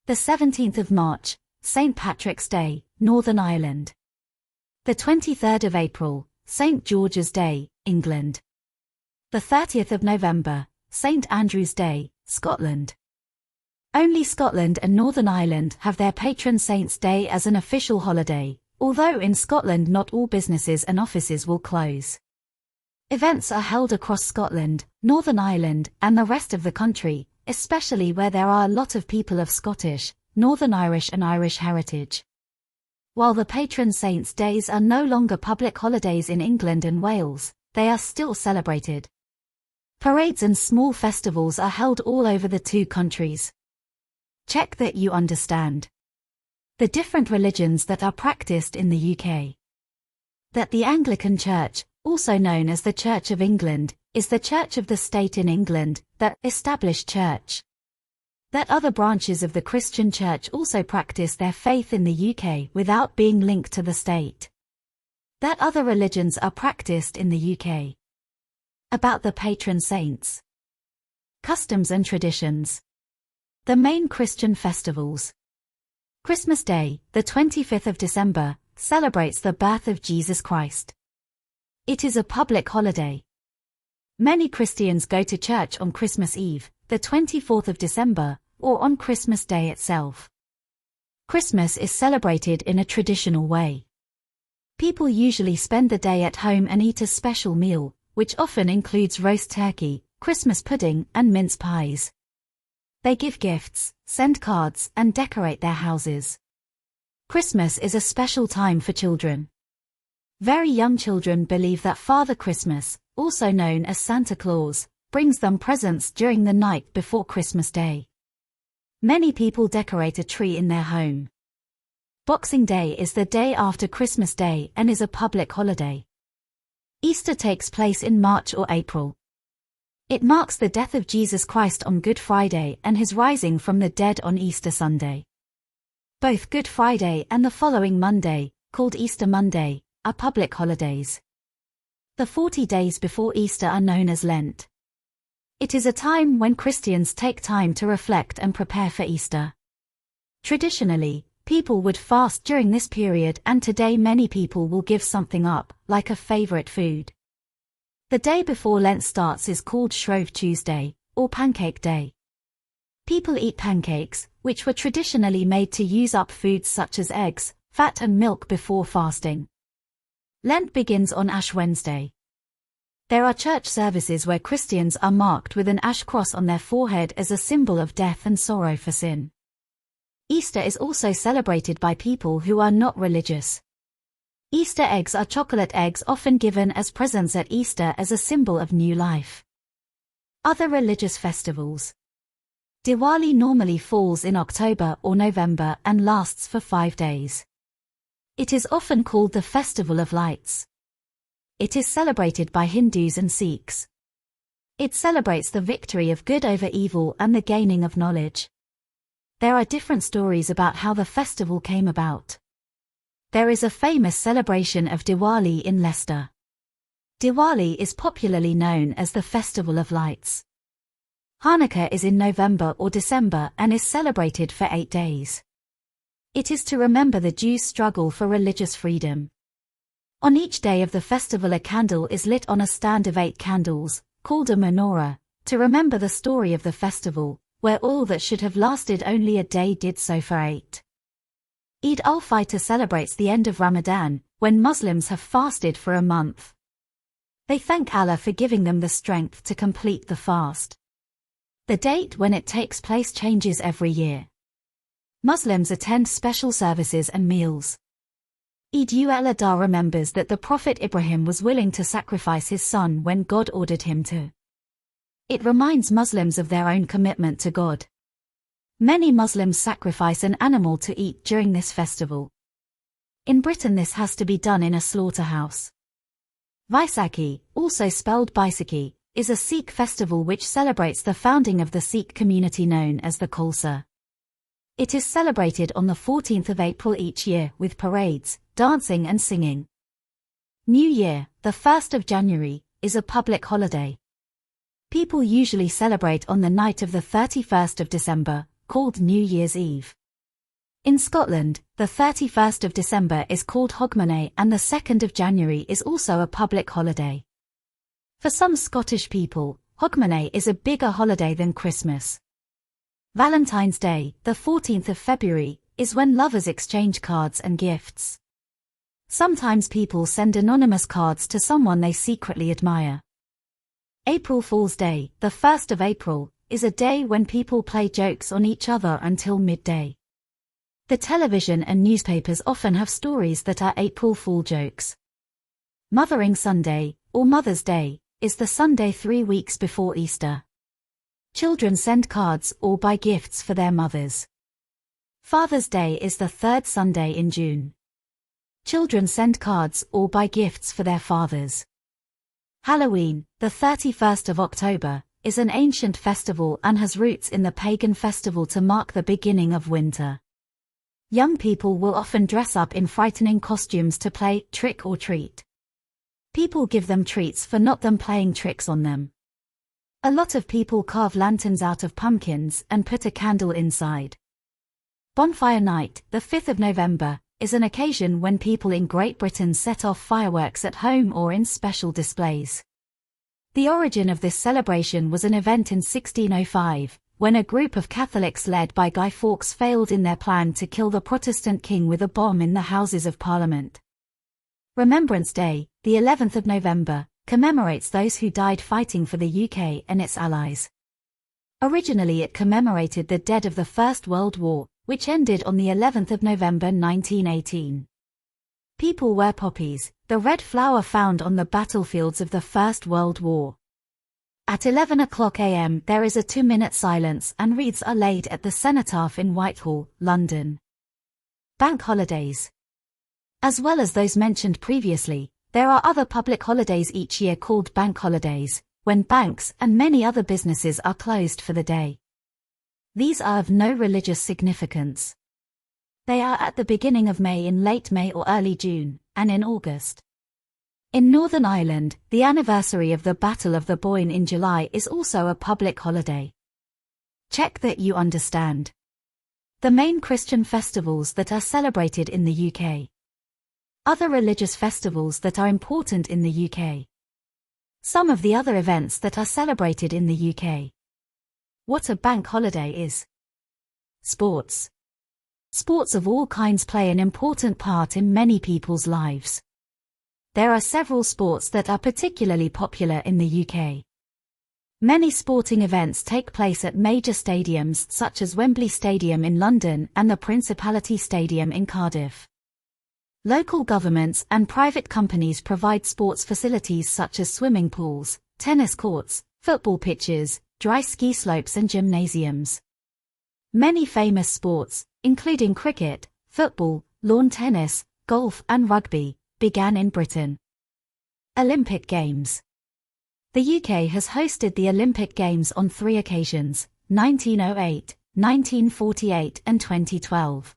The 17th of March, St. Patrick's Day, Northern Ireland. The 23rd of April, St. George's Day, England. The 30th of November, St. Andrew's Day, Scotland. Only Scotland and Northern Ireland have their Patron Saints' Day as an official holiday, although in Scotland not all businesses and offices will close. Events are held across Scotland, Northern Ireland, and the rest of the country, especially where there are a lot of people of Scottish, Northern Irish and Irish heritage. While the Patron Saints' Days are no longer public holidays in England and Wales, they are still celebrated. Parades and small festivals are held all over the two countries. Check that you understand the different religions that are practiced in the UK. That the Anglican Church, also known as the Church of England, is the church of the state in England, the established church. That other branches of the Christian Church also practice their faith in the UK without being linked to the state. That other religions are practiced in the UK. About the patron saints. Customs and traditions. The main Christian festivals. Christmas Day, the 25th of December, celebrates the birth of Jesus Christ. It is a public holiday. Many Christians go to church on Christmas Eve, the 24th of December, or on Christmas Day itself. Christmas is celebrated in a traditional way. People usually spend the day at home and eat a special meal, which often includes roast turkey, Christmas pudding, and mince pies. They give gifts, send cards, and decorate their houses. Christmas is a special time for children. Very young children believe that Father Christmas, also known as Santa Claus, brings them presents during the night before Christmas Day. Many people decorate a tree in their home. Boxing Day is the day after Christmas Day and is a public holiday. Easter takes place in March or April. It marks the death of Jesus Christ on Good Friday and his rising from the dead on Easter Sunday. Both Good Friday and the following Monday, called Easter Monday, are public holidays. The 40 days before Easter are known as Lent. It is a time when Christians take time to reflect and prepare for Easter. Traditionally, people would fast during this period, and today many people will give something up, like a favorite food. The day before Lent starts is called Shrove Tuesday, or Pancake Day. People eat pancakes, which were traditionally made to use up foods such as eggs, fat and milk before fasting. Lent begins on Ash Wednesday. There are church services where Christians are marked with an ash cross on their forehead as a symbol of death and sorrow for sin. Easter is also celebrated by people who are not religious. Easter eggs are chocolate eggs often given as presents at Easter as a symbol of new life. Other religious festivals. Diwali normally falls in October or November and lasts for 5 days. It is often called the Festival of Lights. It is celebrated by Hindus and Sikhs. It celebrates the victory of good over evil and the gaining of knowledge. There are different stories about how the festival came about. There is a famous celebration of Diwali in Leicester. Diwali is popularly known as the Festival of Lights. Hanukkah is in November or December and is celebrated for 8 days. It is to remember the Jews' struggle for religious freedom. On each day of the festival a candle is lit on a stand of 8 candles, called a menorah, to remember the story of the festival, where all that should have lasted only a day did so for 8. Eid al-Fitr celebrates the end of Ramadan, when Muslims have fasted for a month. They thank Allah for giving them the strength to complete the fast. The date when it takes place changes every year. Muslims attend special services and meals. Eid ul-Adha remembers that the Prophet Ibrahim was willing to sacrifice his son when God ordered him to. It reminds Muslims of their own commitment to God. Many Muslims sacrifice an animal to eat during this festival. In Britain this has to be done in a slaughterhouse. Vaisakhi, also spelled Baisakhi, is a Sikh festival which celebrates the founding of the Sikh community known as the Khalsa. It is celebrated on the 14th of April each year with parades, dancing and singing. New Year, the 1st of January, is a public holiday. People usually celebrate on the night of the 31st of December, called New Year's Eve. In Scotland, the 31st of December is called Hogmanay and the 2nd of January is also a public holiday. For some Scottish people, Hogmanay is a bigger holiday than Christmas. Valentine's Day, the 14th of February, is when lovers exchange cards and gifts. Sometimes people send anonymous cards to someone they secretly admire. April Fool's Day, the 1st of April, is a day when people play jokes on each other until midday. The television and newspapers often have stories that are April Fool jokes. Mothering Sunday, or Mother's Day, is the Sunday 3 weeks before Easter. Children send cards or buy gifts for their mothers. Father's Day is the third Sunday in June. Children send cards or buy gifts for their fathers. Halloween, the 31st of October, is an ancient festival and has roots in the pagan festival to mark the beginning of winter. Young people will often dress up in frightening costumes to play trick or treat. People give them treats for not them playing tricks on them. A lot of people carve lanterns out of pumpkins and put a candle inside. Bonfire Night, the 5th of November, is an occasion when people in Great Britain set off fireworks at home or in special displays. The origin of this celebration was an event in 1605, when a group of Catholics led by Guy Fawkes failed in their plan to kill the Protestant king with a bomb in the Houses of Parliament. Remembrance Day, the 11th of November, commemorates those who died fighting for the UK and its allies. Originally it commemorated the dead of the First World War, which ended on the 11th of November 1918. People wear poppies, the red flower found on the battlefields of the First World War. At 11 o'clock a.m. there is a 2-minute silence and wreaths are laid at the Cenotaph in Whitehall, London. Bank holidays. As well as those mentioned previously, there are other public holidays each year called bank holidays, when banks and many other businesses are closed for the day. These are of no religious significance. They are at the beginning of May, in late May or early June, and in August. In Northern Ireland, the anniversary of the Battle of the Boyne in July is also a public holiday. Check that you understand the main Christian festivals that are celebrated in the UK. Other religious festivals that are important in the UK. Some of the other events that are celebrated in the UK. What a bank holiday is. Sports. Sports of all kinds play an important part in many people's lives. There are several sports that are particularly popular in the UK. Many sporting events take place at major stadiums such as Wembley Stadium in London and the Principality Stadium in Cardiff. Local governments and private companies provide sports facilities such as swimming pools, tennis courts, football pitches, dry ski slopes and gymnasiums. Many famous sports, including cricket, football, lawn tennis, golf and rugby, began in Britain. Olympic Games. The UK has hosted the Olympic Games on 3 occasions, 1908, 1948 and 2012.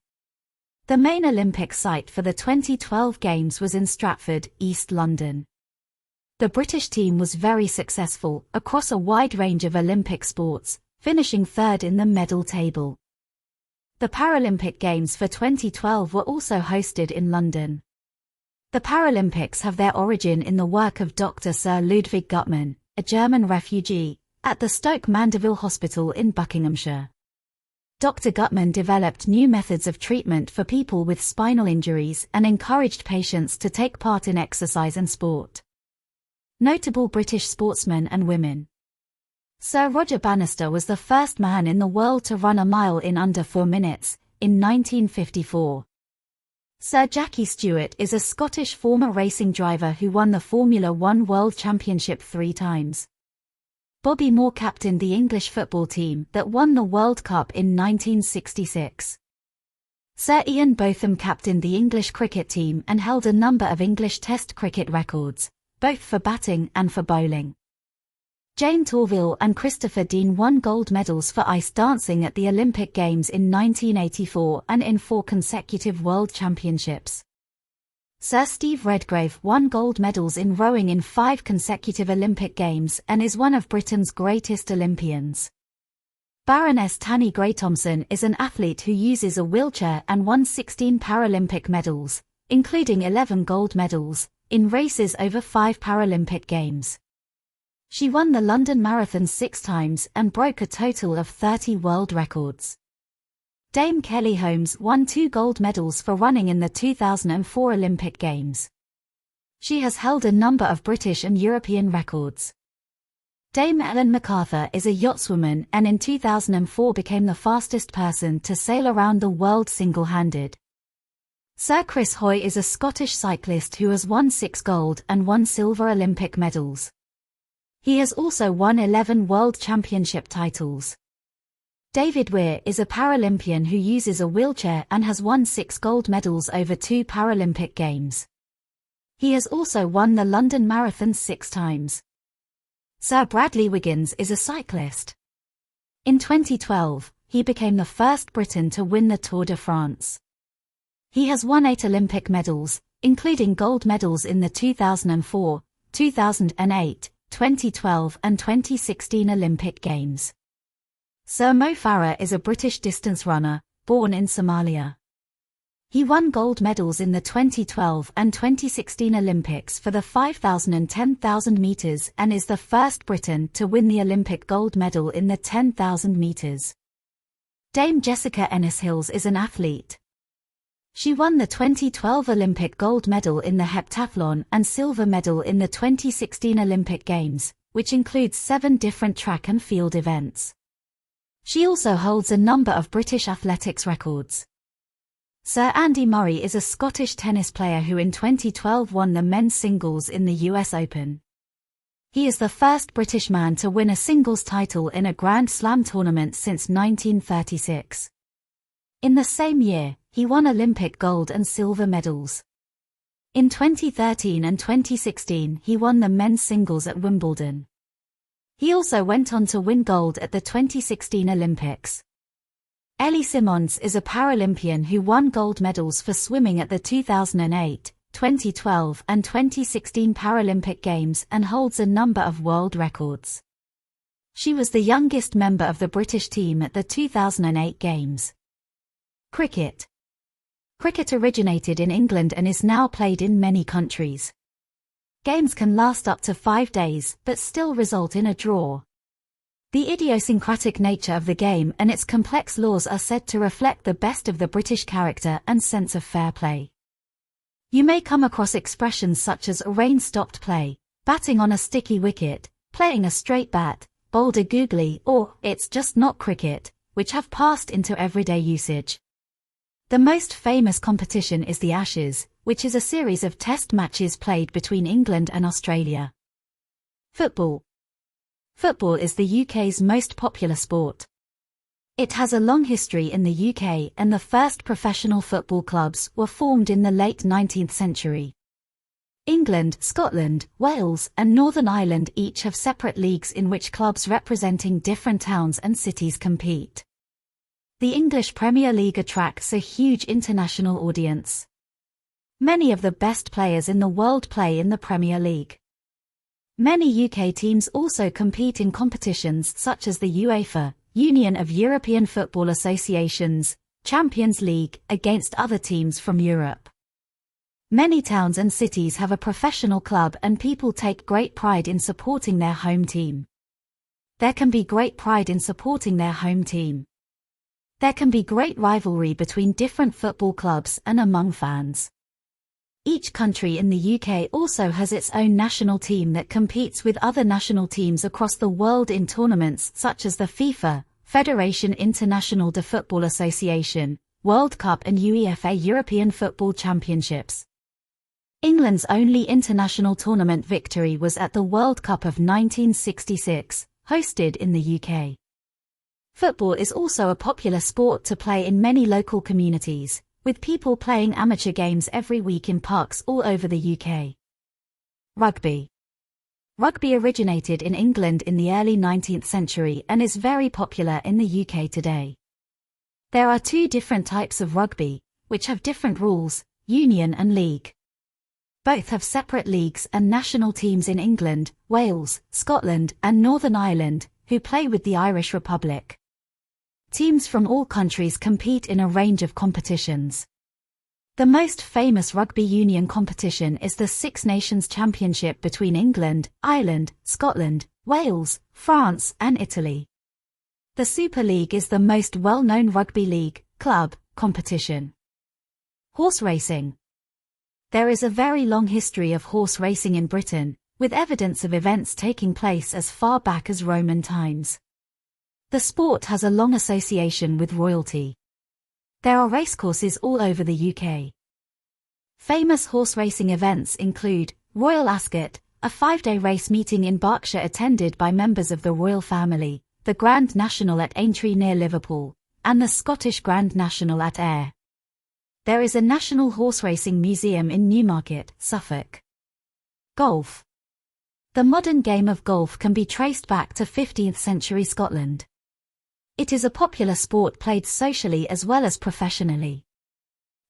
The main Olympic site for the 2012 Games was in Stratford, East London. The British team was very successful across a wide range of Olympic sports, finishing third in the medal table. The Paralympic Games for 2012 were also hosted in London. The Paralympics have their origin in the work of Dr. Sir Ludwig Guttmann, a German refugee, at the Stoke Mandeville Hospital in Buckinghamshire. Dr. Guttmann developed new methods of treatment for people with spinal injuries and encouraged patients to take part in exercise and sport. Notable British sportsmen and women. Sir Roger Bannister was the first man in the world to run a mile in under 4 minutes, in 1954. Sir Jackie Stewart is a Scottish former racing driver who won the Formula One World Championship 3 times. Bobby Moore captained the English football team that won the World Cup in 1966. Sir Ian Botham captained the English cricket team and held a number of English Test cricket records, both for batting and for bowling. Jane Torville and Christopher Dean won gold medals for ice dancing at the Olympic Games in 1984 and in 4 consecutive World Championships. Sir Steve Redgrave won gold medals in rowing in 5 consecutive Olympic Games and is one of Britain's greatest Olympians. Baroness Tanni Grey-Thompson is an athlete who uses a wheelchair and won 16 Paralympic medals, including 11 gold medals, in races over 5 Paralympic Games. She won the London Marathon 6 times and broke a total of 30 world records. Dame Kelly Holmes won 2 gold medals for running in the 2004 Olympic Games. She has held a number of British and European records. Dame Ellen MacArthur is a yachtswoman and in 2004 became the fastest person to sail around the world single-handed. Sir Chris Hoy is a Scottish cyclist who has won 6 gold and 1 silver Olympic medals. He has also won 11 World Championship titles. David Weir is a Paralympian who uses a wheelchair and has won 6 gold medals over 2 Paralympic Games. He has also won the London Marathon 6 times. Sir Bradley Wiggins is a cyclist. In 2012, he became the first Briton to win the Tour de France. He has won 8 Olympic medals, including gold medals in the 2004, 2008, 2012 and 2016 Olympic Games. Sir Mo Farah is a British distance runner, born in Somalia. He won gold medals in the 2012 and 2016 Olympics for the 5,000 and 10,000 meters and is the first Briton to win the Olympic gold medal in the 10,000 meters. Dame Jessica Ennis-Hills is an athlete. She won the 2012 Olympic gold medal in the heptathlon and silver medal in the 2016 Olympic Games, which includes 7 different track and field events. She also holds a number of British athletics records. Sir Andy Murray is a Scottish tennis player who in 2012 won the men's singles in the US Open. He is the first British man to win a singles title in a Grand Slam tournament since 1936. In the same year, he won Olympic gold and silver medals. In 2013 and 2016 he won the men's singles at Wimbledon. He also went on to win gold at the 2016 Olympics. Ellie Simmonds is a Paralympian who won gold medals for swimming at the 2008, 2012 and 2016 Paralympic Games and holds a number of world records. She was the youngest member of the British team at the 2008 Games. Cricket. Cricket originated in England and is now played in many countries. Games can last up to 5 days but still result in a draw. The idiosyncratic nature of the game and its complex laws are said to reflect the best of the British character and sense of fair play. You may come across expressions such as a rain-stopped play, batting on a sticky wicket, playing a straight bat, bowled a googly, or it's just not cricket, which have passed into everyday usage. The most famous competition is the Ashes, which is a series of test matches played between England and Australia. Football. Football is the UK's most popular sport. It has a long history in the UK and the first professional football clubs were formed in the late 19th century. England, Scotland, Wales and Northern Ireland each have separate leagues in which clubs representing different towns and cities compete. The English Premier League attracts a huge international audience. Many of the best players in the world play in the Premier League. Many UK teams also compete in competitions such as the UEFA, Union of European Football Associations, Champions League, against other teams from Europe. Many towns and cities have a professional club and people take great pride in supporting their home team. There can be great pride in supporting their home team. There can be great rivalry between different football clubs and among fans. Each country in the UK also has its own national team that competes with other national teams across the world in tournaments such as the FIFA, Federation International de Football Association, World Cup and UEFA European Football Championships. England's only international tournament victory was at the World Cup of 1966, hosted in the UK. Football is also a popular sport to play in many local communities, with people playing amateur games every week in parks all over the UK. Rugby. Rugby originated in England in the early 19th century and is very popular in the UK today. There are 2 different types of rugby, which have different rules, union and league. Both have separate leagues and national teams in England, Wales, Scotland and Northern Ireland, who play with the Irish Republic. Teams from all countries compete in a range of competitions. The most famous rugby union competition is the Six Nations Championship between England, Ireland, Scotland, Wales, France and Italy. The Super League is the most well-known rugby league, club, competition. Horse racing. There is a very long history of horse racing in Britain, with evidence of events taking place as far back as Roman times. The sport has a long association with royalty. There are racecourses all over the UK. Famous horse racing events include Royal Ascot, a 5-day race meeting in Berkshire attended by members of the royal family, the Grand National at Aintree near Liverpool, and the Scottish Grand National at Ayr. There is a National Horse Racing Museum in Newmarket, Suffolk. Golf. The modern game of golf can be traced back to 15th century Scotland. It is a popular sport played socially as well as professionally.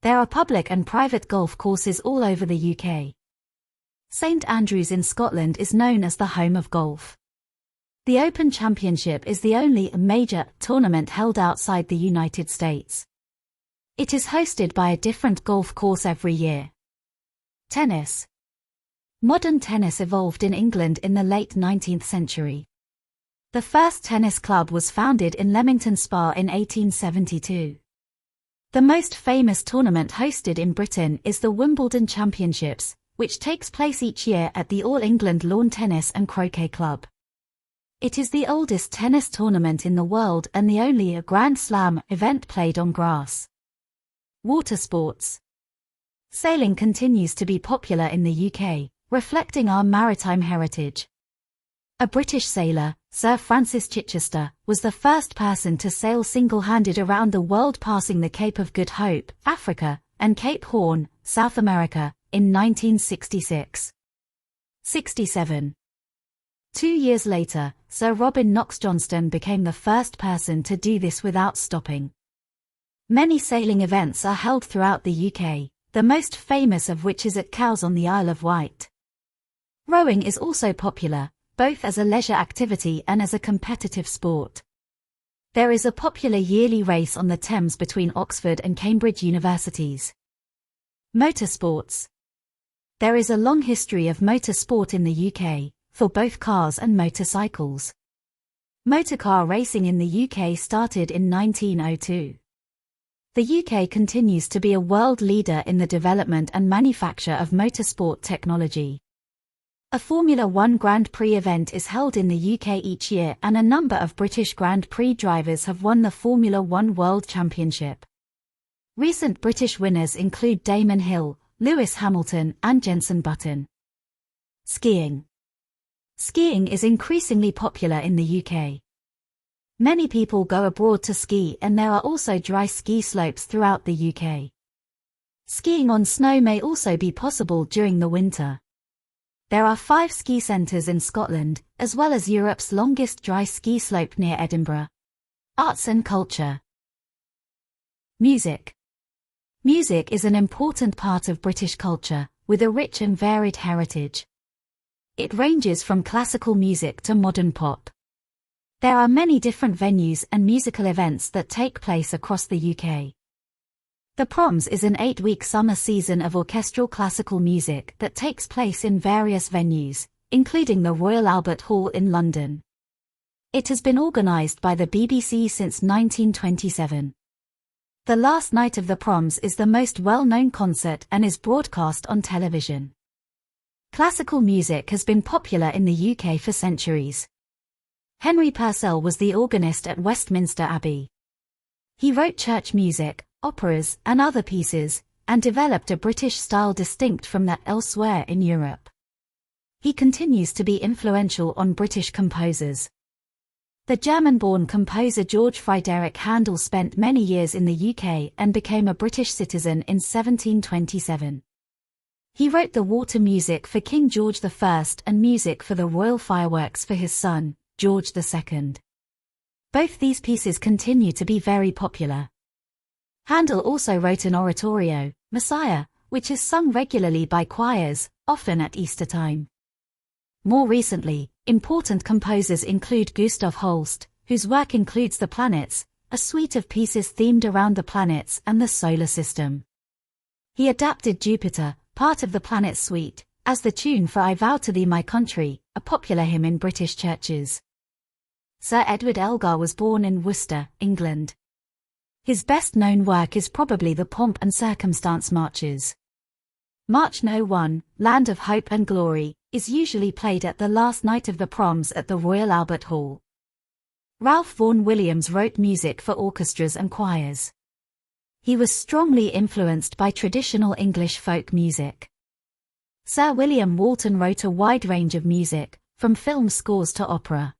There are public and private golf courses all over the UK. St Andrews in Scotland is known as the home of golf. The Open Championship is the only major tournament held outside the United States. It is hosted by a different golf course every year. Tennis. Modern tennis evolved in England in the late 19th century. The first tennis club was founded in Leamington Spa in 1872. The most famous tournament hosted in Britain is the Wimbledon Championships, which takes place each year at the All England Lawn Tennis and Croquet Club. It is the oldest tennis tournament in the world and the only Grand Slam event played on grass. Water sports. Sailing continues to be popular in the UK, reflecting our maritime heritage. A British sailor, Sir Francis Chichester, was the first person to sail single-handed around the world, passing the Cape of Good Hope, Africa, and Cape Horn, South America, in 1966. 67. 2 years later, Sir Robin Knox-Johnston became the first person to do this without stopping. Many sailing events are held throughout the UK, the most famous of which is at Cowes on the Isle of Wight. Rowing is also popular, both as a leisure activity and as a competitive sport. There is a popular yearly race on the Thames between Oxford and Cambridge universities. Motorsports. There is a long history of motorsport in the UK, for both cars and motorcycles. Motorcar racing in the UK started in 1902. The UK continues to be a world leader in the development and manufacture of motorsport technology. A Formula One Grand Prix event is held in the UK each year, and a number of British Grand Prix drivers have won the Formula One World Championship. Recent British winners include Damon Hill, Lewis Hamilton, and Jenson Button. Skiing. Skiing is increasingly popular in the UK. Many people go abroad to ski, and there are also dry ski slopes throughout the UK. Skiing on snow may also be possible during the winter. There are 5 ski centres in Scotland, as well as Europe's longest dry ski slope near Edinburgh. Arts and culture. Music. Music is an important part of British culture, with a rich and varied heritage. It ranges from classical music to modern pop. There are many different venues and musical events that take place across the UK. The Proms is an 8-week summer season of orchestral classical music that takes place in various venues, including the Royal Albert Hall in London. It has been organised by the BBC since 1927. The last night of the Proms is the most well-known concert and is broadcast on television. Classical music has been popular in the UK for centuries. Henry Purcell was the organist at Westminster Abbey. He wrote church music, operas, and other pieces, and developed a British style distinct from that elsewhere in Europe. He continues to be influential on British composers. The German-born composer George Friedrich Handel spent many years in the UK and became a British citizen in 1727. He wrote the water music for King George I and music for the royal fireworks for his son, George II. Both these pieces continue to be very popular. Handel also wrote an oratorio, Messiah, which is sung regularly by choirs, often at Easter time. More recently, important composers include Gustav Holst, whose work includes The Planets, a suite of pieces themed around the planets and the solar system. He adapted Jupiter, part of the Planets suite, as the tune for I Vow to Thee My Country, a popular hymn in British churches. Sir Edward Elgar was born in Worcester, England. His best-known work is probably the Pomp and Circumstance marches. March No. 1, Land of Hope and Glory, is usually played at the last night of the Proms at the Royal Albert Hall. Ralph Vaughan Williams wrote music for orchestras and choirs. He was strongly influenced by traditional English folk music. Sir William Walton wrote a wide range of music, from film scores to opera.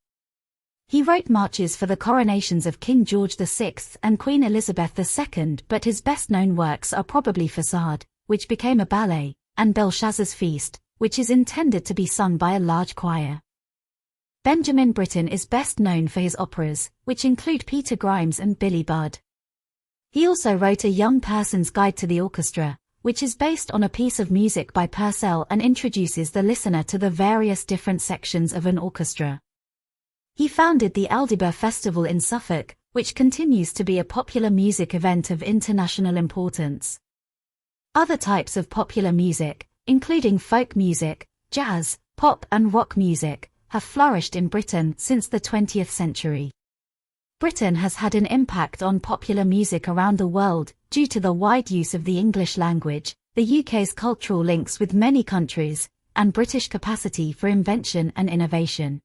He wrote marches for the coronations of King George VI and Queen Elizabeth II, but his best-known works are probably Façade, which became a ballet, and Belshazzar's Feast, which is intended to be sung by a large choir. Benjamin Britten is best known for his operas, which include Peter Grimes and Billy Budd. He also wrote A Young Person's Guide to the Orchestra, which is based on a piece of music by Purcell and introduces the listener to the various different sections of an orchestra. He founded the Aldeburgh Festival in Suffolk, which continues to be a popular music event of international importance. Other types of popular music, including folk music, jazz, pop and rock music, have flourished in Britain since the 20th century. Britain has had an impact on popular music around the world due to the wide use of the English language, the UK's cultural links with many countries, and British capacity for invention and innovation.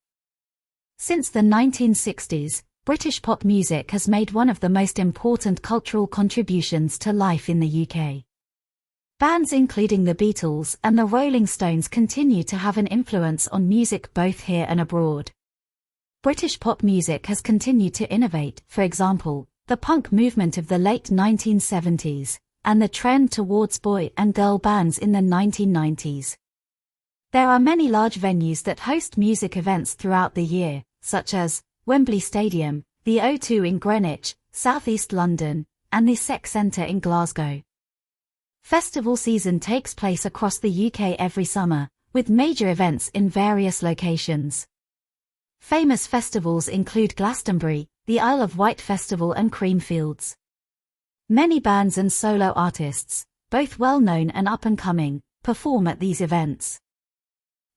Since the 1960s, British pop music has made one of the most important cultural contributions to life in the UK. Bands including the Beatles and the Rolling Stones continue to have an influence on music both here and abroad. British pop music has continued to innovate, for example, the punk movement of the late 1970s, and the trend towards boy and girl bands in the 1990s. There are many large venues that host music events throughout the year, such as Wembley Stadium, the O2 in Greenwich, South East London, and the Sec Centre in Glasgow. Festival season takes place across the UK every summer, with major events in various locations. Famous festivals include Glastonbury, the Isle of Wight Festival and Creamfields. Many bands and solo artists, both well-known and up-and-coming, perform at these events.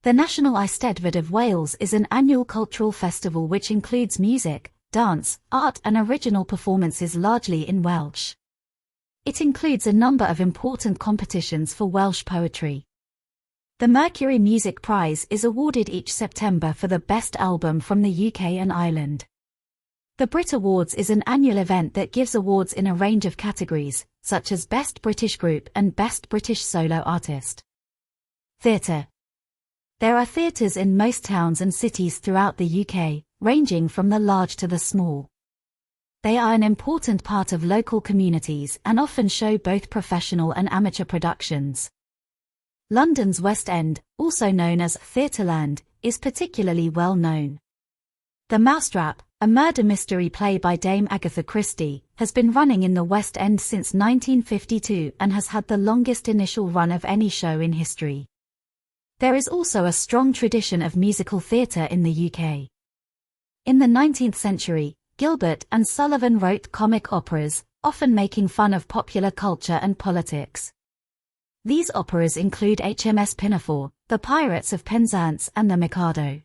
The National Eisteddfod of Wales is an annual cultural festival which includes music, dance, art and original performances largely in Welsh. It includes a number of important competitions for Welsh poetry. The Mercury Music Prize is awarded each September for the best album from the UK and Ireland. The Brit Awards is an annual event that gives awards in a range of categories, such as Best British Group and Best British Solo Artist. Theatre. There are theatres in most towns and cities throughout the UK, ranging from the large to the small. They are an important part of local communities and often show both professional and amateur productions. London's West End, also known as Theatreland, is particularly well known. The Mousetrap, a murder mystery play by Dame Agatha Christie, has been running in the West End since 1952 and has had the longest initial run of any show in history. There is also a strong tradition of musical theatre in the UK. In the 19th century, Gilbert and Sullivan wrote comic operas, often making fun of popular culture and politics. These operas include HMS Pinafore, The Pirates of Penzance and The Mikado.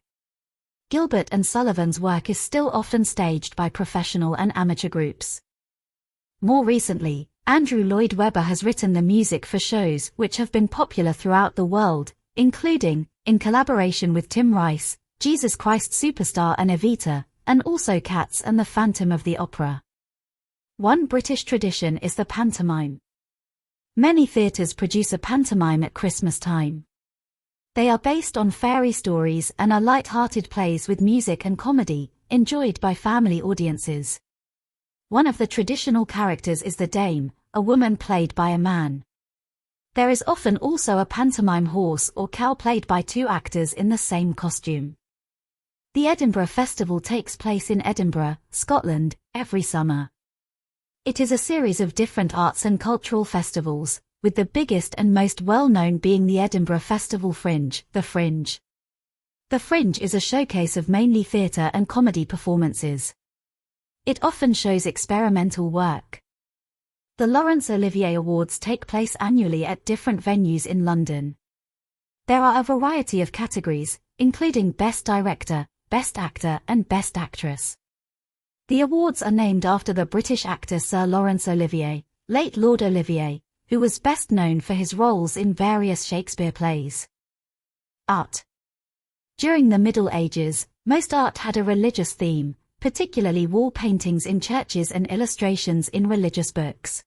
Gilbert and Sullivan's work is still often staged by professional and amateur groups. More recently, Andrew Lloyd Webber has written the music for shows which have been popular throughout the world, including, in collaboration with Tim Rice, Jesus Christ Superstar and Evita, and also Cats and the Phantom of the Opera. One British tradition is the pantomime. Many theatres produce a pantomime at Christmas time. They are based on fairy stories and are light-hearted plays with music and comedy, enjoyed by family audiences. One of the traditional characters is the Dame, a woman played by a man. There is often also a pantomime horse or cow played by two actors in the same costume. The Edinburgh Festival takes place in Edinburgh, Scotland, every summer. It is a series of different arts and cultural festivals, with the biggest and most well-known being the Edinburgh Festival Fringe, The Fringe. The Fringe is a showcase of mainly theatre and comedy performances. It often shows experimental work. The Laurence Olivier Awards take place annually at different venues in London. There are a variety of categories, including Best Director, Best Actor and Best Actress. The awards are named after the British actor Sir Laurence Olivier, late Lord Olivier, who was best known for his roles in various Shakespeare plays. Art. During the Middle Ages, most art had a religious theme, particularly wall paintings in churches and illustrations in religious books.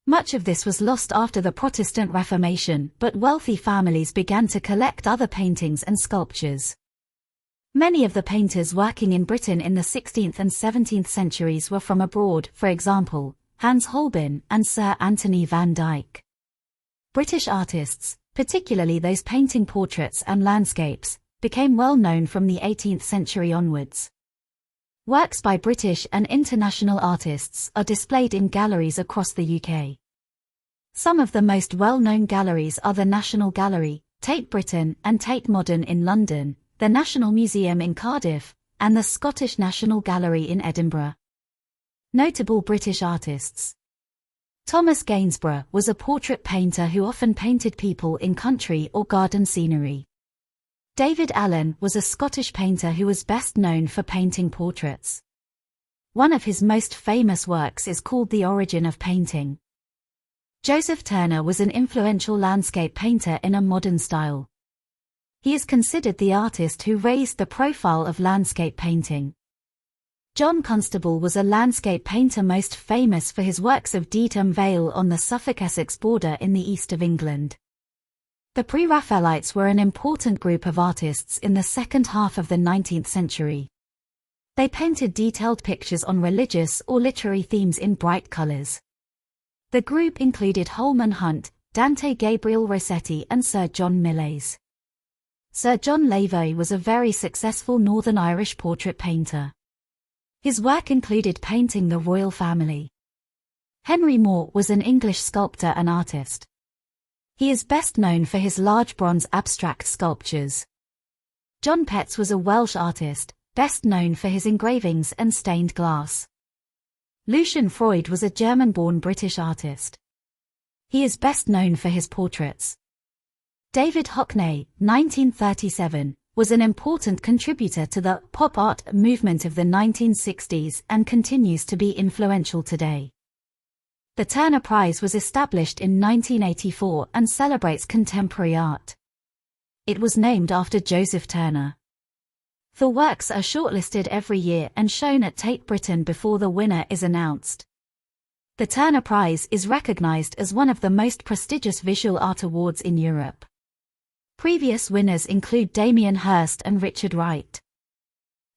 Much of this was lost after the Protestant Reformation, but wealthy families began to collect other paintings and sculptures. Many of the painters working in Britain in the 16th and 17th centuries were from abroad, for example, Hans Holbein and Sir Anthony van Dyck. British artists, particularly those painting portraits and landscapes, became well known from the 18th century onwards. Works by British and international artists are displayed in galleries across the UK. Some of the most well-known galleries are the National Gallery, Tate Britain and Tate Modern in London, the National Museum in Cardiff, and the Scottish National Gallery in Edinburgh. Notable British artists. Thomas Gainsborough was a portrait painter who often painted people in country or garden scenery. David Allen was a Scottish painter who was best known for painting portraits. One of his most famous works is called The Origin of Painting. Joseph Turner was an influential landscape painter in a modern style. He is considered the artist who raised the profile of landscape painting. John Constable was a landscape painter most famous for his works of Dedham Vale on the Suffolk-Essex border in the east of England. The Pre-Raphaelites were an important group of artists in the second half of the 19th century. They painted detailed pictures on religious or literary themes in bright colors. The group included Holman Hunt, Dante Gabriel Rossetti and Sir John Millais. Sir John Lavoie was a very successful Northern Irish portrait painter. His work included painting the royal family. Henry Moore was an English sculptor and artist. He is best known for his large bronze abstract sculptures. John Petts was a Welsh artist, best known for his engravings and stained glass. Lucian Freud was a German-born British artist. He is best known for his portraits. David Hockney, 1937, was an important contributor to the pop art movement of the 1960s and continues to be influential today. The Turner Prize was established in 1984 and celebrates contemporary art. It was named after Joseph Turner. The works are shortlisted every year and shown at Tate Britain before the winner is announced. The Turner Prize is recognized as one of the most prestigious visual art awards in Europe. Previous winners include Damien Hirst and Richard Wright.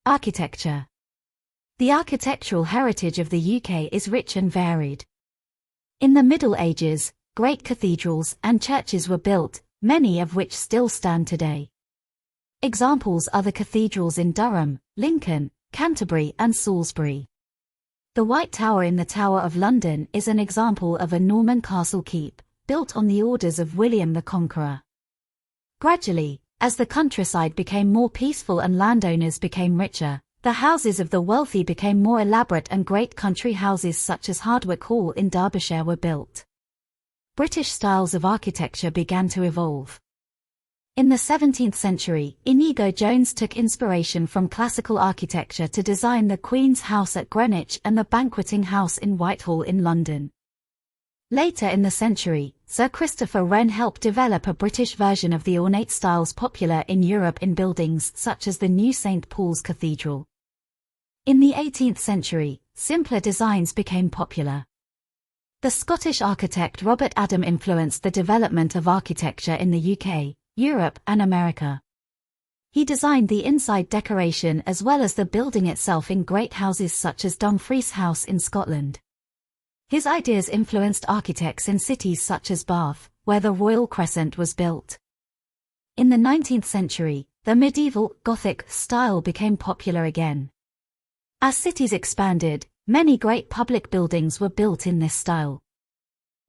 Architecture. The architectural heritage of the UK is rich and varied. In the Middle Ages, great cathedrals and churches were built, many of which still stand today. Examples are the cathedrals in Durham, Lincoln, Canterbury and Salisbury. The White Tower in the Tower of London is an example of a Norman castle keep, built on the orders of William the Conqueror. Gradually, as the countryside became more peaceful and landowners became richer, the houses of the wealthy became more elaborate and great country houses such as Hardwick Hall in Derbyshire were built. British styles of architecture began to evolve. In the 17th century, Inigo Jones took inspiration from classical architecture to design the Queen's House at Greenwich and the Banqueting House in Whitehall in London. Later in the century, Sir Christopher Wren helped develop a British version of the ornate styles popular in Europe in buildings such as the new St. Paul's Cathedral. In the 18th century, simpler designs became popular. The Scottish architect Robert Adam influenced the development of architecture in the UK, Europe and America. He designed the inside decoration as well as the building itself in great houses such as Dumfries House in Scotland. His ideas influenced architects in cities such as Bath, where the Royal Crescent was built. In the 19th century, the medieval Gothic style became popular again. As cities expanded, many great public buildings were built in this style.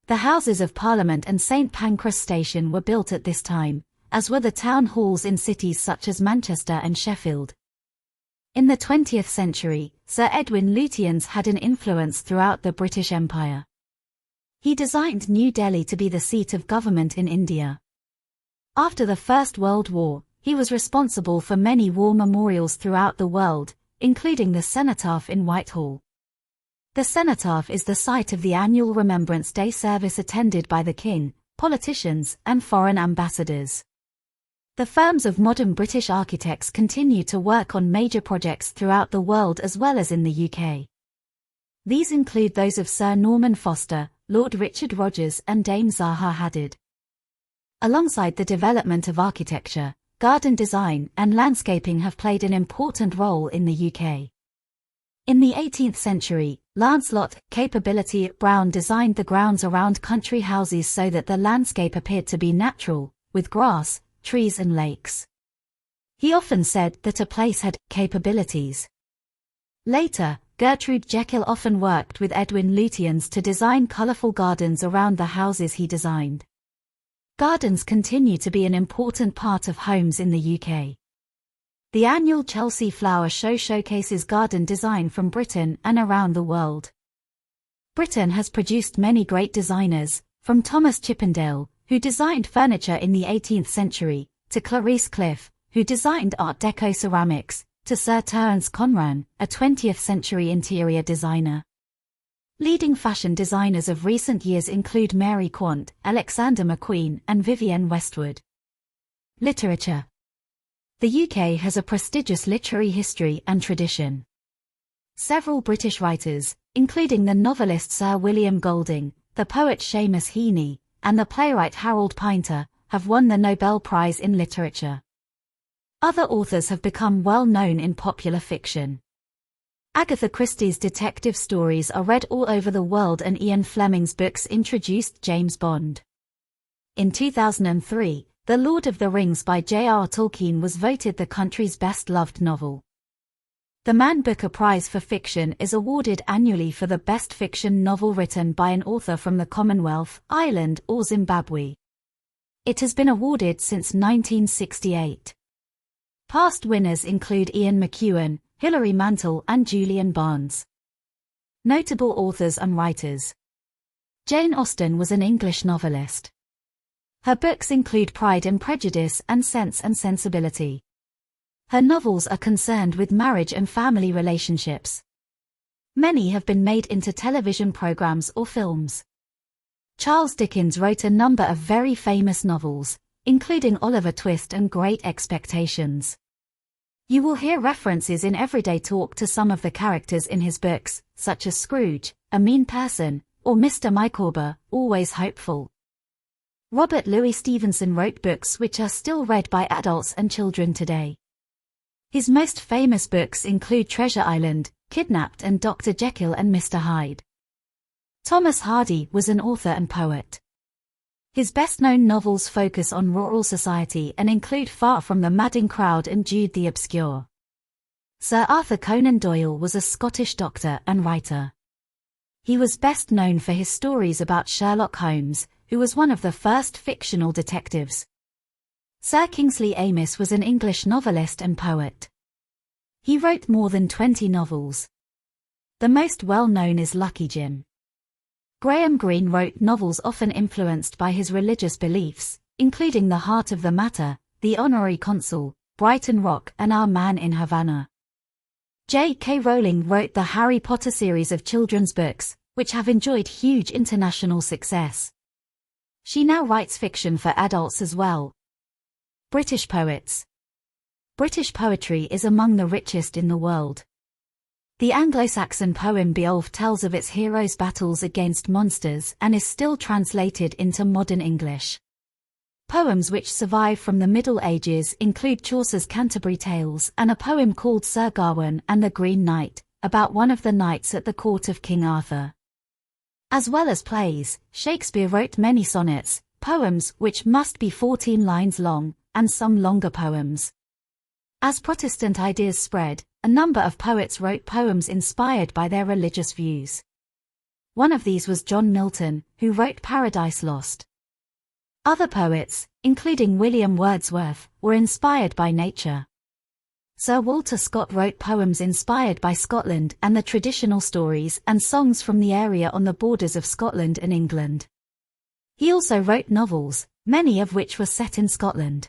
The Houses of Parliament and St. Pancras Station were built at this time, as were the town halls in cities such as Manchester and Sheffield. In the 20th century, Sir Edwin Lutyens had an influence throughout the British Empire. He designed New Delhi to be the seat of government in India. After the First World War, he was responsible for many war memorials throughout the world, including the Cenotaph in Whitehall. The Cenotaph is the site of the annual Remembrance Day service attended by the King, politicians, and foreign ambassadors. The firms of modern British architects continue to work on major projects throughout the world as well as in the UK. These include those of Sir Norman Foster, Lord Richard Rogers and Dame Zaha Hadid. Alongside the development of architecture, garden design and landscaping have played an important role in the UK. In the 18th century, Lancelot Capability Brown designed the grounds around country houses so that the landscape appeared to be natural, with grass, trees and lakes. He often said that a place had capabilities. Later, Gertrude Jekyll often worked with Edwin Lutyens to design colourful gardens around the houses he designed. Gardens continue to be an important part of homes in the UK. The annual Chelsea Flower Show showcases garden design from Britain and around the world. Britain has produced many great designers, from Thomas Chippendale, who designed furniture in the 18th century, to Clarice Cliff, who designed Art Deco ceramics, to Sir Terence Conran, a 20th-century interior designer. Leading fashion designers of recent years include Mary Quant, Alexander McQueen, and Vivienne Westwood. Literature. The UK has a prestigious literary history and tradition. Several British writers, including the novelist Sir William Golding, the poet Seamus Heaney, and the playwright Harold Pinter, have won the Nobel Prize in Literature. Other authors have become well known in popular fiction. Agatha Christie's detective stories are read all over the world, and Ian Fleming's books introduced James Bond. In 2003, The Lord of the Rings by J.R. Tolkien was voted the country's best-loved novel. The Man Booker Prize for Fiction is awarded annually for the best fiction novel written by an author from the Commonwealth, Ireland, or Zimbabwe. It has been awarded since 1968. Past winners include Ian McEwan, Hilary Mantel, and Julian Barnes. Notable authors and writers. Jane Austen was an English novelist. Her books include Pride and Prejudice and Sense and Sensibility. Her novels are concerned with marriage and family relationships. Many have been made into television programs or films. Charles Dickens wrote a number of very famous novels, including Oliver Twist and Great Expectations. You will hear references in everyday talk to some of the characters in his books, such as Scrooge, a mean person, or Mr. Micawber, always hopeful. Robert Louis Stevenson wrote books which are still read by adults and children today. His most famous books include Treasure Island, Kidnapped, and Dr. Jekyll and Mr. Hyde. Thomas Hardy was an author and poet. His best-known novels focus on rural society and include Far from the Madding Crowd and Jude the Obscure. Sir Arthur Conan Doyle was a Scottish doctor and writer. He was best known for his stories about Sherlock Holmes, who was one of the first fictional detectives. Sir Kingsley Amis was an English novelist and poet. He wrote more than 20 novels. The most well-known is Lucky Jim. Graham Greene wrote novels often influenced by his religious beliefs, including The Heart of the Matter, The Honorary Consul, Brighton Rock, and Our Man in Havana. J.K. Rowling wrote the Harry Potter series of children's books, which have enjoyed huge international success. She now writes fiction for adults as well. British poets. British poetry is among the richest in the world. The Anglo-Saxon poem Beowulf tells of its heroes' battles against monsters and is still translated into modern English. Poems which survive from the Middle Ages include Chaucer's Canterbury Tales and a poem called Sir Gawain and the Green Knight, about one of the knights at the court of King Arthur. As well as plays, Shakespeare wrote many sonnets, poems which must be 14 lines long, and some longer poems. As Protestant ideas spread, a number of poets wrote poems inspired by their religious views. One of these was John Milton, who wrote Paradise Lost. Other poets, including William Wordsworth, were inspired by nature. Sir Walter Scott wrote poems inspired by Scotland and the traditional stories and songs from the area on the borders of Scotland and England. He also wrote novels, many of which were set in Scotland.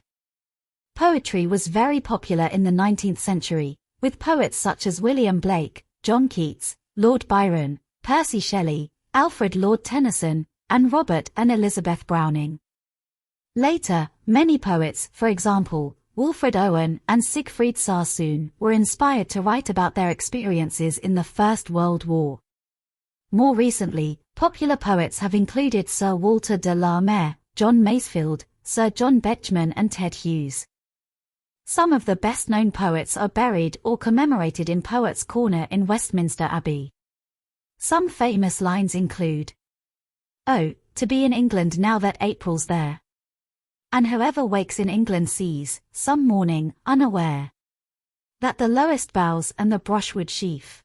Poetry was very popular in the 19th century, with poets such as William Blake, John Keats, Lord Byron, Percy Shelley, Alfred Lord Tennyson, and Robert and Elizabeth Browning. Later, many poets, for example, Wilfred Owen and Siegfried Sassoon, were inspired to write about their experiences in the First World War. More recently, popular poets have included Sir Walter de la Mare, John Masefield, Sir John Betjeman and Ted Hughes. Some of the best-known poets are buried or commemorated in Poets' Corner in Westminster Abbey. Some famous lines include, "Oh, to be in England now that April's there. And whoever wakes in England sees, some morning, unaware, that the lowest boughs and the brushwood sheaf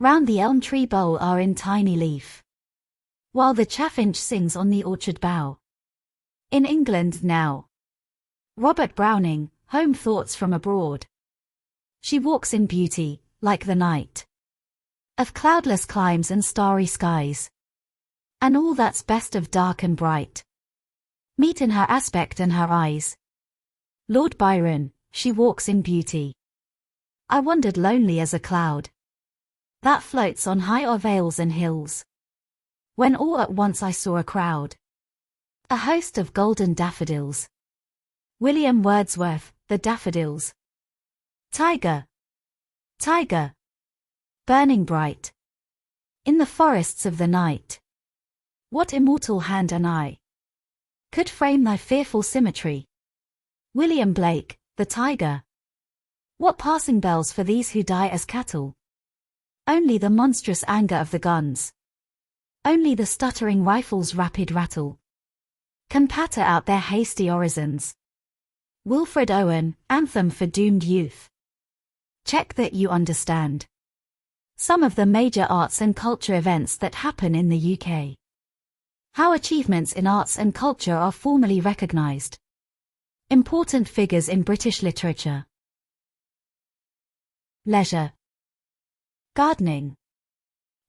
round the elm tree bole are in tiny leaf, while the chaffinch sings on the orchard bough. In England now." Robert Browning, Home Thoughts from Abroad. She walks in beauty, like the night, of cloudless climes and starry skies, and all that's best of dark and bright meet in her aspect and her eyes. Lord Byron, She walks in beauty. I wandered lonely as a cloud that floats on high o'er vales and hills, when all at once I saw a crowd, a host of golden daffodils. William Wordsworth, The Daffodils. Tiger, tiger, burning bright in the forests of the night, what immortal hand and eye could frame thy fearful symmetry? William Blake, The Tiger. What passing bells for these who die as cattle? Only the monstrous anger of the guns, only the stuttering rifle's rapid rattle, can patter out their hasty orisons. Wilfred Owen, Anthem for Doomed Youth. Check that you understand some of the major arts and culture events that happen in the UK. How achievements in arts and culture are formally recognised. Important figures in British literature. Leisure. Gardening.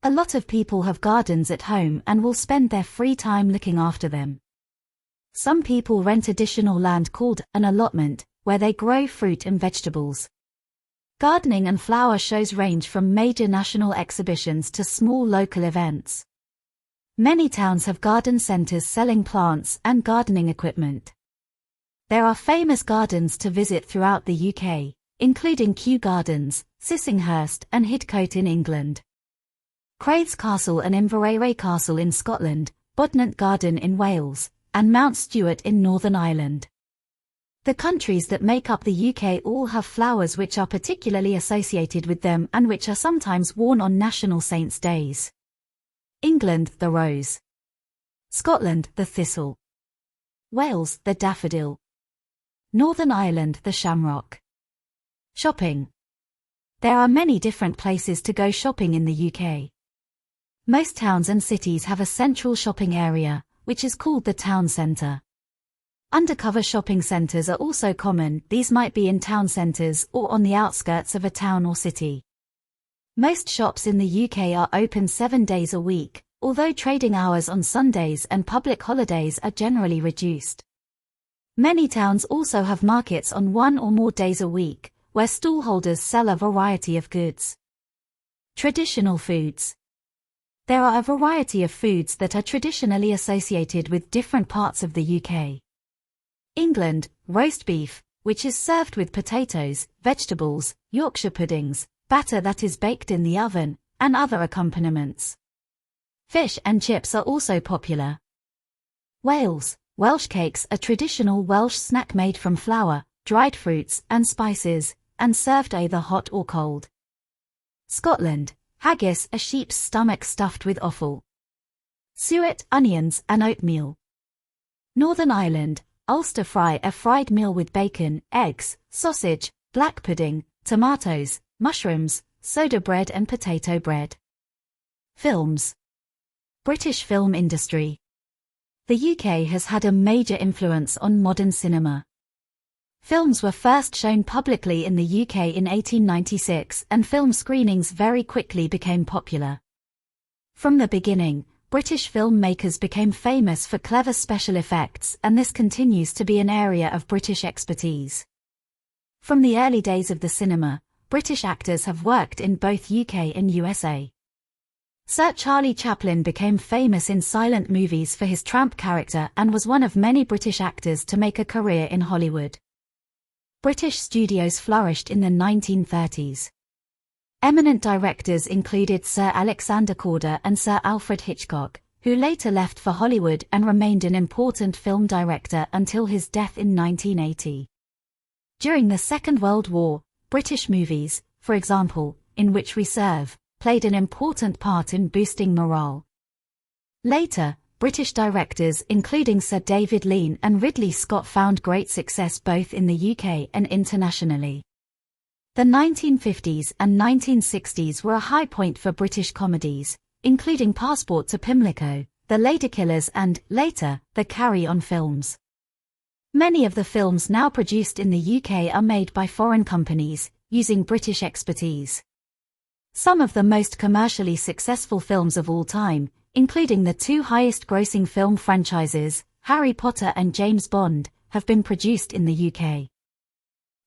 A lot of people have gardens at home and will spend their free time looking after them. Some people rent additional land called an allotment, where they grow fruit and vegetables. Gardening and flower shows range from major national exhibitions to small local events. Many towns have garden centres selling plants and gardening equipment. There are famous gardens to visit throughout the UK, including Kew Gardens, Sissinghurst and Hidcote in England, Craig's Castle and Inverary Castle in Scotland, Bodnant Garden in Wales, and Mount Stuart in Northern Ireland. The countries that make up the UK all have flowers which are particularly associated with them and which are sometimes worn on national saints' days. England, the rose. Scotland, the thistle. Wales, the daffodil. Northern Ireland, the shamrock. Shopping. There are many different places to go shopping in the UK. Most towns and cities have a central shopping area, which is called the town centre. Undercover shopping centres are also common. These might be in town centres or on the outskirts of a town or city. Most shops in the UK are open 7 days a week, although trading hours on Sundays and public holidays are generally reduced. Many towns also have markets on 1 or more days a week, where stallholders sell a variety of goods. Traditional foods. There are a variety of foods that are traditionally associated with different parts of the UK. England, roast beef, which is served with potatoes, vegetables, Yorkshire puddings, batter that is baked in the oven, and other accompaniments. Fish and chips are also popular. Wales, Welsh cakes, a traditional Welsh snack made from flour, dried fruits, and spices, and served either hot or cold. Scotland, haggis, a sheep's stomach stuffed with offal. Suet, onions, and oatmeal. Northern Ireland, Ulster fry, a fried meal with bacon, eggs, sausage, black pudding, tomatoes, mushrooms, soda bread and potato bread. Films. British film industry. The UK has had a major influence on modern cinema. Films were first shown publicly in the UK in 1896, and film screenings very quickly became popular. From the beginning, British filmmakers became famous for clever special effects, and this continues to be an area of British expertise. From the early days of the cinema, British actors have worked in both UK and USA. Sir Charlie Chaplin became famous in silent movies for his tramp character and was one of many British actors to make a career in Hollywood. British studios flourished in the 1930s. Eminent directors included Sir Alexander Korda and Sir Alfred Hitchcock, who later left for Hollywood and remained an important film director until his death in 1980. During the Second World War, British movies, for example, In Which We Serve, played an important part in boosting morale. Later, British directors including Sir David Lean and Ridley Scott found great success both in the UK and internationally. The 1950s and 1960s were a high point for British comedies, including Passport to Pimlico, The Ladykillers and, later, the Carry On films. Many of the films now produced in the UK are made by foreign companies, using British expertise. Some of the most commercially successful films of all time, including the two highest-grossing film franchises, Harry Potter and James Bond, have been produced in the UK.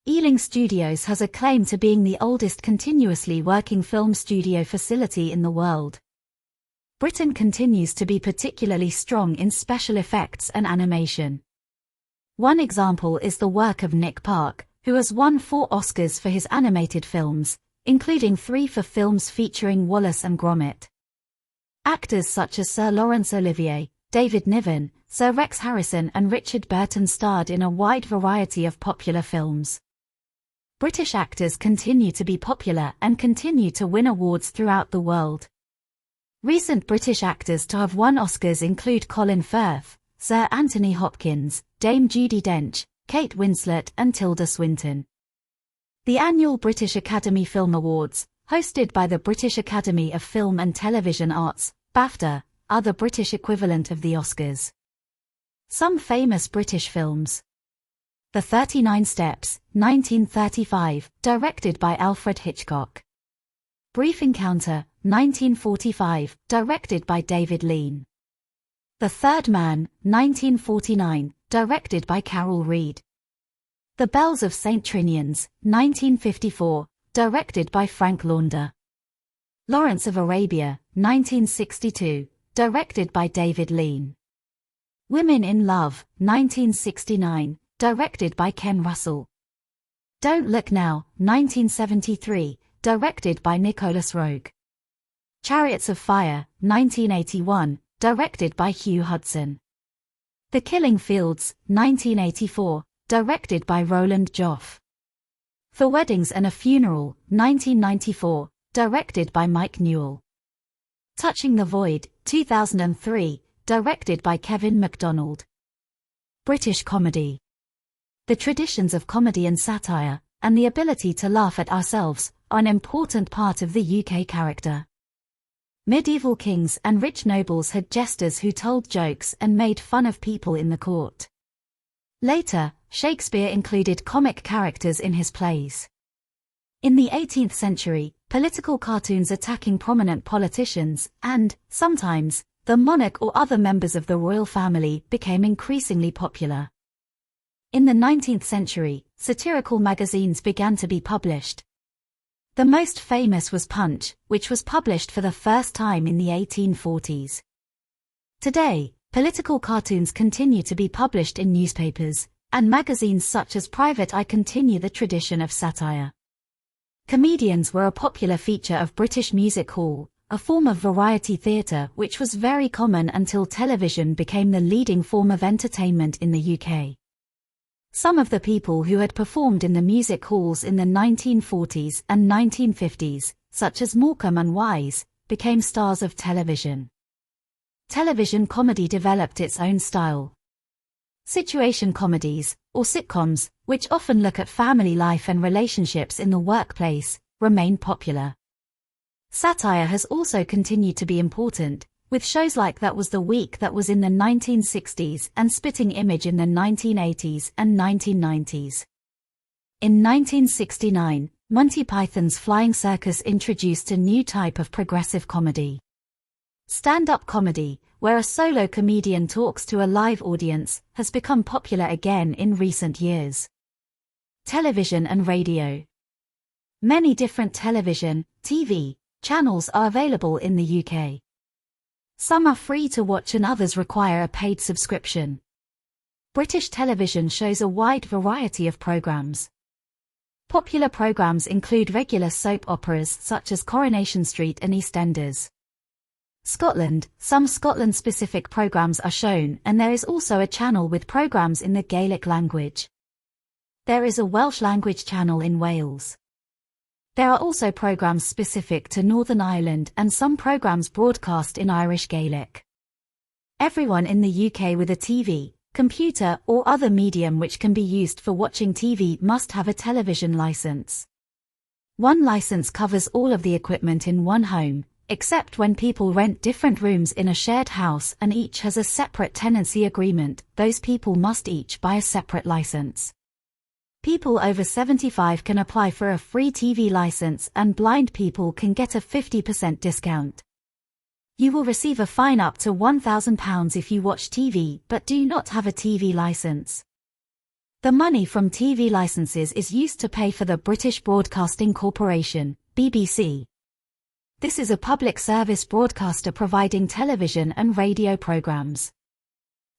Ealing Studios has a claim to being the oldest continuously working film studio facility in the world. Britain continues to be particularly strong in special effects and animation. One example is the work of Nick Park, who has won 4 Oscars for his animated films, including 3 for films featuring Wallace and Gromit. Actors such as Sir Laurence Olivier, David Niven, Sir Rex Harrison and Richard Burton starred in a wide variety of popular films. British actors continue to be popular and continue to win awards throughout the world. Recent British actors to have won Oscars include Colin Firth, Sir Anthony Hopkins, Dame Judi Dench, Kate Winslet and Tilda Swinton. The annual British Academy Film Awards, hosted by the British Academy of Film and Television Arts, BAFTA, are the British equivalent of the Oscars. Some famous British films. The 39 Steps, 1935, directed by Alfred Hitchcock. Brief Encounter, 1945, directed by David Lean. The Third Man, 1949, directed by Carol Reed. The Bells of St. Trinian's, 1954, directed by Frank Launder. Lawrence of Arabia, 1962, directed by David Lean. Women in Love, 1969, directed by Ken Russell. Don't Look Now, 1973, directed by Nicholas Roeg. Chariots of Fire, 1981, directed by Hugh Hudson. The Killing Fields, 1984, directed by Roland Joffe. For Weddings and a Funeral, 1994, directed by Mike Newell. Touching the Void, 2003, directed by Kevin MacDonald. British comedy. The traditions of comedy and satire, and the ability to laugh at ourselves, are an important part of the UK character. Medieval kings and rich nobles had jesters who told jokes and made fun of people in the court. Later, Shakespeare included comic characters in his plays. In the 18th century, political cartoons attacking prominent politicians and, sometimes, the monarch or other members of the royal family became increasingly popular. In the 19th century, satirical magazines began to be published. The most famous was Punch, which was published for the first time in the 1840s. Today, political cartoons continue to be published in newspapers, and magazines such as Private Eye continue the tradition of satire. Comedians were a popular feature of British music hall, a form of variety theatre which was very common until television became the leading form of entertainment in the UK. Some of the people who had performed in the music halls in the 1940s and 1950s, such as Morecambe and Wise, became stars of television. Television comedy developed its own style. Situation comedies, or sitcoms, which often look at family life and relationships in the workplace, remain popular. Satire has also continued to be important, with shows like That Was the Week That Was in the 1960s and Spitting Image in the 1980s and 1990s. In 1969, Monty Python's Flying Circus introduced a new type of progressive comedy. Stand-up comedy, where a solo comedian talks to a live audience, has become popular again in recent years. Television and radio. Many different television, TV, channels are available in the UK. Some are free to watch and others require a paid subscription. British television shows a wide variety of programmes. Popular programs include regular soap operas such as Coronation Street and EastEnders. Scotland, some Scotland-specific programs are shown, and there is also a channel with programs in the Gaelic language. There is a Welsh language channel in Wales. There are also programs specific to Northern Ireland and some programs broadcast in Irish Gaelic. Everyone in the UK with a TV, computer, or other medium which can be used for watching TV must have a television license. One license covers all of the equipment in one home, except when people rent different rooms in a shared house and each has a separate tenancy agreement. Those people must each buy a separate license. People over 75 can apply for a free TV license and blind people can get a 50% discount. You will receive a fine up to £1,000 if you watch TV but do not have a TV license. The money from TV licenses is used to pay for the British Broadcasting Corporation, BBC. This is a public service broadcaster providing television and radio programs.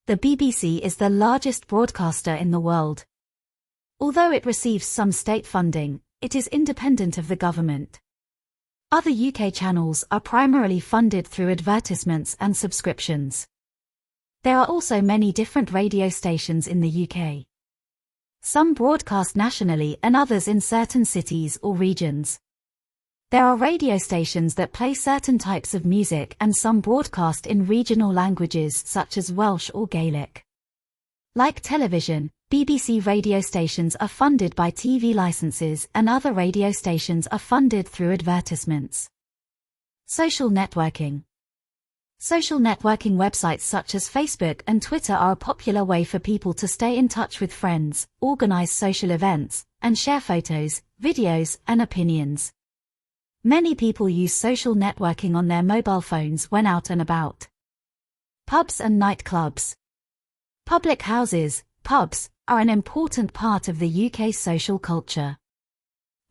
The BBC is the largest broadcaster in the world. Although it receives some state funding, it is independent of the government. Other UK channels are primarily funded through advertisements and subscriptions. There are also many different radio stations in the UK. Some broadcast nationally and others in certain cities or regions. There are radio stations that play certain types of music and some broadcast in regional languages such as Welsh or Gaelic. Like television, BBC radio stations are funded by TV licenses and other radio stations are funded through advertisements. Social networking. Social networking websites such as Facebook and Twitter are a popular way for people to stay in touch with friends, organize social events, and share photos, videos, and opinions. Many people use social networking on their mobile phones when out and about. Pubs and nightclubs. Public houses, pubs, are an important part of the UK social culture.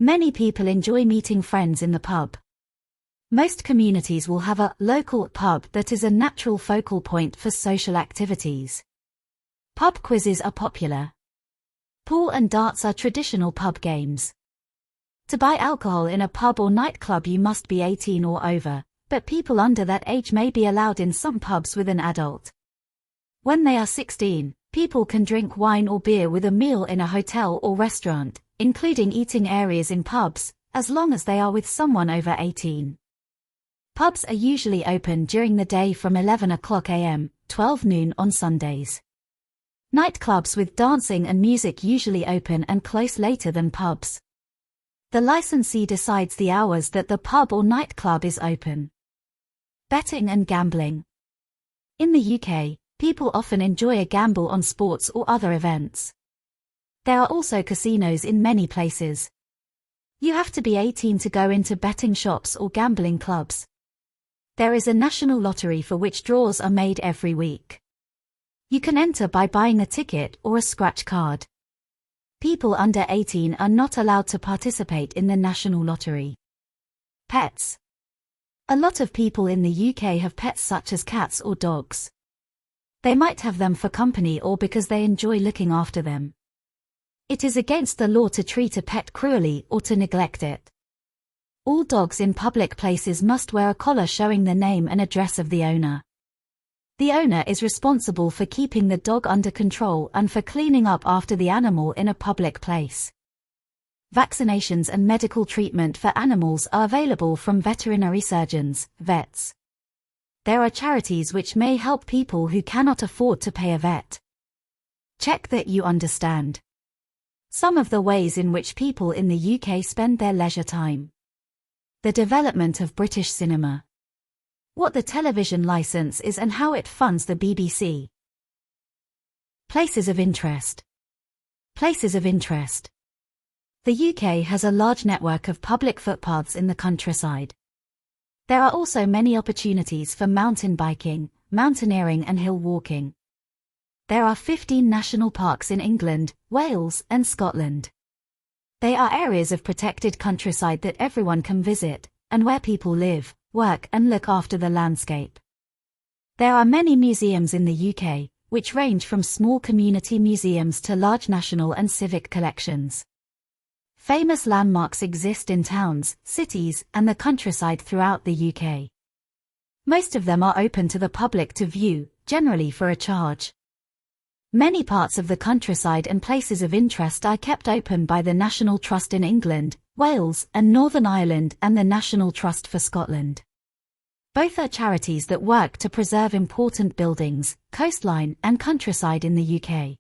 Many people enjoy meeting friends in the pub. Most communities will have a local pub that is a natural focal point for social activities. Pub quizzes are popular. Pool and darts are traditional pub games. To buy alcohol in a pub or nightclub you must be 18 or over, but people under that age may be allowed in some pubs with an adult. When they are 16, people can drink wine or beer with a meal in a hotel or restaurant, including eating areas in pubs, as long as they are with someone over 18. Pubs are usually open during the day from 11 o'clock a.m., 12 noon on Sundays. Nightclubs with dancing and music usually open and close later than pubs. The licensee decides the hours that the pub or nightclub is open. Betting and gambling. In the UK, people often enjoy a gamble on sports or other events. There are also casinos in many places. You have to be 18 to go into betting shops or gambling clubs. There is a national lottery for which draws are made every week. You can enter by buying a ticket or a scratch card. People under 18 are not allowed to participate in the national lottery. Pets. A lot of people in the UK have pets such as cats or dogs. They might have them for company or because they enjoy looking after them. It is against the law to treat a pet cruelly or to neglect it. All dogs in public places must wear a collar showing the name and address of the owner. The owner is responsible for keeping the dog under control and for cleaning up after the animal in a public place. Vaccinations and medical treatment for animals are available from veterinary surgeons, vets. There are charities which may help people who cannot afford to pay a vet. Check that you understand some of the ways in which people in the UK spend their leisure time. The development of British cinema. What the television licence is and how it funds the BBC. Places of interest. Places of interest. The UK has a large network of public footpaths in the countryside. There are also many opportunities for mountain biking, mountaineering and hill walking. There are 15 national parks in England, Wales and Scotland. They are areas of protected countryside that everyone can visit, and where people live, work and look after the landscape. There are many museums in the UK, which range from small community museums to large national and civic collections. Famous landmarks exist in towns, cities, and the countryside throughout the UK. Most of them are open to the public to view, generally for a charge. Many parts of the countryside and places of interest are kept open by the National Trust in England, Wales, and Northern Ireland and the National Trust for Scotland. Both are charities that work to preserve important buildings, coastline, and countryside in the UK.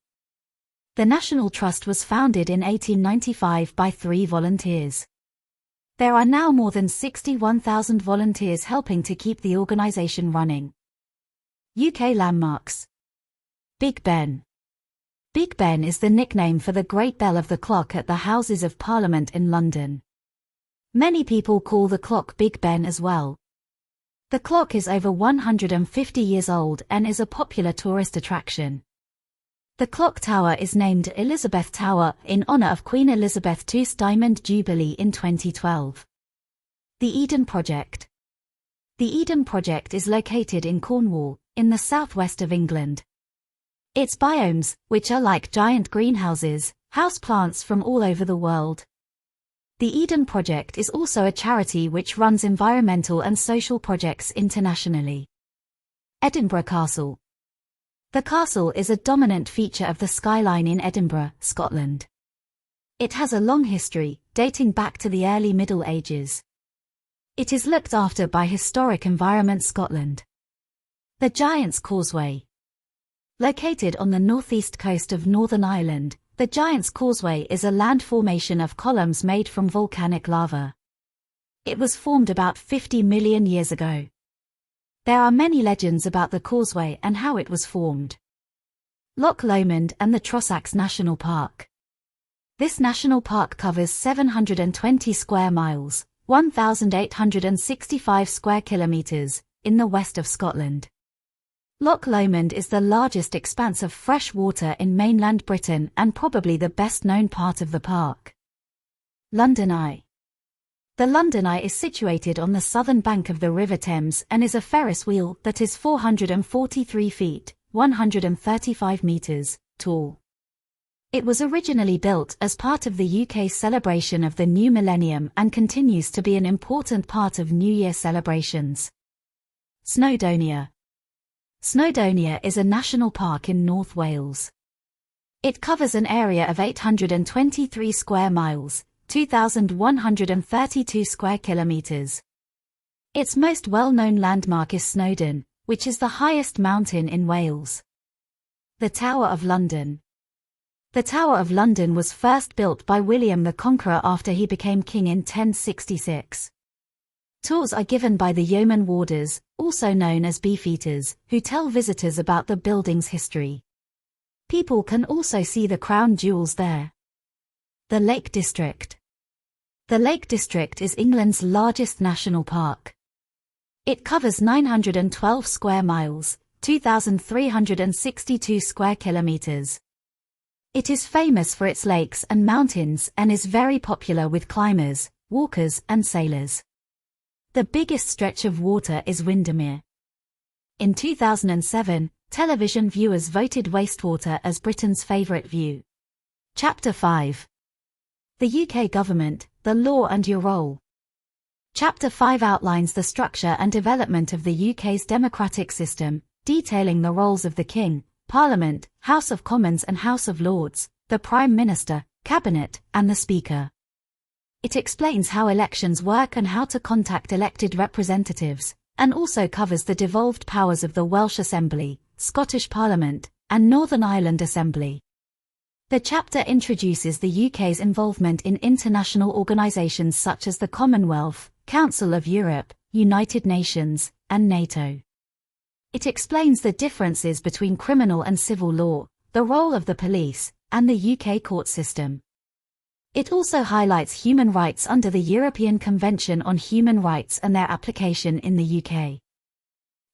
The National Trust was founded in 1895 by 3 volunteers. There are now more than 61,000 volunteers helping to keep the organisation running. UK landmarks. Big Ben. Big Ben is the nickname for the Great Bell of the clock at the Houses of Parliament in London. Many people call the clock Big Ben as well. The clock is over 150 years old and is a popular tourist attraction. The clock tower is named Elizabeth Tower in honour of Queen Elizabeth II's Diamond Jubilee in 2012. The Eden Project. The Eden Project is located in Cornwall, in the southwest of England. Its biomes, which are like giant greenhouses, house plants from all over the world. The Eden Project is also a charity which runs environmental and social projects internationally. Edinburgh Castle. The castle is a dominant feature of the skyline in Edinburgh, Scotland. It has a long history, dating back to the early Middle Ages. It is looked after by Historic Environment Scotland. The Giant's Causeway. Located on the northeast coast of Northern Ireland, the Giant's Causeway is a land formation of columns made from volcanic lava. It was formed about 50 million years ago. There are many legends about the causeway and how it was formed. Loch Lomond and the Trossachs National Park. This national park covers 720 square miles, 1,865 square kilometres, in the west of Scotland. Loch Lomond is the largest expanse of fresh water in mainland Britain and probably the best-known part of the park. London Eye. The London Eye is situated on the southern bank of the River Thames and is a Ferris wheel that is 443 feet, 135 metres, tall. It was originally built as part of the UK's celebration of the new millennium and continues to be an important part of New Year celebrations. Snowdonia. Snowdonia is a national park in North Wales. It covers an area of 823 square miles, 2,132 square kilometres. Its most well-known landmark is Snowdon, which is the highest mountain in Wales. The Tower of London. The Tower of London was first built by William the Conqueror after he became king in 1066. Tours are given by the yeoman warders, also known as beefeaters, who tell visitors about the building's history. People can also see the crown jewels there. The Lake District. The Lake District is England's largest national park. It covers 912 square miles, 2,362 square kilometres. It is famous for its lakes and mountains and is very popular with climbers, walkers and sailors. The biggest stretch of water is Windermere. In 2007, television viewers voted wastewater as Britain's favourite view. Chapter 5. The UK Government, the Law and Your Role. Chapter 5 outlines the structure and development of the UK's democratic system, detailing the roles of the King, Parliament, House of Commons and House of Lords, the Prime Minister, Cabinet, and the Speaker. It explains how elections work and how to contact elected representatives, and also covers the devolved powers of the Welsh Assembly, Scottish Parliament, and Northern Ireland Assembly. The chapter introduces the UK's involvement in international organisations such as the Commonwealth, Council of Europe, United Nations, and NATO. It explains the differences between criminal and civil law, the role of the police, and the UK court system. It also highlights human rights under the European Convention on Human Rights and their application in the UK.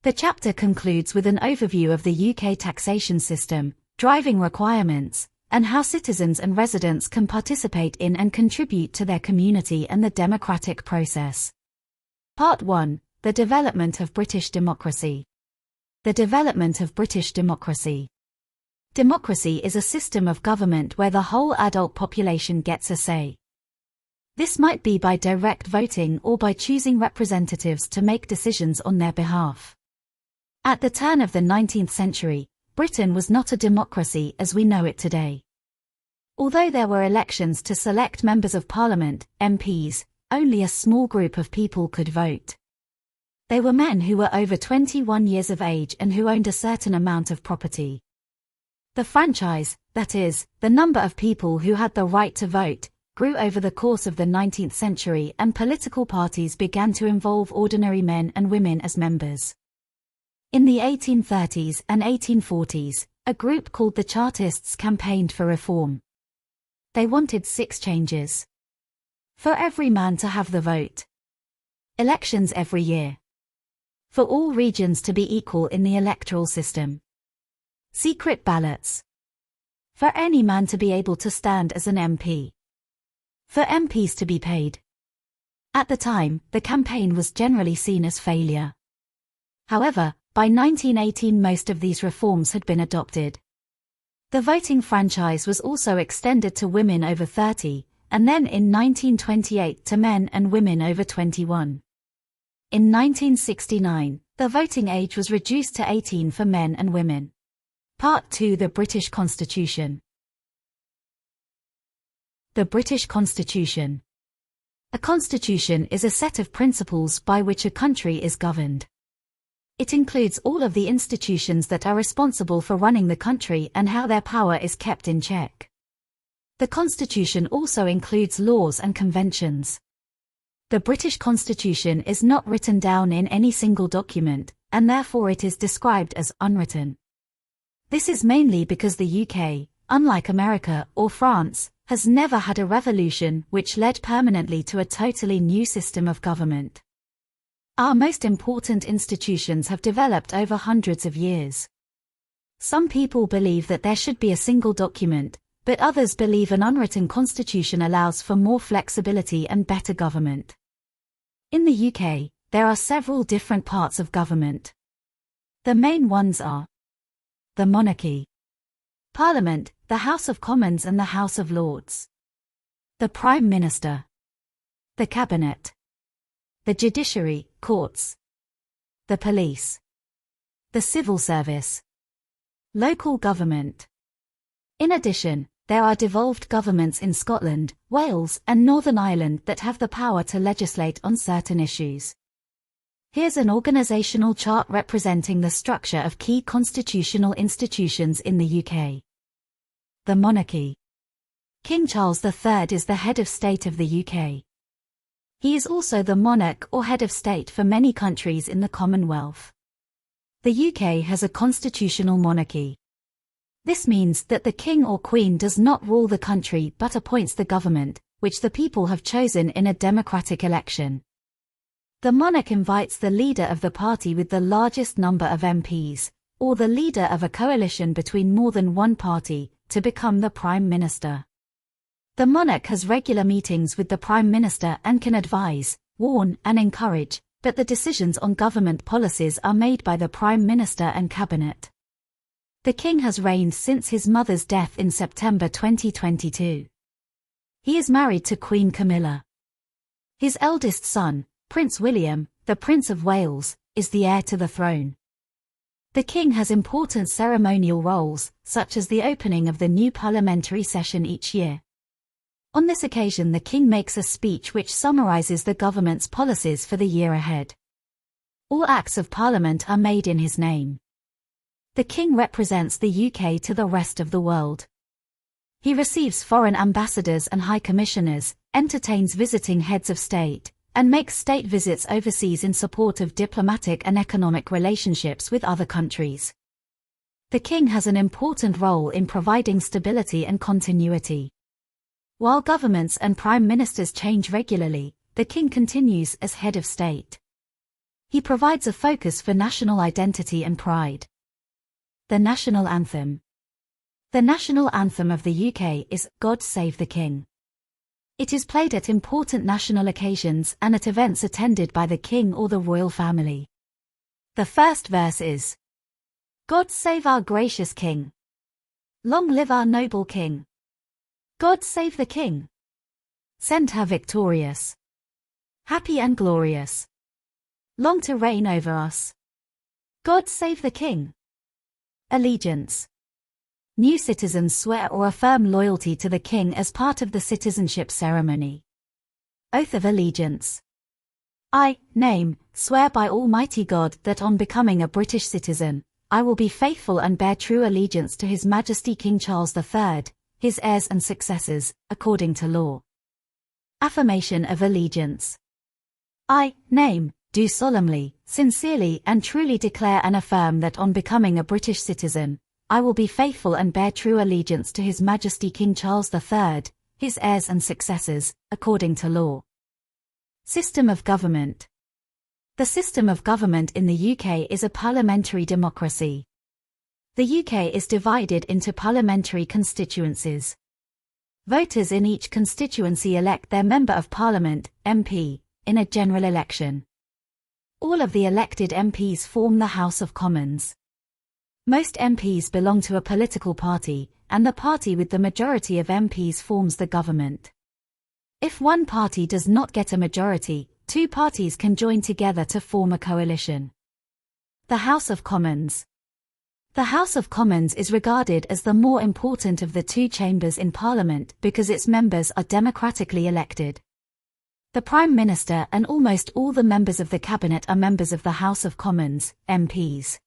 The chapter concludes with an overview of the UK taxation system, driving requirements, and how citizens and residents can participate in and contribute to their community and the democratic process. Part 1. The Development of British Democracy. The development of British democracy. Democracy is a system of government where the whole adult population gets a say. This might be by direct voting or by choosing representatives to make decisions on their behalf. At the turn of the 19th century, Britain was not a democracy as we know it today. Although there were elections to select members of Parliament, MPs, only a small group of people could vote. They were men who were over 21 years of age and who owned a certain amount of property. The franchise, that is, the number of people who had the right to vote, grew over the course of the 19th century, and political parties began to involve ordinary men and women as members. In the 1830s and 1840s, a group called the Chartists campaigned for reform. They wanted 6 changes. For every man to have the vote. Elections every year. For all regions to be equal in the electoral system. Secret ballots. For any man to be able to stand as an MP. For MPs to be paid. At the time, the campaign was generally seen as failure. However, by 1918 most of these reforms had been adopted. The voting franchise was also extended to women over 30, and then in 1928 to men and women over 21. In 1969, the voting age was reduced to 18 for men and women. Part 2: The British Constitution. The British Constitution. A constitution is a set of principles by which a country is governed. It includes all of the institutions that are responsible for running the country and how their power is kept in check. The Constitution also includes laws and conventions. The British Constitution is not written down in any single document, and therefore it is described as unwritten. This is mainly because the UK, unlike America or France, has never had a revolution which led permanently to a totally new system of government. Our most important institutions have developed over hundreds of years. Some people believe that there should be a single document, but others believe an unwritten constitution allows for more flexibility and better government. In the UK, there are several different parts of government. The main ones are the monarchy, Parliament, the House of Commons and the House of Lords, the Prime Minister, the Cabinet, the judiciary, courts, the police, the civil service, local government. In addition, there are devolved governments in Scotland, Wales, and Northern Ireland that have the power to legislate on certain issues. Here's an organizational chart representing the structure of key constitutional institutions in the UK. The monarchy. King Charles III is the head of state of the UK. He is also the monarch or head of state for many countries in the Commonwealth. The UK has a constitutional monarchy. This means that the king or queen does not rule the country but appoints the government, which the people have chosen in a democratic election. The monarch invites the leader of the party with the largest number of MPs, or the leader of a coalition between more than one party, to become the Prime Minister. The monarch has regular meetings with the Prime Minister and can advise, warn, and encourage, but the decisions on government policies are made by the Prime Minister and Cabinet. The King has reigned since his mother's death in September 2022. He is married to Queen Camilla. His eldest son, Prince William, the Prince of Wales, is the heir to the throne. The King has important ceremonial roles, such as the opening of the new parliamentary session each year. On this occasion the King makes a speech which summarizes the government's policies for the year ahead. All acts of Parliament are made in his name. The King represents the UK to the rest of the world. He receives foreign ambassadors and high commissioners, entertains visiting heads of state, and makes state visits overseas in support of diplomatic and economic relationships with other countries. The King has an important role in providing stability and continuity. While governments and prime ministers change regularly, the King continues as head of state. He provides a focus for national identity and pride. The National Anthem. The national anthem of the UK is God Save the King. It is played at important national occasions and at events attended by the King or the royal family. The first verse is, God save our gracious King. Long live our noble King. God save the King. Send her victorious, happy and glorious, long to reign over us. God save the King. Allegiance. New citizens swear or affirm loyalty to the King as part of the citizenship ceremony. Oath of allegiance. I, name, swear by Almighty God that on becoming a British citizen, I will be faithful and bear true allegiance to His Majesty King Charles III, his heirs and successors, according to law. Affirmation of allegiance. I, name, do solemnly, sincerely and truly declare and affirm that on becoming a British citizen, I will be faithful and bear true allegiance to His Majesty King Charles III, his heirs and successors, according to law. System of government. The system of government in the UK is a parliamentary democracy. The UK is divided into parliamentary constituencies. Voters in each constituency elect their Member of Parliament, MP, in a general election. All of the elected MPs form the House of Commons. Most MPs belong to a political party, and the party with the majority of MPs forms the government. If one party does not get a majority, two parties can join together to form a coalition. The House of Commons. The House of Commons is regarded as the more important of the two chambers in Parliament because its members are democratically elected. The Prime Minister and almost all the members of the Cabinet are members of the House of Commons, MPs.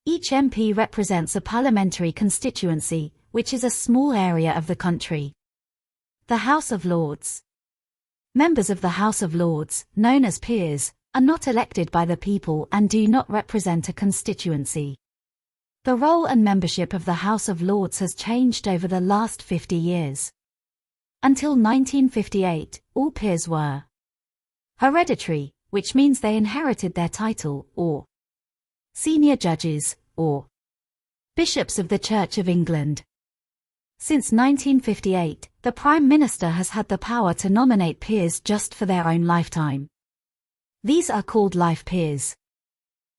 Each MP represents a parliamentary constituency, which is a small area of the country. The House of Lords. Members of the House of Lords, known as peers, are not elected by the people and do not represent a constituency. The role and membership of the House of Lords has changed over the last 50 years. Until 1958, all peers were hereditary, which means they inherited their title, or senior judges, or bishops of the Church of England. Since 1958, the Prime Minister has had the power to nominate peers just for their own lifetime. These are called life peers.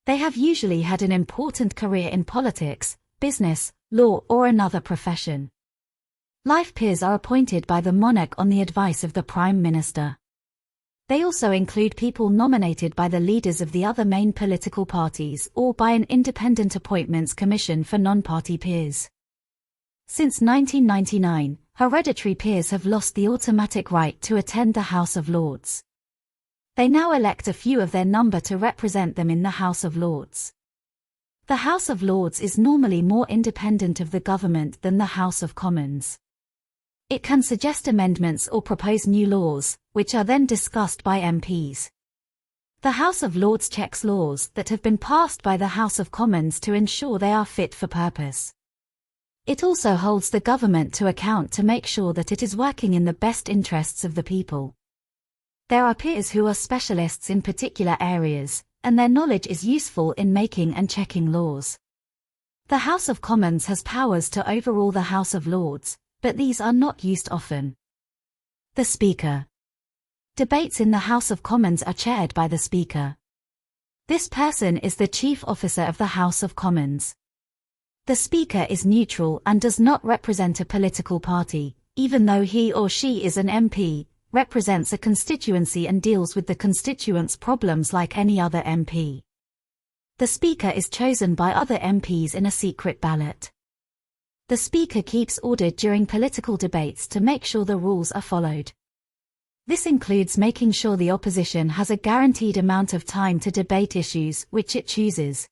They have usually had an important career in politics, business, law or another profession. Life peers are appointed by the monarch on the advice of the Prime Minister. They also include people nominated by the leaders of the other main political parties or by an independent appointments commission for non-party peers. Since 1999, hereditary peers have lost the automatic right to attend the House of Lords. They now elect a few of their number to represent them in the House of Lords. The House of Lords is normally more independent of the government than the House of Commons. It can suggest amendments or propose new laws, which are then discussed by MPs. The House of Lords checks laws that have been passed by the House of Commons to ensure they are fit for purpose. It also holds the government to account to make sure that it is working in the best interests of the people. There are peers who are specialists in particular areas, and their knowledge is useful in making and checking laws. The House of Commons has powers to overrule the House of Lords, but these are not used often. The Speaker. Debates in the House of Commons are chaired by the Speaker. This person is the chief officer of the House of Commons. The Speaker is neutral and does not represent a political party, even though he or she is an MP, represents a constituency and deals with the constituents' problems like any other MP. The Speaker is chosen by other MPs in a secret ballot. The Speaker keeps order during political debates to make sure the rules are followed. This includes making sure the opposition has a guaranteed amount of time to debate issues which it chooses.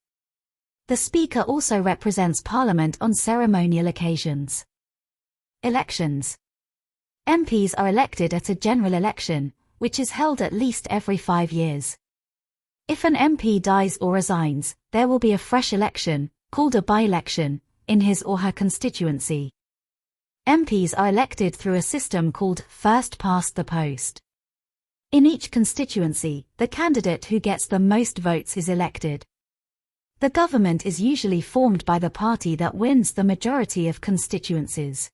The Speaker also represents Parliament on ceremonial occasions. Elections. MPs are elected at a general election, which is held at least every 5 years. If an MP dies or resigns, there will be a fresh election, called a by-election, in his or her constituency. MPs are elected through a system called first past the post. In each constituency, the candidate who gets the most votes is elected. The government is usually formed by the party that wins the majority of constituencies.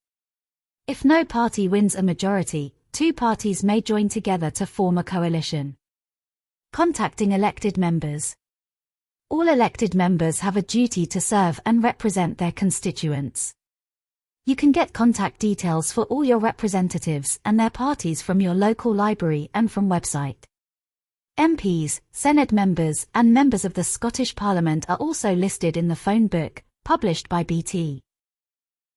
If no party wins a majority, two parties may join together to form a coalition. Contacting elected members. All elected members have a duty to serve and represent their constituents. You can get contact details for all your representatives and their parties from your local library and from website. MPs, Senate members and members of the Scottish Parliament are also listed in the phone book, published by BT.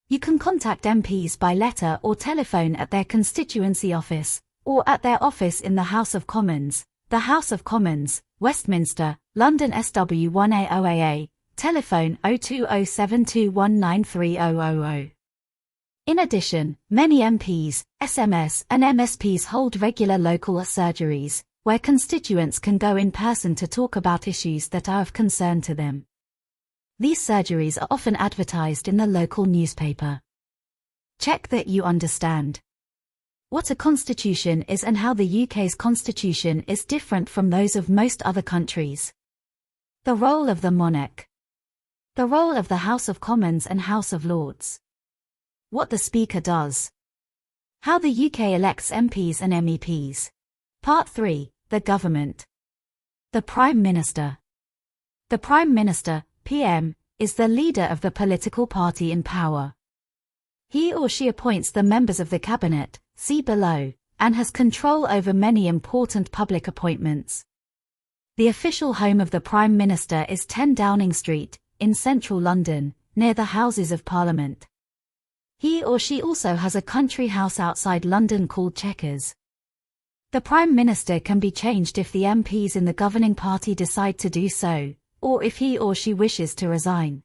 You can contact MPs by letter or telephone at their constituency office, or at their office in the House of Commons, the House of Commons, Westminster, London SW1AOAA, telephone 02072193000. In addition, many MPs, SMS and MSPs hold regular local surgeries, where constituents can go in person to talk about issues that are of concern to them. These surgeries are often advertised in the local newspaper. Check that you understand what a constitution is and how the UK's constitution is different from those of most other countries. The role of the monarch. The role of the House of Commons and House of Lords. What the Speaker does. How the UK elects MPs and MEPs. Part 3. The Government. The Prime Minister. The Prime Minister, PM, is the leader of the political party in power. He or she appoints the members of the cabinet, see below, and has control over many important public appointments. The official home of the Prime Minister is 10 Downing Street, in central London, near the Houses of Parliament. He or she also has a country house outside London called Chequers. The Prime Minister can be changed if the MPs in the governing party decide to do so, or if he or she wishes to resign.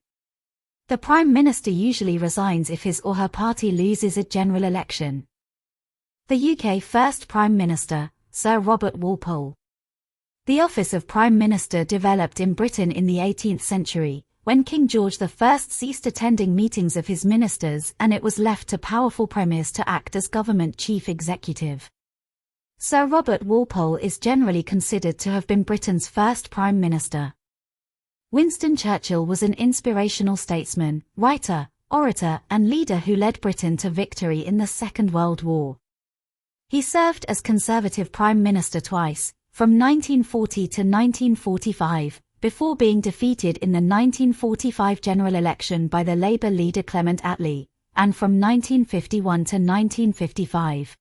The Prime Minister usually resigns if his or her party loses a general election. The UK first Prime Minister, Sir Robert Walpole. The office of Prime Minister developed in Britain in the 18th century, when King George I ceased attending meetings of his ministers and it was left to powerful premiers to act as government chief executive. Sir Robert Walpole is generally considered to have been Britain's first Prime Minister. Winston Churchill was an inspirational statesman, writer, orator and leader who led Britain to victory in the Second World War. He served as Conservative Prime Minister twice, from 1940 to 1945, before being defeated in the 1945 general election by the Labour leader Clement Attlee, and from 1951 to 1955.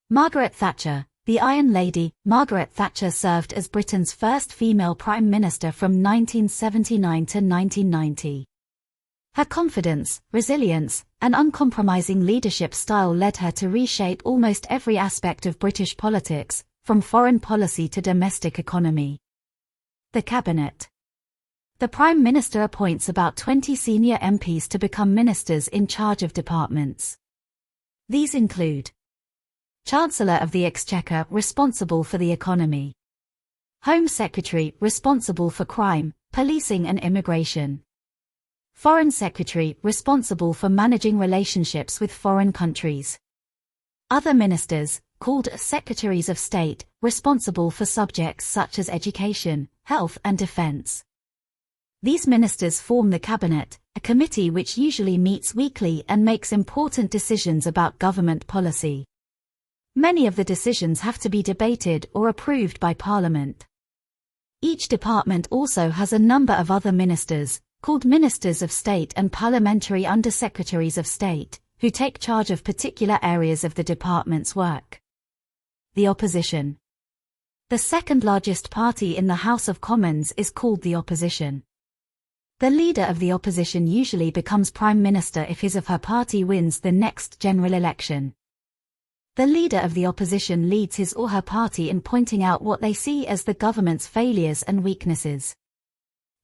Margaret Thatcher, the Iron Lady. Margaret Thatcher served as Britain's first female Prime Minister from 1979 to 1990. Her confidence, resilience, and uncompromising leadership style led her to reshape almost every aspect of British politics, from foreign policy to domestic economy. The Cabinet. The Prime Minister appoints about 20 senior MPs to become ministers in charge of departments. These include Chancellor of the Exchequer, responsible for the economy. Home Secretary, responsible for crime, policing and immigration. Foreign Secretary, responsible for managing relationships with foreign countries. Other ministers, called Secretaries of State, responsible for subjects such as education, health and defence. These ministers form the Cabinet, a committee which usually meets weekly and makes important decisions about government policy. Many of the decisions have to be debated or approved by Parliament. Each department also has a number of other ministers, called Ministers of State and Parliamentary Under-Secretaries of State, who take charge of particular areas of the department's work. The Opposition. The second largest party in the House of Commons is called the Opposition. The leader of the opposition usually becomes Prime Minister if his or her party wins the next general election. The leader of the opposition leads his or her party in pointing out what they see as the government's failures and weaknesses.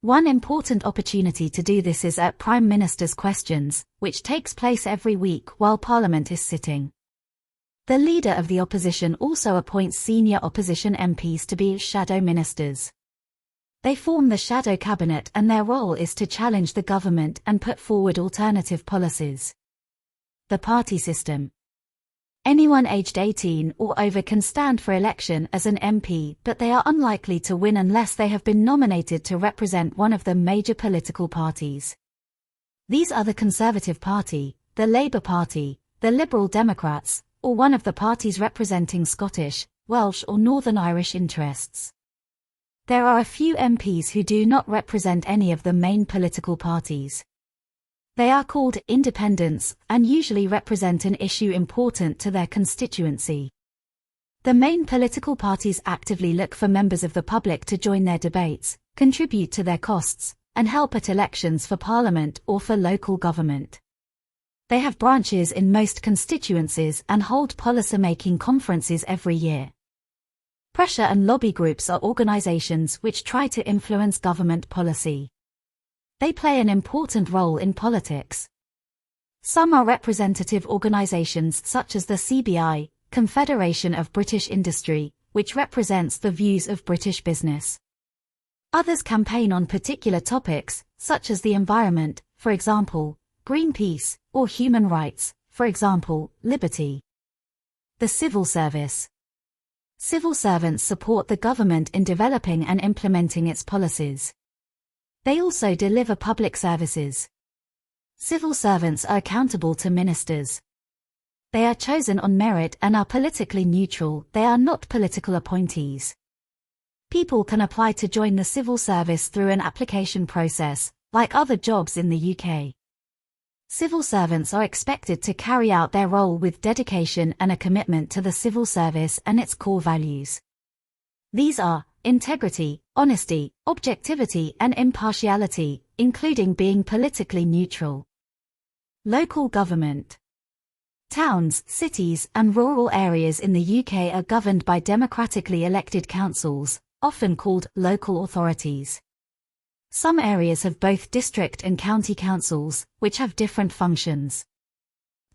One important opportunity to do this is at Prime Minister's Questions, which takes place every week while Parliament is sitting. The leader of the opposition also appoints senior opposition MPs to be shadow ministers. They form the shadow cabinet and their role is to challenge the government and put forward alternative policies. The party system. Anyone aged 18 or over can stand for election as an MP, but they are unlikely to win unless they have been nominated to represent one of the major political parties. These are the Conservative Party, the Labour Party, the Liberal Democrats, or one of the parties representing Scottish, Welsh or Northern Irish interests. There are a few MPs who do not represent any of the main political parties. They are called independents and usually represent an issue important to their constituency. The main political parties actively look for members of the public to join their debates, contribute to their costs, and help at elections for parliament or for local government. They have branches in most constituencies and hold policy-making conferences every year. Pressure and lobby groups are organizations which try to influence government policy. They play an important role in politics. Some are representative organizations such as the CBI, Confederation of British Industry, which represents the views of British business. Others campaign on particular topics, such as the environment, for example, Greenpeace, or human rights, for example, Liberty. The civil service. Civil servants support the government in developing and implementing its policies. They also deliver public services. Civil servants are accountable to ministers. They are chosen on merit and are politically neutral. They are not political appointees. People can apply to join the civil service through an application process, like other jobs in the UK. Civil servants are expected to carry out their role with dedication and a commitment to the civil service and its core values. These are integrity, honesty, objectivity and impartiality, including being politically neutral. Local government. Towns, cities and rural areas in the UK are governed by democratically elected councils, often called local authorities. Some areas have both district and county councils, which have different functions.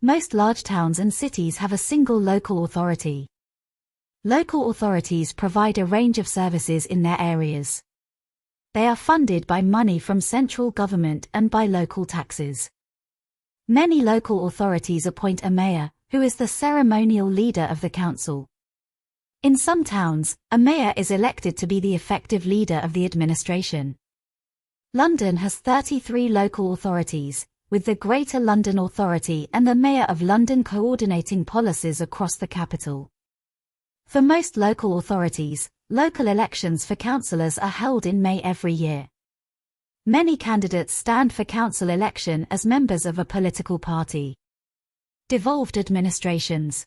Most large towns and cities have a single local authority. Local authorities provide a range of services in their areas. They are funded by money from central government and by local taxes. Many local authorities appoint a mayor, who is the ceremonial leader of the council. In some towns, a mayor is elected to be the effective leader of the administration. London has 33 local authorities, with the Greater London Authority and the Mayor of London coordinating policies across the capital. For most local authorities, local elections for councillors are held in May every year. Many candidates stand for council election as members of a political party. Devolved administrations.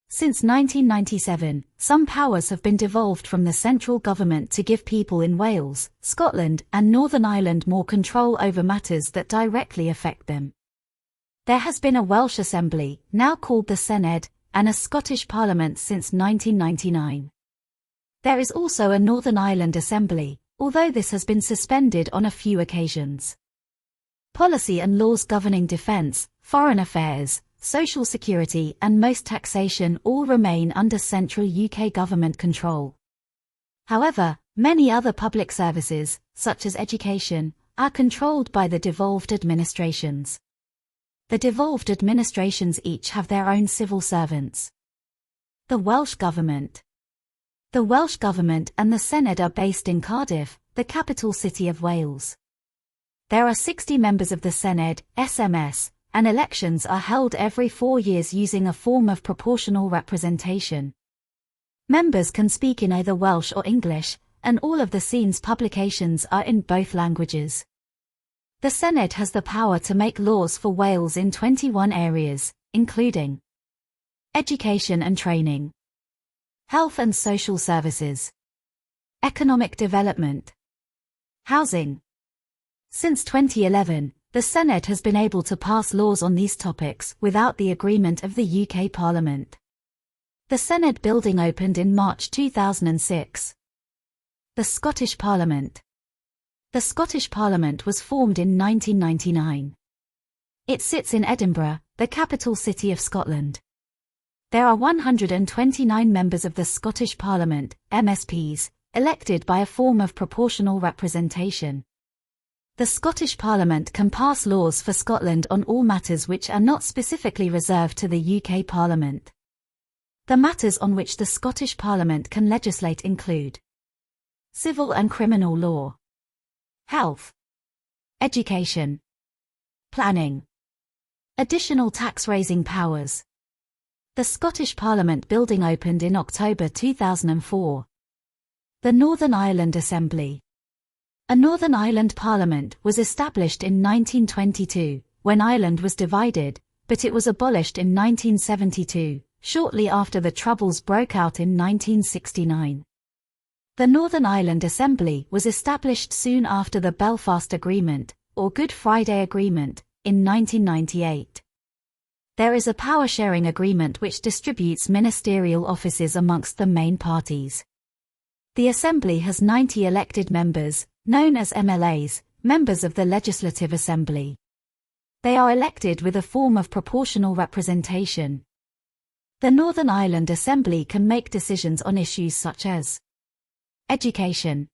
Since 1997, some powers have been devolved from the central government to give people in Wales, Scotland and Northern Ireland more control over matters that directly affect them. There has been a Welsh Assembly, now called the Senedd, and a Scottish Parliament since 1999. There is also a Northern Ireland Assembly, although this has been suspended on a few occasions. Policy and laws governing defence, foreign affairs, social security and most taxation all remain under central UK government control. However, many other public services, such as education, are controlled by the devolved administrations. The devolved administrations each have their own civil servants. The Welsh Government. The Welsh Government and the Senedd are based in Cardiff, the capital city of Wales. There are 60 members of the Senedd, SMS, and elections are held every 4 years using a form of proportional representation. Members can speak in either Welsh or English, and all of the scene's publications are in both languages. The Senedd has the power to make laws for Wales in 21 areas, including education and training, health and social services, economic development, housing. Since 2011, the Senedd has been able to pass laws on these topics without the agreement of the UK Parliament. The Senedd building opened in March 2006. The Scottish Parliament. The Scottish Parliament was formed in 1999. It sits in Edinburgh, the capital city of Scotland. There are 129 members of the Scottish Parliament, MSPs, elected by a form of proportional representation. The Scottish Parliament can pass laws for Scotland on all matters which are not specifically reserved to the UK Parliament. The matters on which the Scottish Parliament can legislate include civil and criminal law, health, education, planning, additional tax-raising powers. The Scottish Parliament building opened in October 2004. The Northern Ireland Assembly. A Northern Ireland Parliament was established in 1922, when Ireland was divided, but it was abolished in 1972, shortly after the Troubles broke out in 1969. The Northern Ireland Assembly was established soon after the Belfast Agreement, or Good Friday Agreement, in 1998. There is a power-sharing agreement which distributes ministerial offices amongst the main parties. The Assembly has 90 elected members, known as MLAs, members of the Legislative Assembly. They are elected with a form of proportional representation. The Northern Ireland Assembly can make decisions on issues such as education,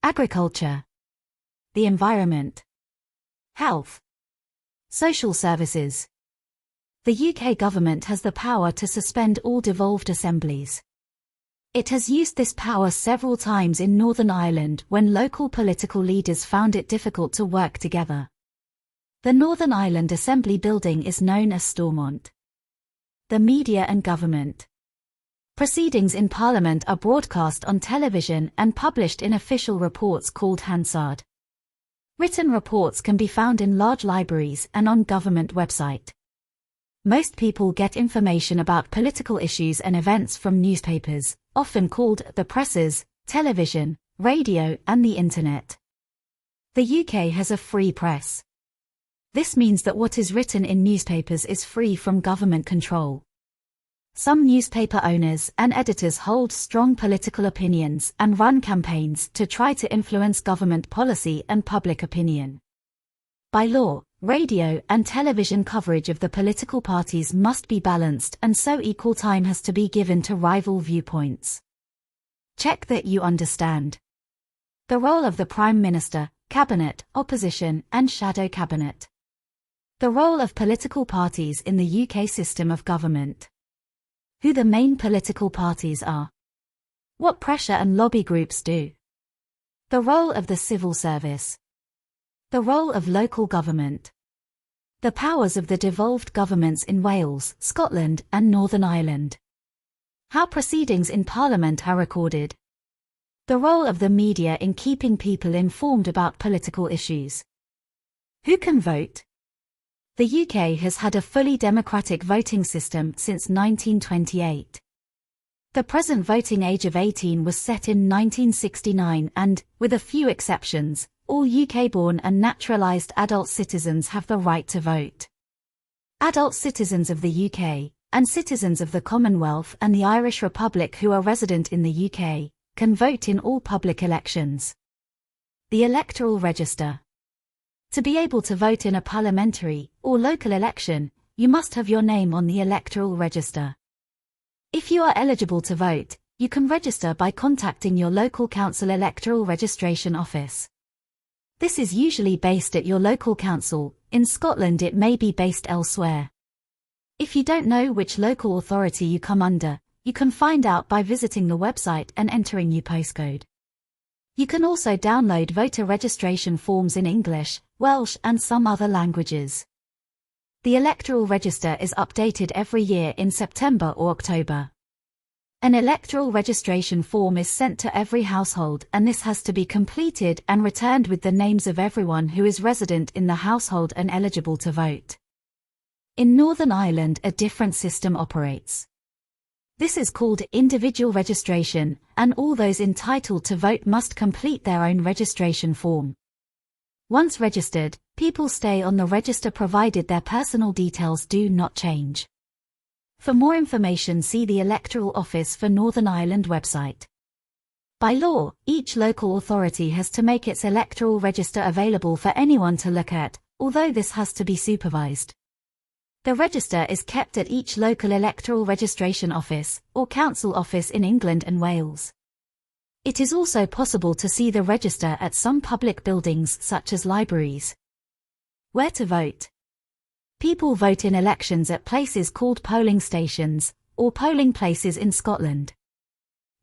agriculture, the environment, health, social services. The UK government has the power to suspend all devolved assemblies. It has used this power several times in Northern Ireland when local political leaders found it difficult to work together. The Northern Ireland Assembly building is known as Stormont. The media and government. Proceedings in Parliament are broadcast on television and published in official reports called Hansard. Written reports can be found in large libraries and on government website. Most people get information about political issues and events from newspapers, often called the presses, television, radio and the internet. The UK has a free press. This means that what is written in newspapers is free from government control. Some newspaper owners and editors hold strong political opinions and run campaigns to try to influence government policy and public opinion. By law, radio and television coverage of the political parties must be balanced, and so equal time has to be given to rival viewpoints. Check that you understand. The role of the Prime Minister, Cabinet, Opposition and Shadow Cabinet. The role of political parties in the UK system of government. Who the main political parties are. What pressure and lobby groups do. The role of the civil service. The role of local government. The powers of the devolved governments in Wales, Scotland and Northern Ireland. How proceedings in Parliament are recorded. The role of the media in keeping people informed about political issues. Who can vote? The UK has had a fully democratic voting system since 1928. The present voting age of 18 was set in 1969 and, with a few exceptions, all UK-born and naturalised adult citizens have the right to vote. Adult citizens of the UK, and citizens of the Commonwealth and the Irish Republic who are resident in the UK, can vote in all public elections. The electoral register. To be able to vote in a parliamentary or local election, you must have your name on the electoral register. If you are eligible to vote, you can register by contacting your local council electoral registration office. This is usually based at your local council. In Scotland it may be based elsewhere. If you don't know which local authority you come under, you can find out by visiting the website and entering your postcode. You can also download voter registration forms in English, Welsh and some other languages. The electoral register is updated every year in September or October. An electoral registration form is sent to every household, and this has to be completed and returned with the names of everyone who is resident in the household and eligible to vote. In Northern Ireland a different system operates. This is called individual registration, and all those entitled to vote must complete their own registration form. Once registered, people stay on the register provided their personal details do not change. For more information see the Electoral Office for Northern Ireland website. By law, each local authority has to make its electoral register available for anyone to look at, although this has to be supervised. The register is kept at each local electoral registration office, or council office in England and Wales. It is also possible to see the register at some public buildings such as libraries. Where to vote? People vote in elections at places called polling stations, or polling places in Scotland.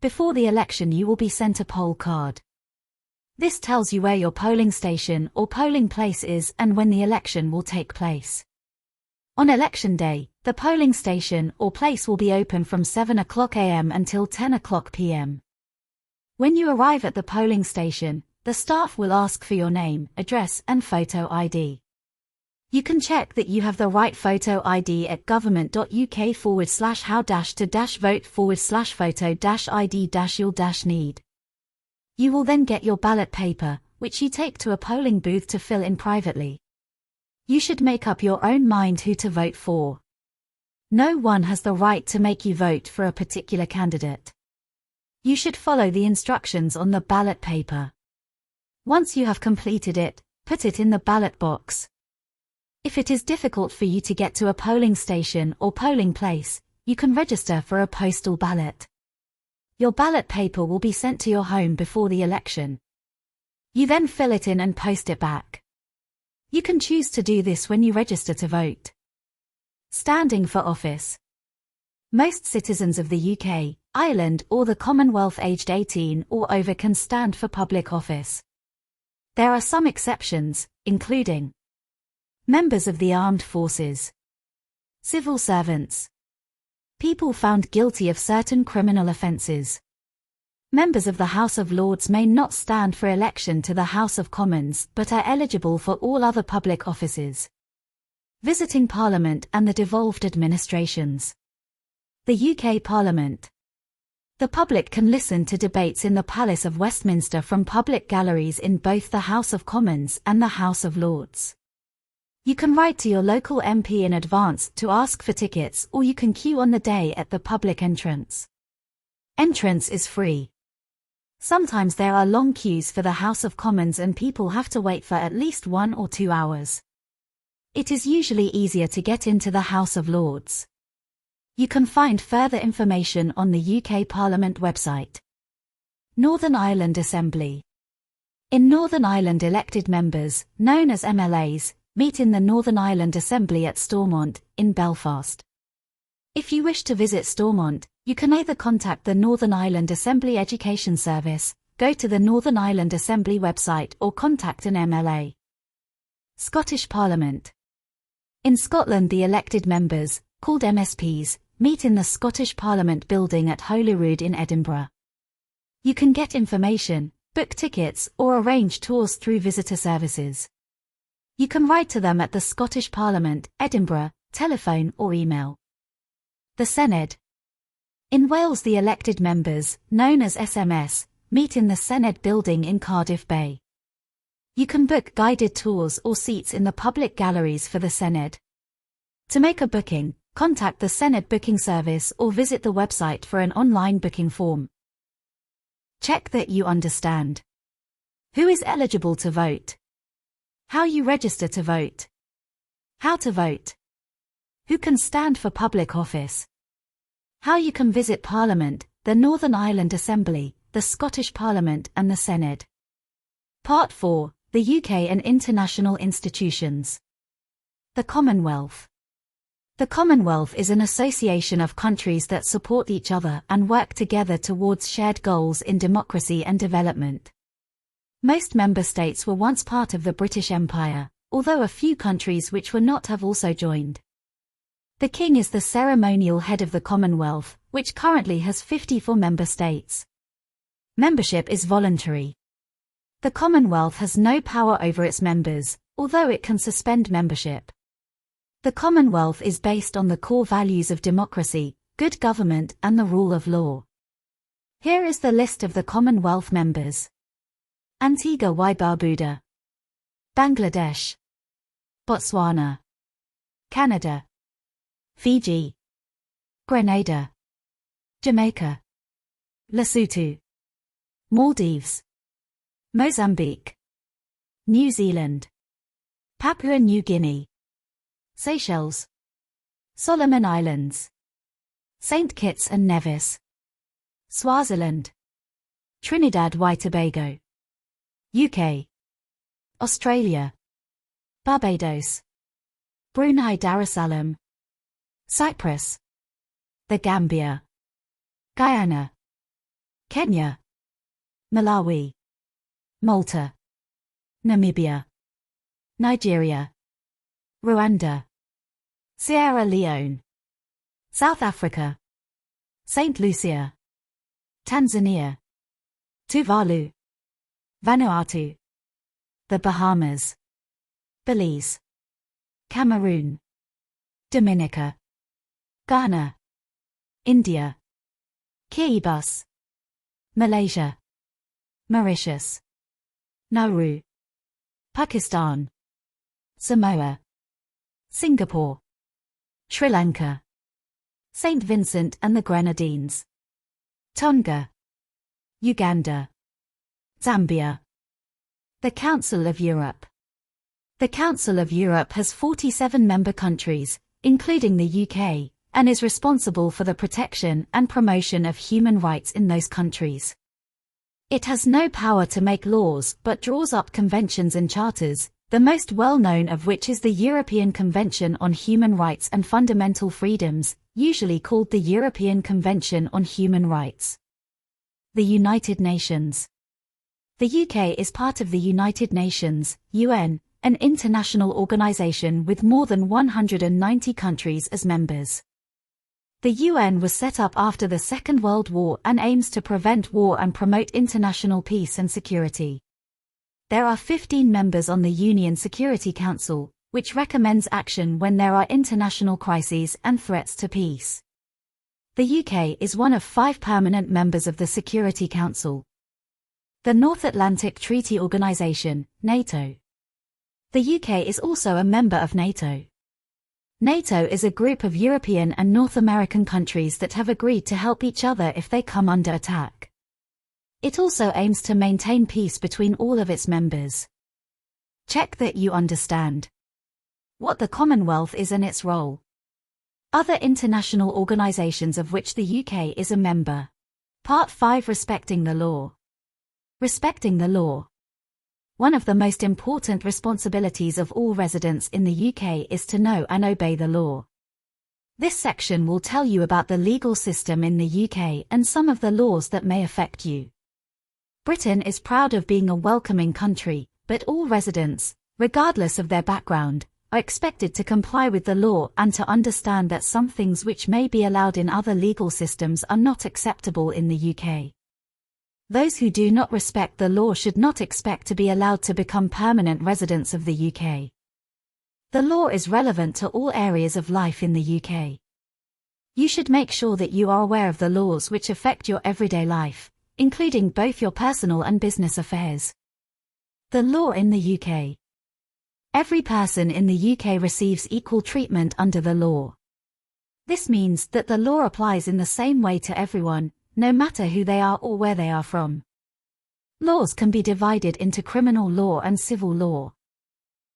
Before the election you will be sent a poll card. This tells you where your polling station or polling place is and when the election will take place. On election day, the polling station or place will be open from 7 o'clock a.m. until 10 o'clock p.m. When you arrive at the polling station, the staff will ask for your name, address, and photo ID. You can check that you have the right photo ID at government.uk/how-to-vote/photo-ID-you'll-need. You will then get your ballot paper, which you take to a polling booth to fill in privately. You should make up your own mind who to vote for. No one has the right to make you vote for a particular candidate. You should follow the instructions on the ballot paper. Once you have completed it, put it in the ballot box. If it is difficult for you to get to a polling station or polling place, you can register for a postal ballot. Your ballot paper will be sent to your home before the election. You then fill it in and post it back. You can choose to do this when you register to vote. Standing for office. Most citizens of the UK, Ireland or the Commonwealth aged 18 or over can stand for public office. There are some exceptions, including members of the armed forces, civil servants, people found guilty of certain criminal offences. Members of the House of Lords may not stand for election to the House of Commons but are eligible for all other public offices. Visiting Parliament and the devolved administrations. The UK Parliament. The public can listen to debates in the Palace of Westminster from public galleries in both the House of Commons and the House of Lords. You can write to your local MP in advance to ask for tickets, or you can queue on the day at the public entrance. Entrance is free. Sometimes there are long queues for the House of Commons and people have to wait for at least 1 or 2 hours. It is usually easier to get into the House of Lords. You can find further information on the UK Parliament website. Northern Ireland Assembly. In Northern Ireland, elected members, known as MLAs, meet in the Northern Ireland Assembly at Stormont, in Belfast. If you wish to visit Stormont, you can either contact the Northern Ireland Assembly Education Service, go to the Northern Ireland Assembly website or contact an MLA. Scottish Parliament. In Scotland, the elected members, called MSPs, meet in the Scottish Parliament building at Holyrood in Edinburgh. You can get information, book tickets or arrange tours through visitor services. You can write to them at the Scottish Parliament, Edinburgh, telephone or email. The Senedd. In Wales, the elected members, known as SMS, meet in the Senedd building in Cardiff Bay. You can book guided tours or seats in the public galleries for the Senedd. To make a booking, contact the Senedd booking service or visit the website for an online booking form. Check that you understand. Who is eligible to vote? How you register to vote. How to vote. Who can stand for public office. How you can visit Parliament, the Northern Ireland Assembly, the Scottish Parliament and the Senedd. Part 4, the UK and international institutions. The Commonwealth. The Commonwealth is an association of countries that support each other and work together towards shared goals in democracy and development. Most member states were once part of the British Empire, although a few countries which were not have also joined. The King is the ceremonial head of the Commonwealth, which currently has 54 member states. Membership is voluntary. The Commonwealth has no power over its members, although it can suspend membership. The Commonwealth is based on the core values of democracy, good government and the rule of law. Here is the list of the Commonwealth members. Antigua y Barbuda, Bangladesh, Botswana, Canada, Fiji, Grenada, Jamaica, Lesotho, Maldives, Mozambique, New Zealand, Papua New Guinea, Seychelles, Solomon Islands, St. Kitts and Nevis, Swaziland, Trinidad y Tobago, UK, Australia, Barbados, Brunei Darussalam, Cyprus, the Gambia, Guyana, Kenya, Malawi, Malta, Namibia, Nigeria, Rwanda, Sierra Leone, South Africa, St. Lucia, Tanzania, Tuvalu, Vanuatu, the Bahamas, Belize, Cameroon, Dominica, Ghana, India, Kiribati, Malaysia, Mauritius, Nauru, Pakistan, Samoa, Singapore, Sri Lanka, St. Vincent and the Grenadines, Tonga, Uganda, Zambia. The Council of Europe. The Council of Europe has 47 member countries, including the UK, and is responsible for the protection and promotion of human rights in those countries. It has no power to make laws but draws up conventions and charters, the most well-known of which is the European Convention on Human Rights and Fundamental Freedoms, usually called the European Convention on Human Rights. The United Nations. The UK is part of the United Nations, UN, an international organization with more than 190 countries as members. The UN was set up after the Second World War and aims to prevent war and promote international peace and security. There are 15 members on the Union Security Council, which recommends action when there are international crises and threats to peace. The UK is one of 5 permanent members of the Security Council. The North Atlantic Treaty Organization, NATO. The UK is also a member of NATO. NATO is a group of European and North American countries that have agreed to help each other if they come under attack. It also aims to maintain peace between all of its members. Check that you understand what the Commonwealth is and its role. Other international organizations of which the UK is a member. Part 5. Respecting the law. Respecting the law. One of the most important responsibilities of all residents in the UK is to know and obey the law. This section will tell you about the legal system in the UK and some of the laws that may affect you. Britain is proud of being a welcoming country, but all residents, regardless of their background, are expected to comply with the law and to understand that some things which may be allowed in other legal systems are not acceptable in the UK. Those who do not respect the law should not expect to be allowed to become permanent residents of the UK. The law is relevant to all areas of life in the UK. You should make sure that you are aware of the laws which affect your everyday life, including both your personal and business affairs. The law in the UK. Every person in the UK receives equal treatment under the law. This means that the law applies in the same way to everyone, no matter who they are or where they are from. Laws can be divided into criminal law and civil law.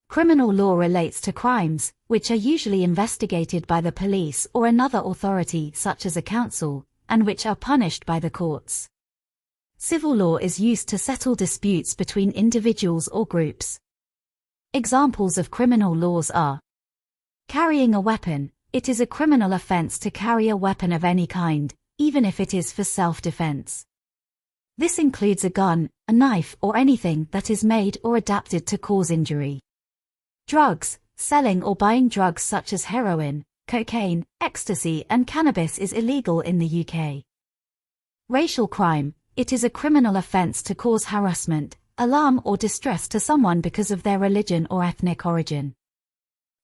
Criminal law relates to crimes, which are usually investigated by the police or another authority such as a council, and which are punished by the courts. Civil law is used to settle disputes between individuals or groups. Examples of criminal laws are carrying a weapon. It is a criminal offence to carry a weapon of any kind, even if it is for self-defense. This includes a gun, a knife or anything that is made or adapted to cause injury. Drugs. Selling or buying drugs such as heroin, cocaine, ecstasy and cannabis is illegal in the UK. Racial crime. It is a criminal offence to cause harassment, alarm or distress to someone because of their religion or ethnic origin.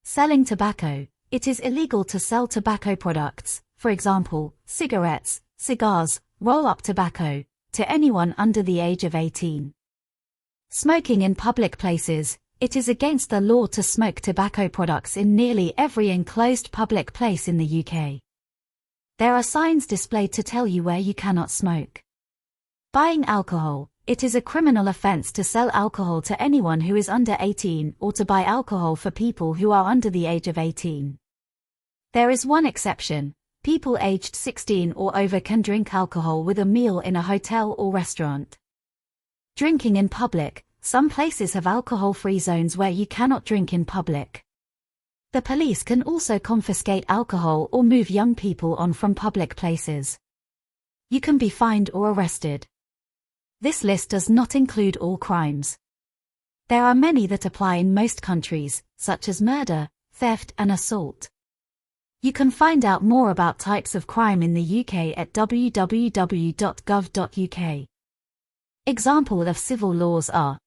Selling tobacco. It is illegal to sell tobacco products, for example, cigarettes, cigars, roll-up tobacco, to anyone under the age of 18. Smoking in public places. It is against the law to smoke tobacco products in nearly every enclosed public place in the UK. There are signs displayed to tell you where you cannot smoke. Buying alcohol. It is a criminal offence to sell alcohol to anyone who is under 18 or to buy alcohol for people who are under the age of 18. There is one exception. People aged 16 or over can drink alcohol with a meal in a hotel or restaurant. Drinking in public. Some places have alcohol-free zones where you cannot drink in public. The police can also confiscate alcohol or move young people on from public places. You can be fined or arrested. This list does not include all crimes. There are many that apply in most countries, such as murder, theft and assault. You can find out more about types of crime in the UK at www.gov.uk. Examples of civil laws are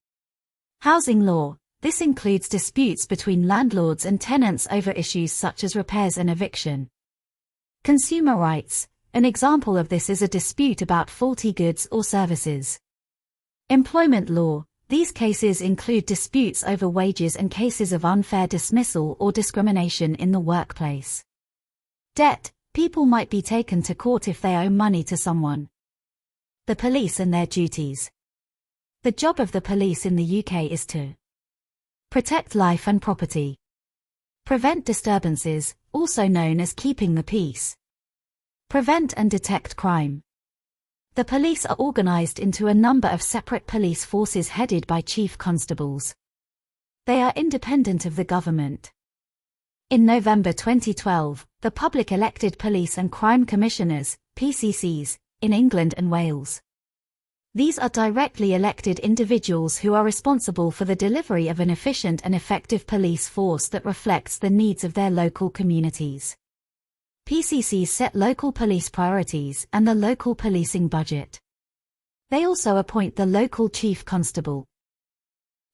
housing law. This includes disputes between landlords and tenants over issues such as repairs and eviction. Consumer rights. An example of this is a dispute about faulty goods or services. Employment law. These cases include disputes over wages and cases of unfair dismissal or discrimination in the workplace. Debt. People might be taken to court if they owe money to someone. The police and their duties. The job of the police in the UK is to protect life and property, prevent disturbances, also known as keeping the peace, prevent and detect crime. The police are organised into a number of separate police forces headed by chief constables. They are independent of the government. In November 2012, the public elected Police and Crime Commissioners, PCCs, in England and Wales. These are directly elected individuals who are responsible for the delivery of an efficient and effective police force that reflects the needs of their local communities. PCCs set local police priorities and the local policing budget. They also appoint the local chief constable.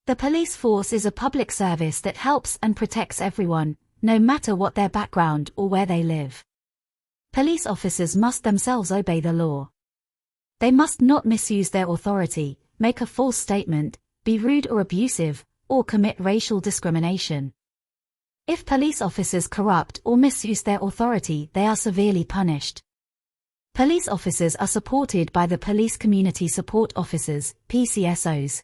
The police force is a public service that helps and protects everyone, no matter what their background or where they live. Police officers must themselves obey the law. They must not misuse their authority, make a false statement, be rude or abusive, or commit racial discrimination. If police officers corrupt or misuse their authority, they are severely punished. Police officers are supported by the Police Community Support Officers, PCSOs.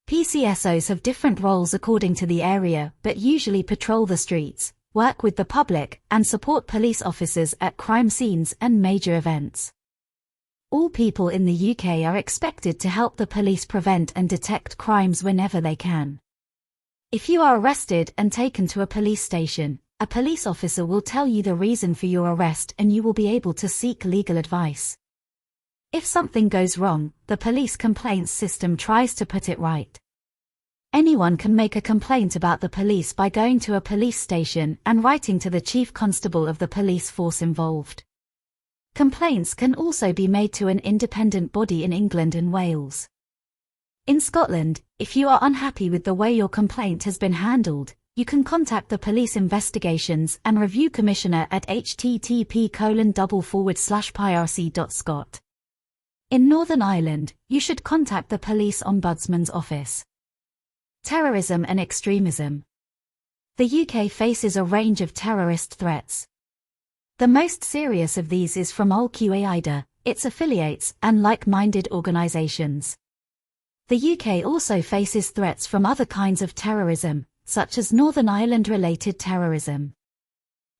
PCSOs have different roles according to the area, but usually patrol the streets, work with the public, and support police officers at crime scenes and major events. All people in the UK are expected to help the police prevent and detect crimes whenever they can. If you are arrested and taken to a police station, a police officer will tell you the reason for your arrest and you will be able to seek legal advice. If something goes wrong, the police complaints system tries to put it right. Anyone can make a complaint about the police by going to a police station and writing to the chief constable of the police force involved. Complaints can also be made to an independent body in England and Wales. In Scotland, if you are unhappy with the way your complaint has been handled, you can contact the Police Investigations and Review Commissioner at http://pirc.scot. In Northern Ireland, you should contact the Police Ombudsman's Office. Terrorism and extremism. The UK faces a range of terrorist threats. The most serious of these is from Al-Qaeda, its affiliates, and like-minded organisations. The UK also faces threats from other kinds of terrorism, such as Northern Ireland-related terrorism.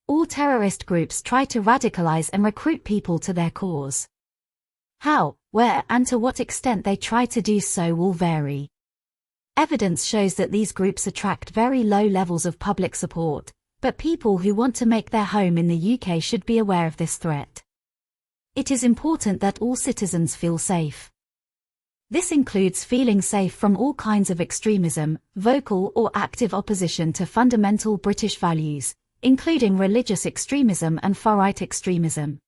All terrorist groups try to radicalise and recruit people to their cause. How, where, and to what extent they try to do so will vary. Evidence shows that these groups attract very low levels of public support, but people who want to make their home in the UK should be aware of this threat. It is important that all citizens feel safe. This includes feeling safe from all kinds of extremism, vocal or active opposition to fundamental British values, including religious extremism and far-right extremism.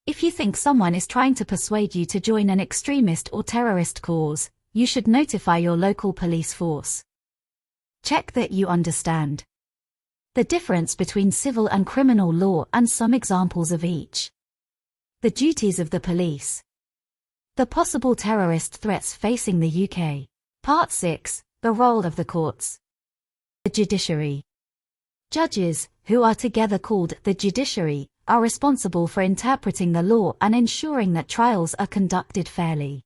If you think someone is trying to persuade you to join an extremist or terrorist cause, you should notify your local police force. Check that you understand the difference between civil and criminal law and some examples of each. The duties of the police. The possible terrorist threats facing the UK. Part 6. The role of the courts. The judiciary. Judges, who are together called the judiciary, are responsible for interpreting the law and ensuring that trials are conducted fairly.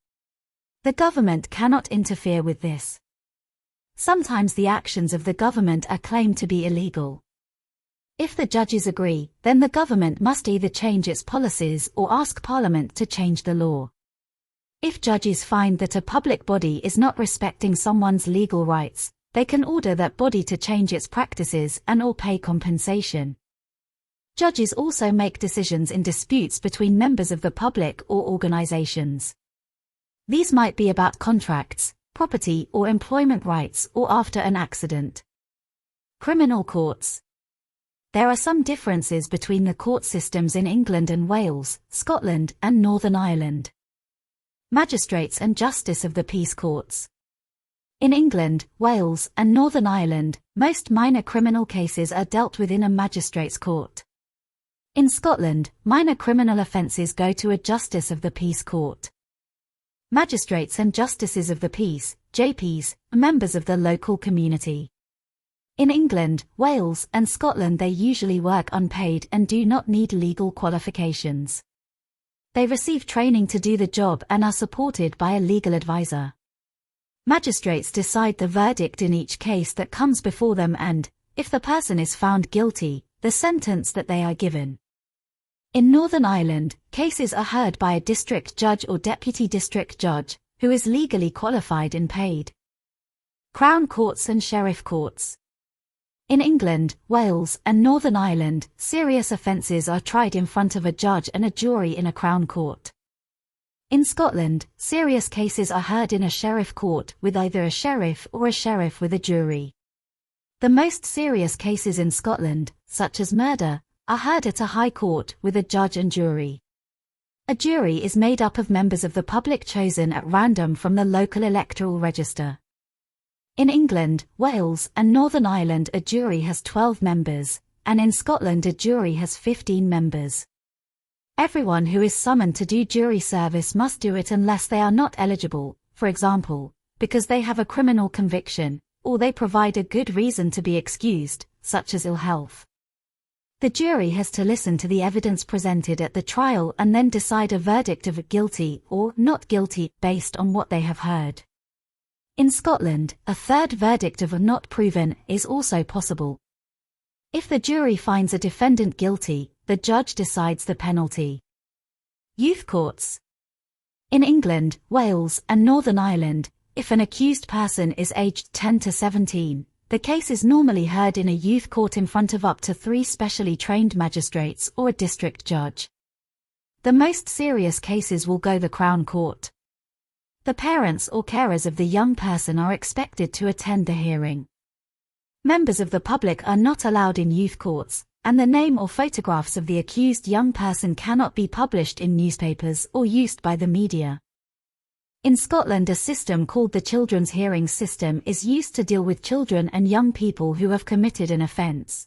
The government cannot interfere with this. Sometimes the actions of the government are claimed to be illegal. If the judges agree, then the government must either change its policies or ask Parliament to change the law. If judges find that a public body is not respecting someone's legal rights, they can order that body to change its practices and/or pay compensation. Judges also make decisions in disputes between members of the public or organizations. These might be about contracts, property or employment rights, or after an accident. Criminal courts. There are some differences between the court systems in England and Wales, Scotland, and Northern Ireland. Magistrates and Justice of the Peace Courts. In England, Wales, and Northern Ireland, most minor criminal cases are dealt with in a magistrate's court. In Scotland, minor criminal offences go to a Justice of the Peace Court. Magistrates and Justices of the Peace, JPs, are members of the local community. In England, Wales, and Scotland they usually work unpaid and do not need legal qualifications. They receive training to do the job and are supported by a legal advisor. Magistrates decide the verdict in each case that comes before them and, if the person is found guilty, the sentence that they are given. In Northern Ireland, cases are heard by a district judge or deputy district judge, who is legally qualified and paid. Crown Courts and Sheriff Courts. In England, Wales, and Northern Ireland, serious offences are tried in front of a judge and a jury in a Crown Court. In Scotland, serious cases are heard in a sheriff court with either a sheriff or a sheriff with a jury. The most serious cases in Scotland, such as murder, are heard at a high court with a judge and jury. A jury is made up of members of the public chosen at random from the local electoral register. In England, Wales, and Northern Ireland a jury has 12 members, and in Scotland a jury has 15 members. Everyone who is summoned to do jury service must do it unless they are not eligible, for example, because they have a criminal conviction, or they provide a good reason to be excused, such as ill health. The jury has to listen to the evidence presented at the trial and then decide a verdict of guilty or not guilty based on what they have heard. In Scotland, a third verdict of not proven is also possible. If the jury finds a defendant guilty, the judge decides the penalty. Youth courts. In England, Wales, and Northern Ireland, if an accused person is aged 10 to 17, the case is normally heard in a youth court in front of up to 3 specially trained magistrates or a district judge. The most serious cases will go the Crown Court. The parents or carers of the young person are expected to attend the hearing. Members of the public are not allowed in youth courts, and the name or photographs of the accused young person cannot be published in newspapers or used by the media. In Scotland, a system called the Children's Hearing System is used to deal with children and young people who have committed an offence.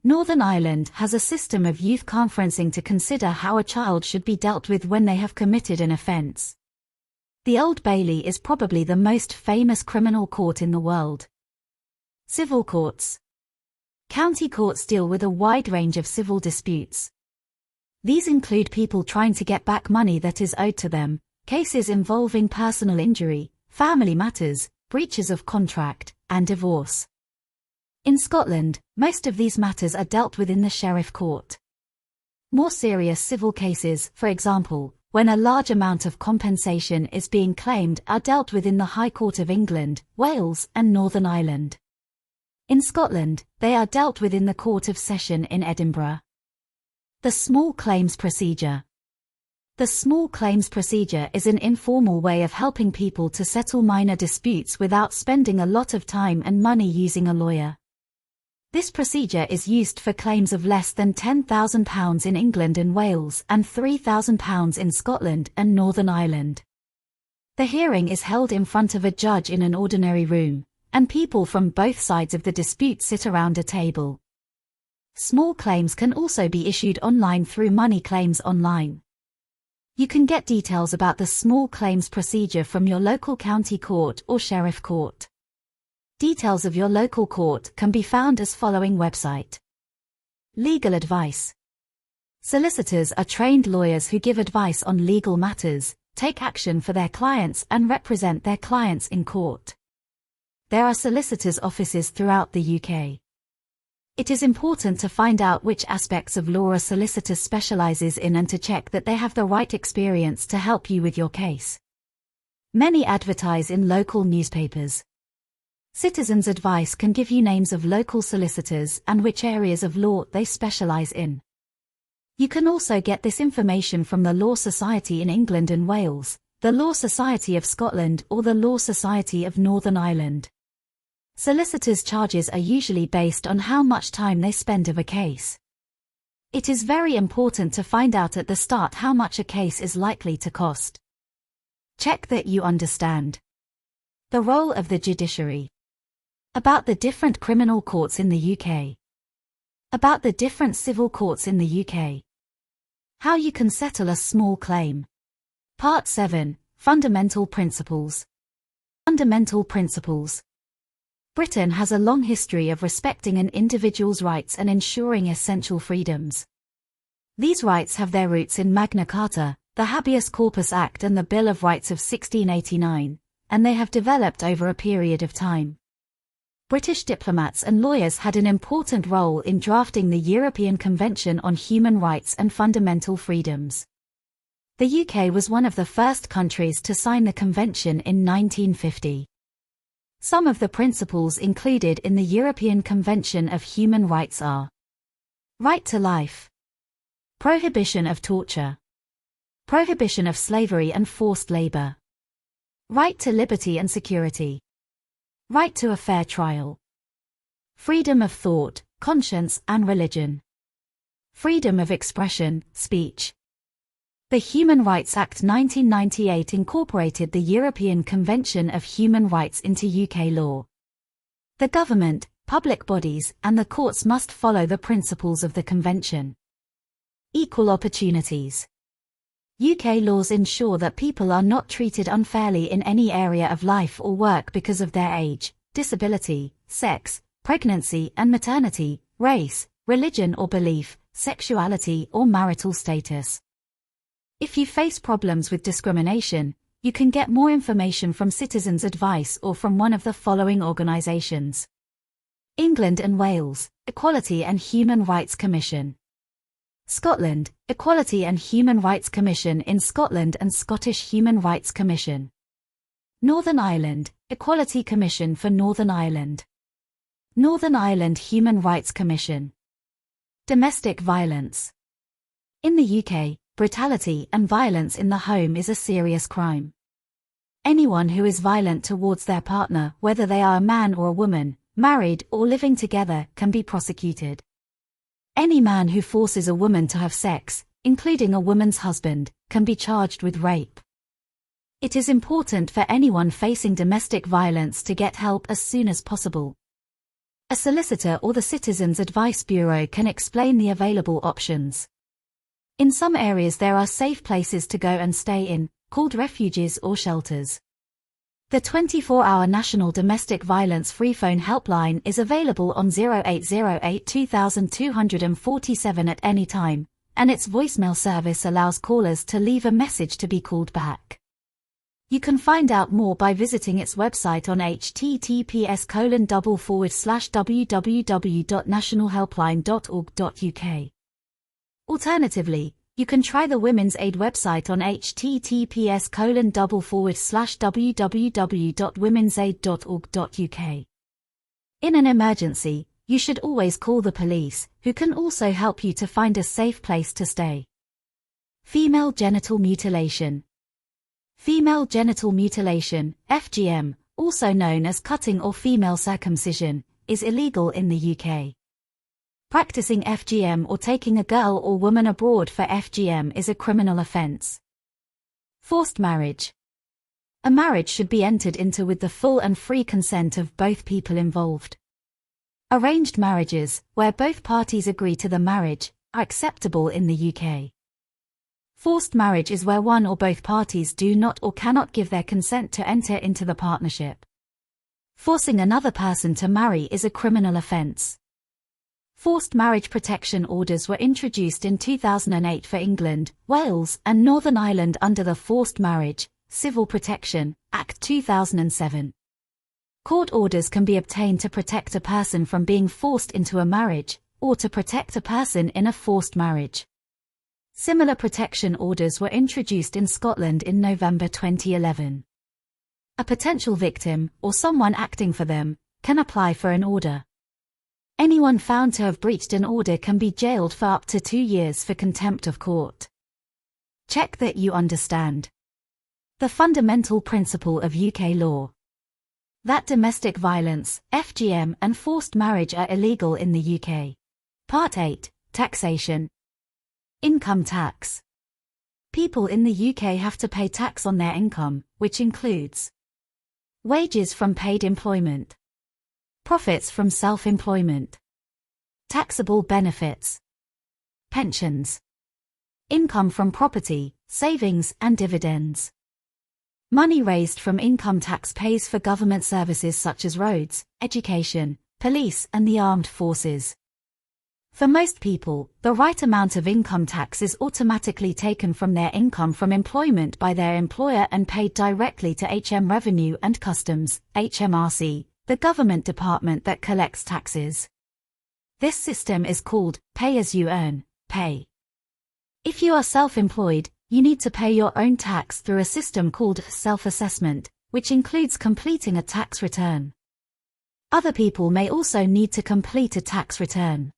Northern Ireland has a system of youth conferencing to consider how a child should be dealt with when they have committed an offence. The Old Bailey is probably the most famous criminal court in the world. Civil courts. County courts deal with a wide range of civil disputes. These include people trying to get back money that is owed to them, cases involving personal injury, family matters, breaches of contract, and divorce. In Scotland, most of these matters are dealt with in the Sheriff Court. More serious civil cases, for example, when a large amount of compensation is being claimed, are dealt with in the High Court of England, Wales, and Northern Ireland. In Scotland, they are dealt with in the Court of Session in Edinburgh. The Small Claims Procedure. The small claims procedure is an informal way of helping people to settle minor disputes without spending a lot of time and money using a lawyer. This procedure is used for claims of less than £10,000 in England and Wales and £3,000 in Scotland and Northern Ireland. The hearing is held in front of a judge in an ordinary room, and people from both sides of the dispute sit around a table. Small claims can also be issued online through Money Claims Online. You can get details about the small claims procedure from your local county court or sheriff court. Details of your local court can be found as following website. Legal advice. Solicitors are trained lawyers who give advice on legal matters, take action for their clients and represent their clients in court. There are solicitors' offices throughout the UK. It is important to find out which aspects of law a solicitor specializes in and to check that they have the right experience to help you with your case. Many advertise in local newspapers. Citizens' Advice can give you names of local solicitors and which areas of law they specialize in. You can also get this information from the Law Society in England and Wales, the Law Society of Scotland or the Law Society of Northern Ireland. Solicitors' charges are usually based on how much time they spend of a case. It is very important to find out at the start how much a case is likely to cost. Check that you understand. The role of the judiciary. About the different criminal courts in the UK. About the different civil courts in the UK. How you can settle a small claim. Part 7, Fundamental Principles. Fundamental Principles. Britain has a long history of respecting an individual's rights and ensuring essential freedoms. These rights have their roots in Magna Carta, the Habeas Corpus Act and the Bill of Rights of 1689, and they have developed over a period of time. British diplomats and lawyers had an important role in drafting the European Convention on Human Rights and Fundamental Freedoms. The UK was one of the first countries to sign the convention in 1950. Some of the principles included in the European Convention of Human Rights are: right to life, prohibition of torture, prohibition of slavery and forced labor, right to liberty and security, right to a fair trial, freedom of thought, conscience and religion, freedom of expression, speech. The Human Rights Act 1998 incorporated the European Convention of Human Rights into UK law. The government, public bodies, and the courts must follow the principles of the Convention. Equal opportunities. UK laws ensure that people are not treated unfairly in any area of life or work because of their age, disability, sex, pregnancy and maternity, race, religion or belief, sexuality or marital status. If you face problems with discrimination, you can get more information from Citizens Advice or from one of the following organisations: England and Wales, Equality and Human Rights Commission. Scotland, Equality and Human Rights Commission in Scotland and Scottish Human Rights Commission. Northern Ireland, Equality Commission for Northern Ireland. Northern Ireland Human Rights Commission. Domestic violence. In the UK, brutality and violence in the home is a serious crime. Anyone who is violent towards their partner, whether they are a man or a woman, married or living together, can be prosecuted. Any man who forces a woman to have sex, including a woman's husband, can be charged with rape. It is important for anyone facing domestic violence to get help as soon as possible. A solicitor or the Citizens Advice Bureau can explain the available options. In some areas there are safe places to go and stay in, called refuges or shelters. The 24-hour National Domestic Violence Free Phone Helpline is available on 0808 2247 at any time, and its voicemail service allows callers to leave a message to be called back. You can find out more by visiting its website on https://www.nationalhelpline.org.uk. Alternatively, you can try the Women's Aid website on https://www.womensaid.org.uk. In an emergency, you should always call the police, who can also help you to find a safe place to stay. Female genital mutilation. Female genital mutilation, FGM, also known as cutting or female circumcision, is illegal in the UK. Practicing FGM or taking a girl or woman abroad for FGM is a criminal offence. Forced marriage. A marriage should be entered into with the full and free consent of both people involved. Arranged marriages, where both parties agree to the marriage, are acceptable in the UK. Forced marriage is where one or both parties do not or cannot give their consent to enter into the partnership. Forcing another person to marry is a criminal offence. Forced marriage protection orders were introduced in 2008 for England, Wales, and Northern Ireland under the Forced Marriage, Civil Protection Act 2007. Court orders can be obtained to protect a person from being forced into a marriage, or to protect a person in a forced marriage. Similar protection orders were introduced in Scotland in November 2011. A potential victim, or someone acting for them, can apply for an order. Anyone found to have breached an order can be jailed for up to 2 years for contempt of court. Check that you understand the fundamental principle of UK law. That domestic violence, FGM, and forced marriage are illegal in the UK. Part 8, Taxation. Income tax. People in the UK have to pay tax on their income, which includes wages from paid employment, profits from self-employment, taxable benefits, pensions, income from property, savings and dividends. Money raised from income tax pays for government services such as roads, education, police and the armed forces. For most people, the right amount of income tax is automatically taken from their income from employment by their employer and paid directly to Revenue and Customs, HMRC, the government department that collects taxes. This system is called pay-as-you-earn, pay. If you are self-employed, you need to pay your own tax through a system called self-assessment, which includes completing a tax return. Other people may also need to complete a tax return.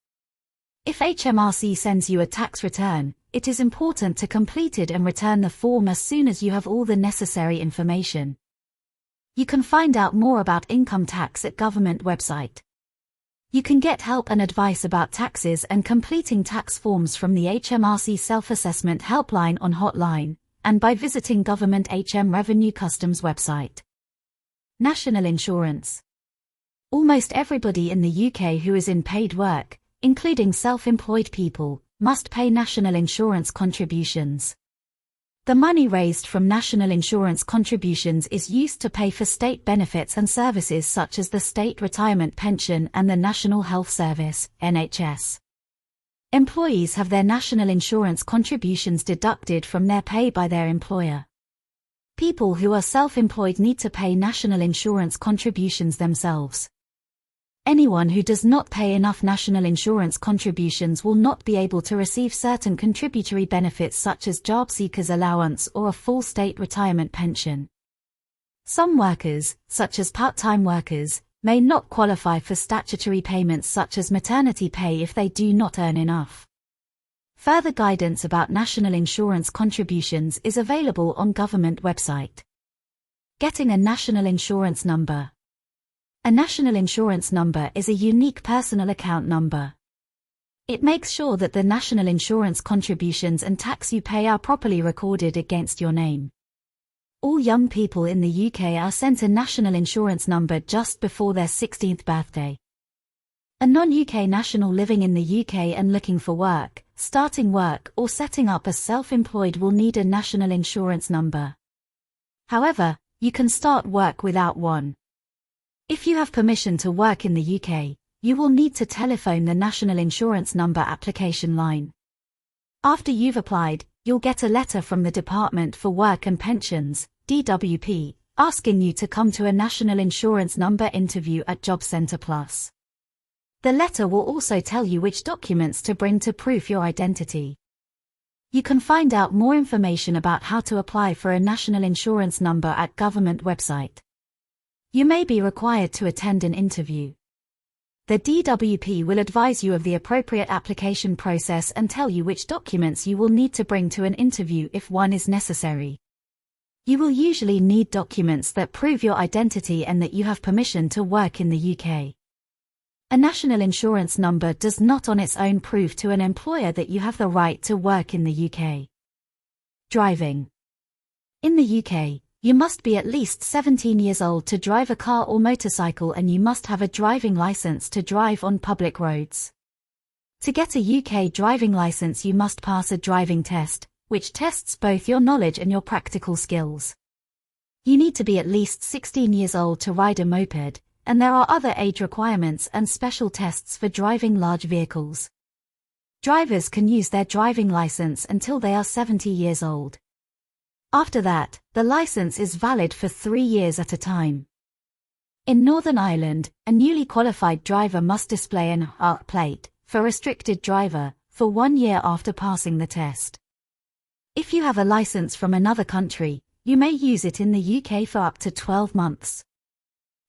If HMRC sends you a tax return, it is important to complete it and return the form as soon as you have all the necessary information. You can find out more about income tax at government website. You can get help and advice about taxes and completing tax forms from the HMRC Self-Assessment Helpline on Hotline, and by visiting Government Revenue Customs website. National Insurance. Almost everybody in the UK who is in paid work, including self-employed people, must pay national insurance contributions. The money raised from national insurance contributions is used to pay for state benefits and services such as the State Retirement Pension and the National Health Service, NHS. Employees have their national insurance contributions deducted from their pay by their employer. People who are self-employed need to pay national insurance contributions themselves. Anyone who does not pay enough national insurance contributions will not be able to receive certain contributory benefits such as job seekers allowance or a full state retirement pension. Some workers, such as part-time workers, may not qualify for statutory payments such as maternity pay if they do not earn enough. Further guidance about national insurance contributions is available on government website. Getting a national insurance number. A national insurance number is a unique personal account number. It makes sure that the national insurance contributions and tax you pay are properly recorded against your name. All young people in the UK are sent a national insurance number just before their 16th birthday. A non-UK national living in the UK and looking for work, starting work or setting up as self-employed will need a national insurance number. However, you can start work without one. If you have permission to work in the UK, you will need to telephone the National Insurance Number application line. After you've applied, you'll get a letter from the Department for Work and Pensions, DWP, asking you to come to a National Insurance Number interview at Job Centre Plus. The letter will also tell you which documents to bring to prove your identity. You can find out more information about how to apply for a National Insurance Number at government website. You may be required to attend an interview. The DWP will advise you of the appropriate application process and tell you which documents you will need to bring to an interview if one is necessary. You will usually need documents that prove your identity and that you have permission to work in the UK. A national insurance number does not on its own prove to an employer that you have the right to work in the UK. Driving. In the UK, you must be at least 17 years old to drive a car or motorcycle and you must have a driving license to drive on public roads. To get a UK driving license you must pass a driving test, which tests both your knowledge and your practical skills. You need to be at least 16 years old to ride a moped, and there are other age requirements and special tests for driving large vehicles. Drivers can use their driving license until they are 70 years old. After that, the license is valid for 3 years at a time. In Northern Ireland, a newly qualified driver must display an R plate, for restricted driver, for 1 year after passing the test. If you have a license from another country, you may use it in the UK for up to 12 months.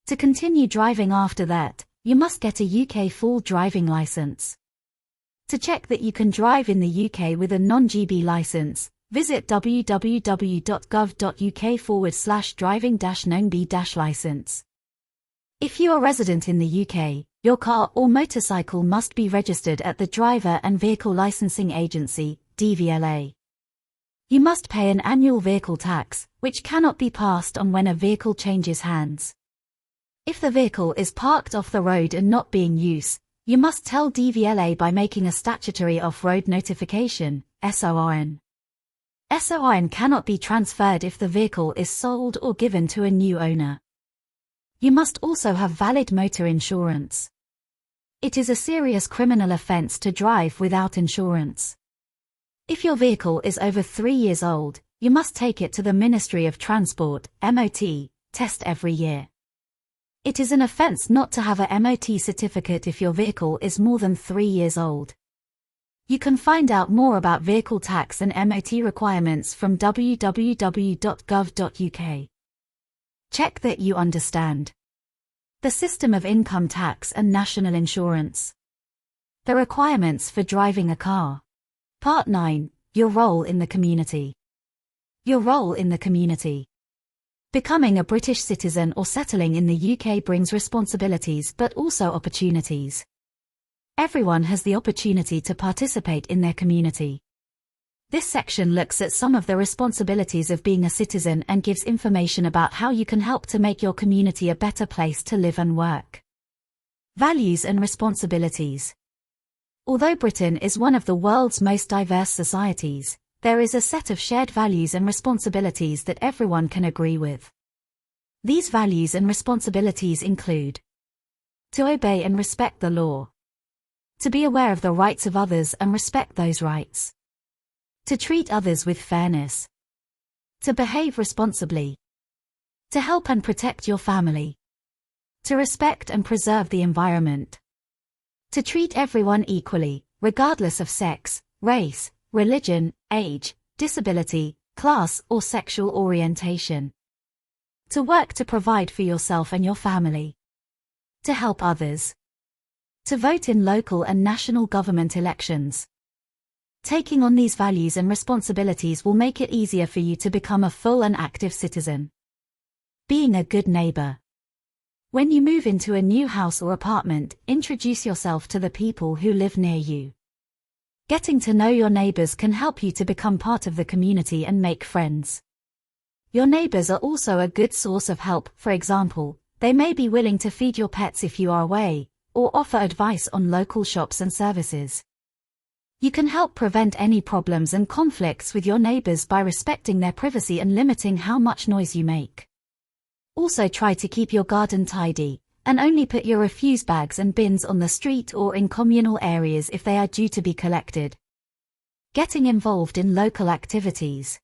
To continue driving after that, you must get a UK full driving license. To check that you can drive in the UK with a non-GB license, visit www.gov.uk/driving-non-B-license. If you are resident in the UK, your car or motorcycle must be registered at the Driver and Vehicle Licensing Agency, DVLA. You must pay an annual vehicle tax, which cannot be passed on when a vehicle changes hands. If the vehicle is parked off the road and not being used, you must tell DVLA by making a statutory off-road notification, SORN. SORN cannot be transferred if the vehicle is sold or given to a new owner. You must also have valid motor insurance. It is a serious criminal offence to drive without insurance. If your vehicle is over 3 years old, you must take it to the Ministry of Transport, MOT, test every year. It is an offence not to have a MOT certificate if your vehicle is more than 3 years old. You can find out more about vehicle tax and MOT requirements from www.gov.uk. Check that you understand the system of income tax and national insurance. The requirements for driving a car. Part 9. Your role in the community. Your role in the community. Becoming a British citizen or settling in the UK brings responsibilities but also opportunities. Everyone has the opportunity to participate in their community. This section looks at some of the responsibilities of being a citizen and gives information about how you can help to make your community a better place to live and work. Values and responsibilities. Although Britain is one of the world's most diverse societies, there is a set of shared values and responsibilities that everyone can agree with. These values and responsibilities include: to obey and respect the law, to be aware of the rights of others and respect those rights, to treat others with fairness, to behave responsibly, to help and protect your family, to respect and preserve the environment, to treat everyone equally, regardless of sex, race, religion, age, disability, class or sexual orientation. To work to provide for yourself and your family. To help others. To vote in local and national government elections. Taking on these values and responsibilities will make it easier for you to become a full and active citizen. Being a good neighbor. When you move into a new house or apartment, introduce yourself to the people who live near you. Getting to know your neighbors can help you to become part of the community and make friends. Your neighbors are also a good source of help. For example, they may be willing to feed your pets if you are away, or offer advice on local shops and services. You can help prevent any problems and conflicts with your neighbors by respecting their privacy and limiting how much noise you make. Also try to keep your garden tidy, and only put your refuse bags and bins on the street or in communal areas if they are due to be collected. Getting involved in local activities.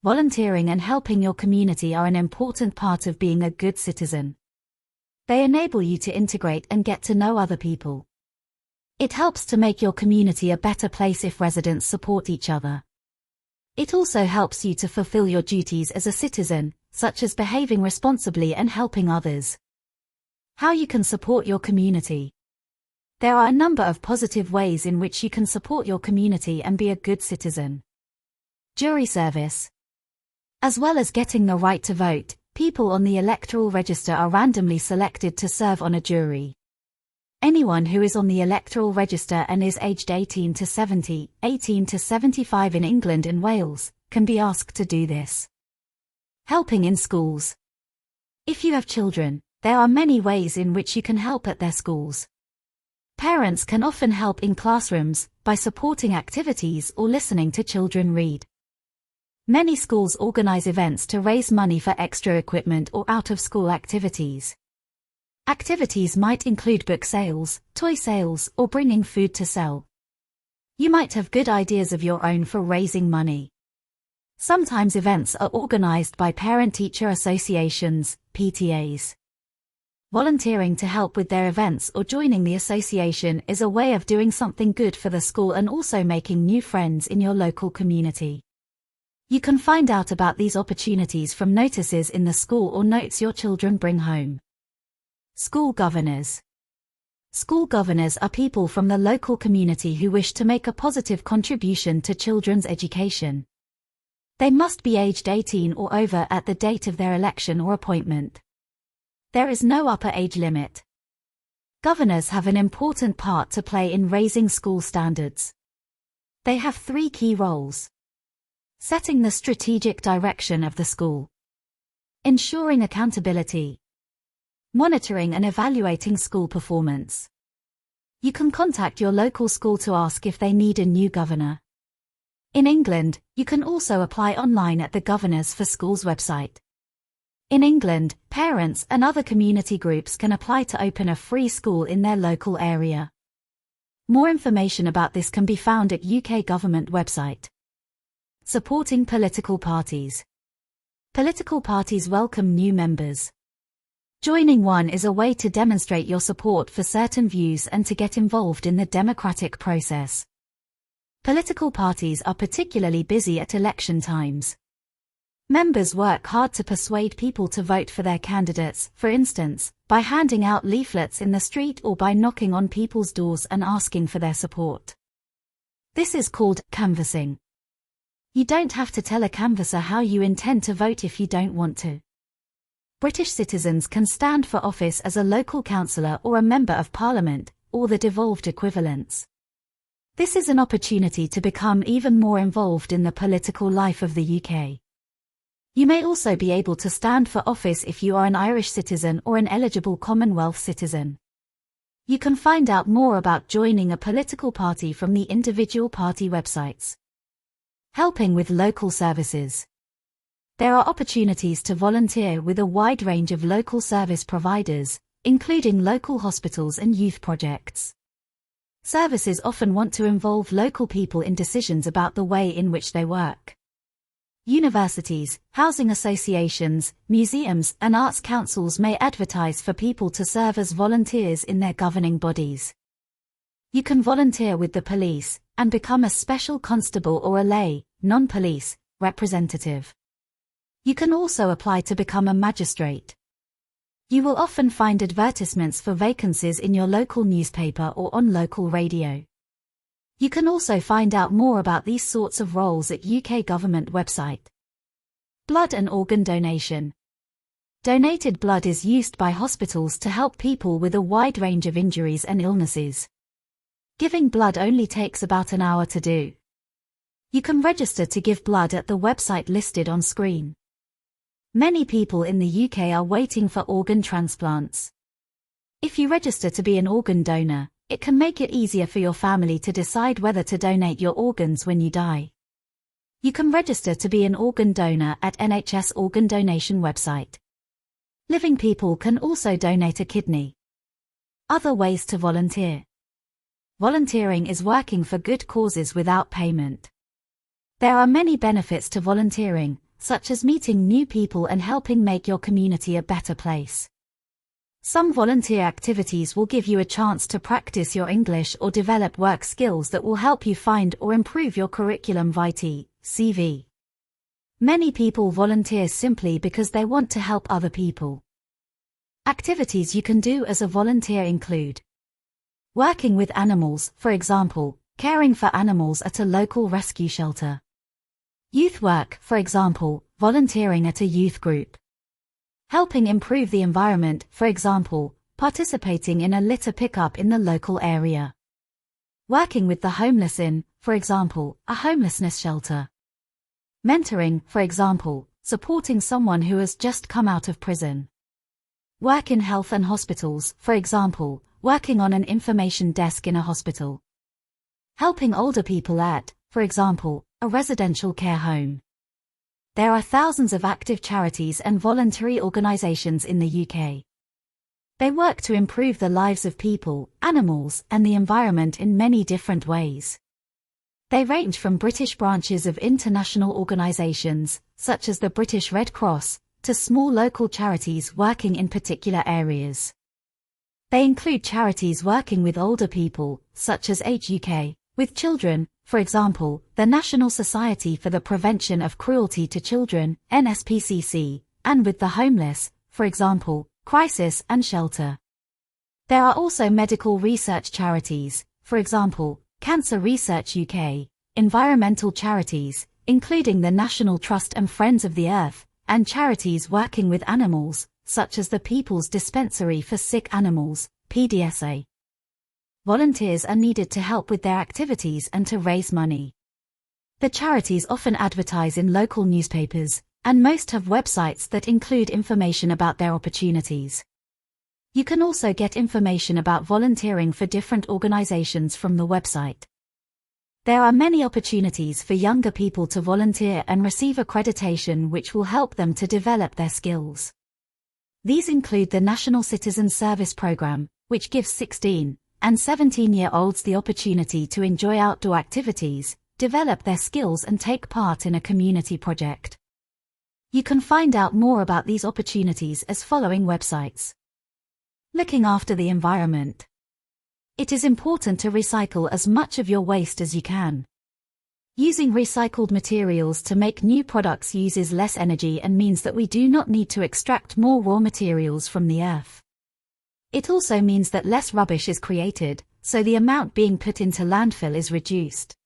Volunteering and helping your community are an important part of being a good citizen. They enable you to integrate and get to know other people. It helps to make your community a better place if residents support each other. It also helps you to fulfill your duties as a citizen, such as behaving responsibly and helping others. How you can support your community. There are a number of positive ways in which you can support your community and be a good citizen. Jury service. As well as getting the right to vote, people on the electoral register are randomly selected to serve on a jury. Anyone who is on the electoral register and is aged 18 to 70, 18 to 75 in England and Wales, can be asked to do this. Helping in schools. If you have children, there are many ways in which you can help at their schools. Parents can often help in classrooms by supporting activities or listening to children read. Many schools organize events to raise money for extra equipment or out-of-school activities. Activities might include book sales, toy sales, or bringing food to sell. You might have good ideas of your own for raising money. Sometimes events are organized by parent-teacher associations, PTAs. Volunteering to help with their events or joining the association is a way of doing something good for the school and also making new friends in your local community. You can find out about these opportunities from notices in the school or notes your children bring home. School governors. School governors are people from the local community who wish to make a positive contribution to children's education. They must be aged 18 or over at the date of their election or appointment. There is no upper age limit. Governors have an important part to play in raising school standards. They have 3 key roles. Setting the strategic direction of the school. Ensuring accountability. Monitoring and evaluating school performance. You can contact your local school to ask if they need a new governor. In England, you can also apply online at the Governors for Schools website. In England, parents and other community groups can apply to open a free school in their local area. More information about this can be found at UK government website. Supporting political parties. Political parties welcome new members. Joining one is a way to demonstrate your support for certain views and to get involved in the democratic process. Political parties are particularly busy at election times. Members work hard to persuade people to vote for their candidates, for instance, by handing out leaflets in the street or by knocking on people's doors and asking for their support. This is called canvassing. You don't have to tell a canvasser how you intend to vote if you don't want to. British citizens can stand for office as a local councillor or a member of parliament, or the devolved equivalents. This is an opportunity to become even more involved in the political life of the UK. You may also be able to stand for office if you are an Irish citizen or an eligible Commonwealth citizen. You can find out more about joining a political party from the individual party websites. Helping with local services. There are opportunities to volunteer with a wide range of local service providers, including local hospitals and youth projects. Services often want to involve local people in decisions about the way in which they work. Universities, housing associations, museums, and arts councils may advertise for people to serve as volunteers in their governing bodies. You can volunteer with the police and become a special constable or a lay, non-police, representative. You can also apply to become a magistrate. You will often find advertisements for vacancies in your local newspaper or on local radio. You can also find out more about these sorts of roles at UK government website. Blood and organ donation. Donated blood is used by hospitals to help people with a wide range of injuries and illnesses. Giving blood only takes about an hour to do. You can register to give blood at the website listed on screen. Many people in the UK are waiting for organ transplants. If you register to be an organ donor, it can make it easier for your family to decide whether to donate your organs when you die. You can register to be an organ donor at NHS organ donation website. Living people can also donate a kidney. Other ways to volunteer. Volunteering is working for good causes without payment. There are many benefits to volunteering, such as meeting new people and helping make your community a better place. Some volunteer activities will give you a chance to practice your English or develop work skills that will help you find or improve your curriculum vitae, CV. Many people volunteer simply because they want to help other people. Activities you can do as a volunteer include working with animals, for example, caring for animals at a local rescue shelter. Youth work, for example, volunteering at a youth group. Helping improve the environment, for example, participating in a litter pickup in the local area. Working with the homeless in, for example, a homelessness shelter. Mentoring, for example, supporting someone who has just come out of prison. Work in health and hospitals, for example, working on an information desk in a hospital. Helping older people at, for example, a residential care home. There are thousands of active charities and voluntary organisations in the UK. They work to improve the lives of people, animals, and the environment in many different ways. They range from British branches of international organisations, such as the British Red Cross, to small local charities working in particular areas. They include charities working with older people, such as Age UK, with children, for example, the National Society for the Prevention of Cruelty to Children, NSPCC, and with the homeless, for example, Crisis and Shelter. There are also medical research charities, for example, Cancer Research UK, environmental charities, including the National Trust and Friends of the Earth, and charities working with animals, such as the People's Dispensary for Sick Animals, PDSA. Volunteers are needed to help with their activities and to raise money. The charities often advertise in local newspapers, and most have websites that include information about their opportunities. You can also get information about volunteering for different organizations from the website. There are many opportunities for younger people to volunteer and receive accreditation which will help them to develop their skills. These include the National Citizen Service Program, which gives 16 and 17-year-olds the opportunity to enjoy outdoor activities, develop their skills and take part in a community project. You can find out more about these opportunities as following websites. Looking after the environment. It is important to recycle as much of your waste as you can. Using recycled materials to make new products uses less energy and means that we do not need to extract more raw materials from the earth. It also means that less rubbish is created, so the amount being put into landfill is reduced.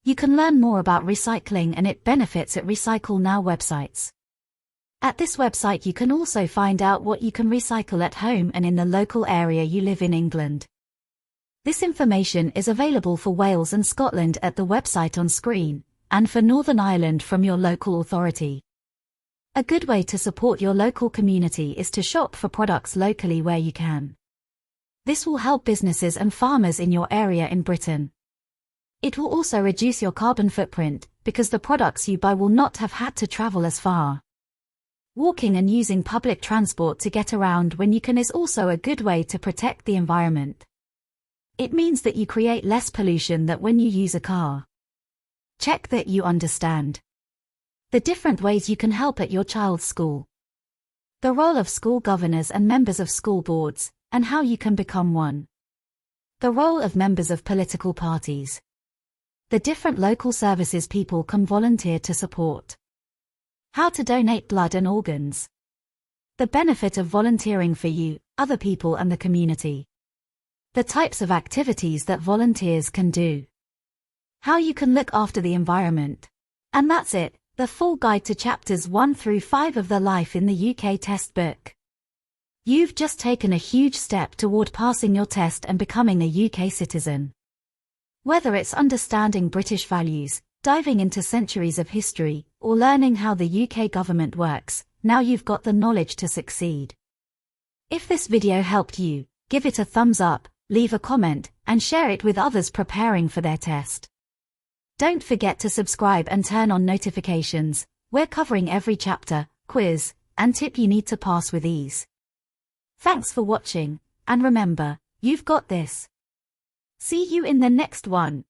You can learn more about recycling and its benefits at Recycle Now websites. At this website you can also find out what you can recycle at home and in the local area you live in England. This information is available for Wales and Scotland at the website on screen, and for Northern Ireland from your local authority. A good way to support your local community is to shop for products locally where you can. This will help businesses and farmers in your area in Britain. It will also reduce your carbon footprint, because the products you buy will not have had to travel as far. Walking and using public transport to get around when you can is also a good way to protect the environment. It means that you create less pollution than when you use a car. Check that you understand the different ways you can help at your child's school. The role of school governors and members of school boards, and how you can become one. The role of members of political parties. The different local services people can volunteer to support. How to donate blood and organs. The benefit of volunteering for you, other people and the community. The types of activities that volunteers can do. How you can look after the environment. And that's it, the full guide to chapters 1 through 5 of the Life in the UK test book. You've just taken a huge step toward passing your test and becoming a UK citizen. Whether it's understanding British values, diving into centuries of history, or learning how the UK government works, now you've got the knowledge to succeed. If this video helped you, give it a thumbs up, leave a comment, and share it with others preparing for their test. Don't forget to subscribe and turn on notifications. We're covering every chapter, quiz, and tip you need to pass with ease. Thanks for watching, and remember, you've got this. See you in the next one.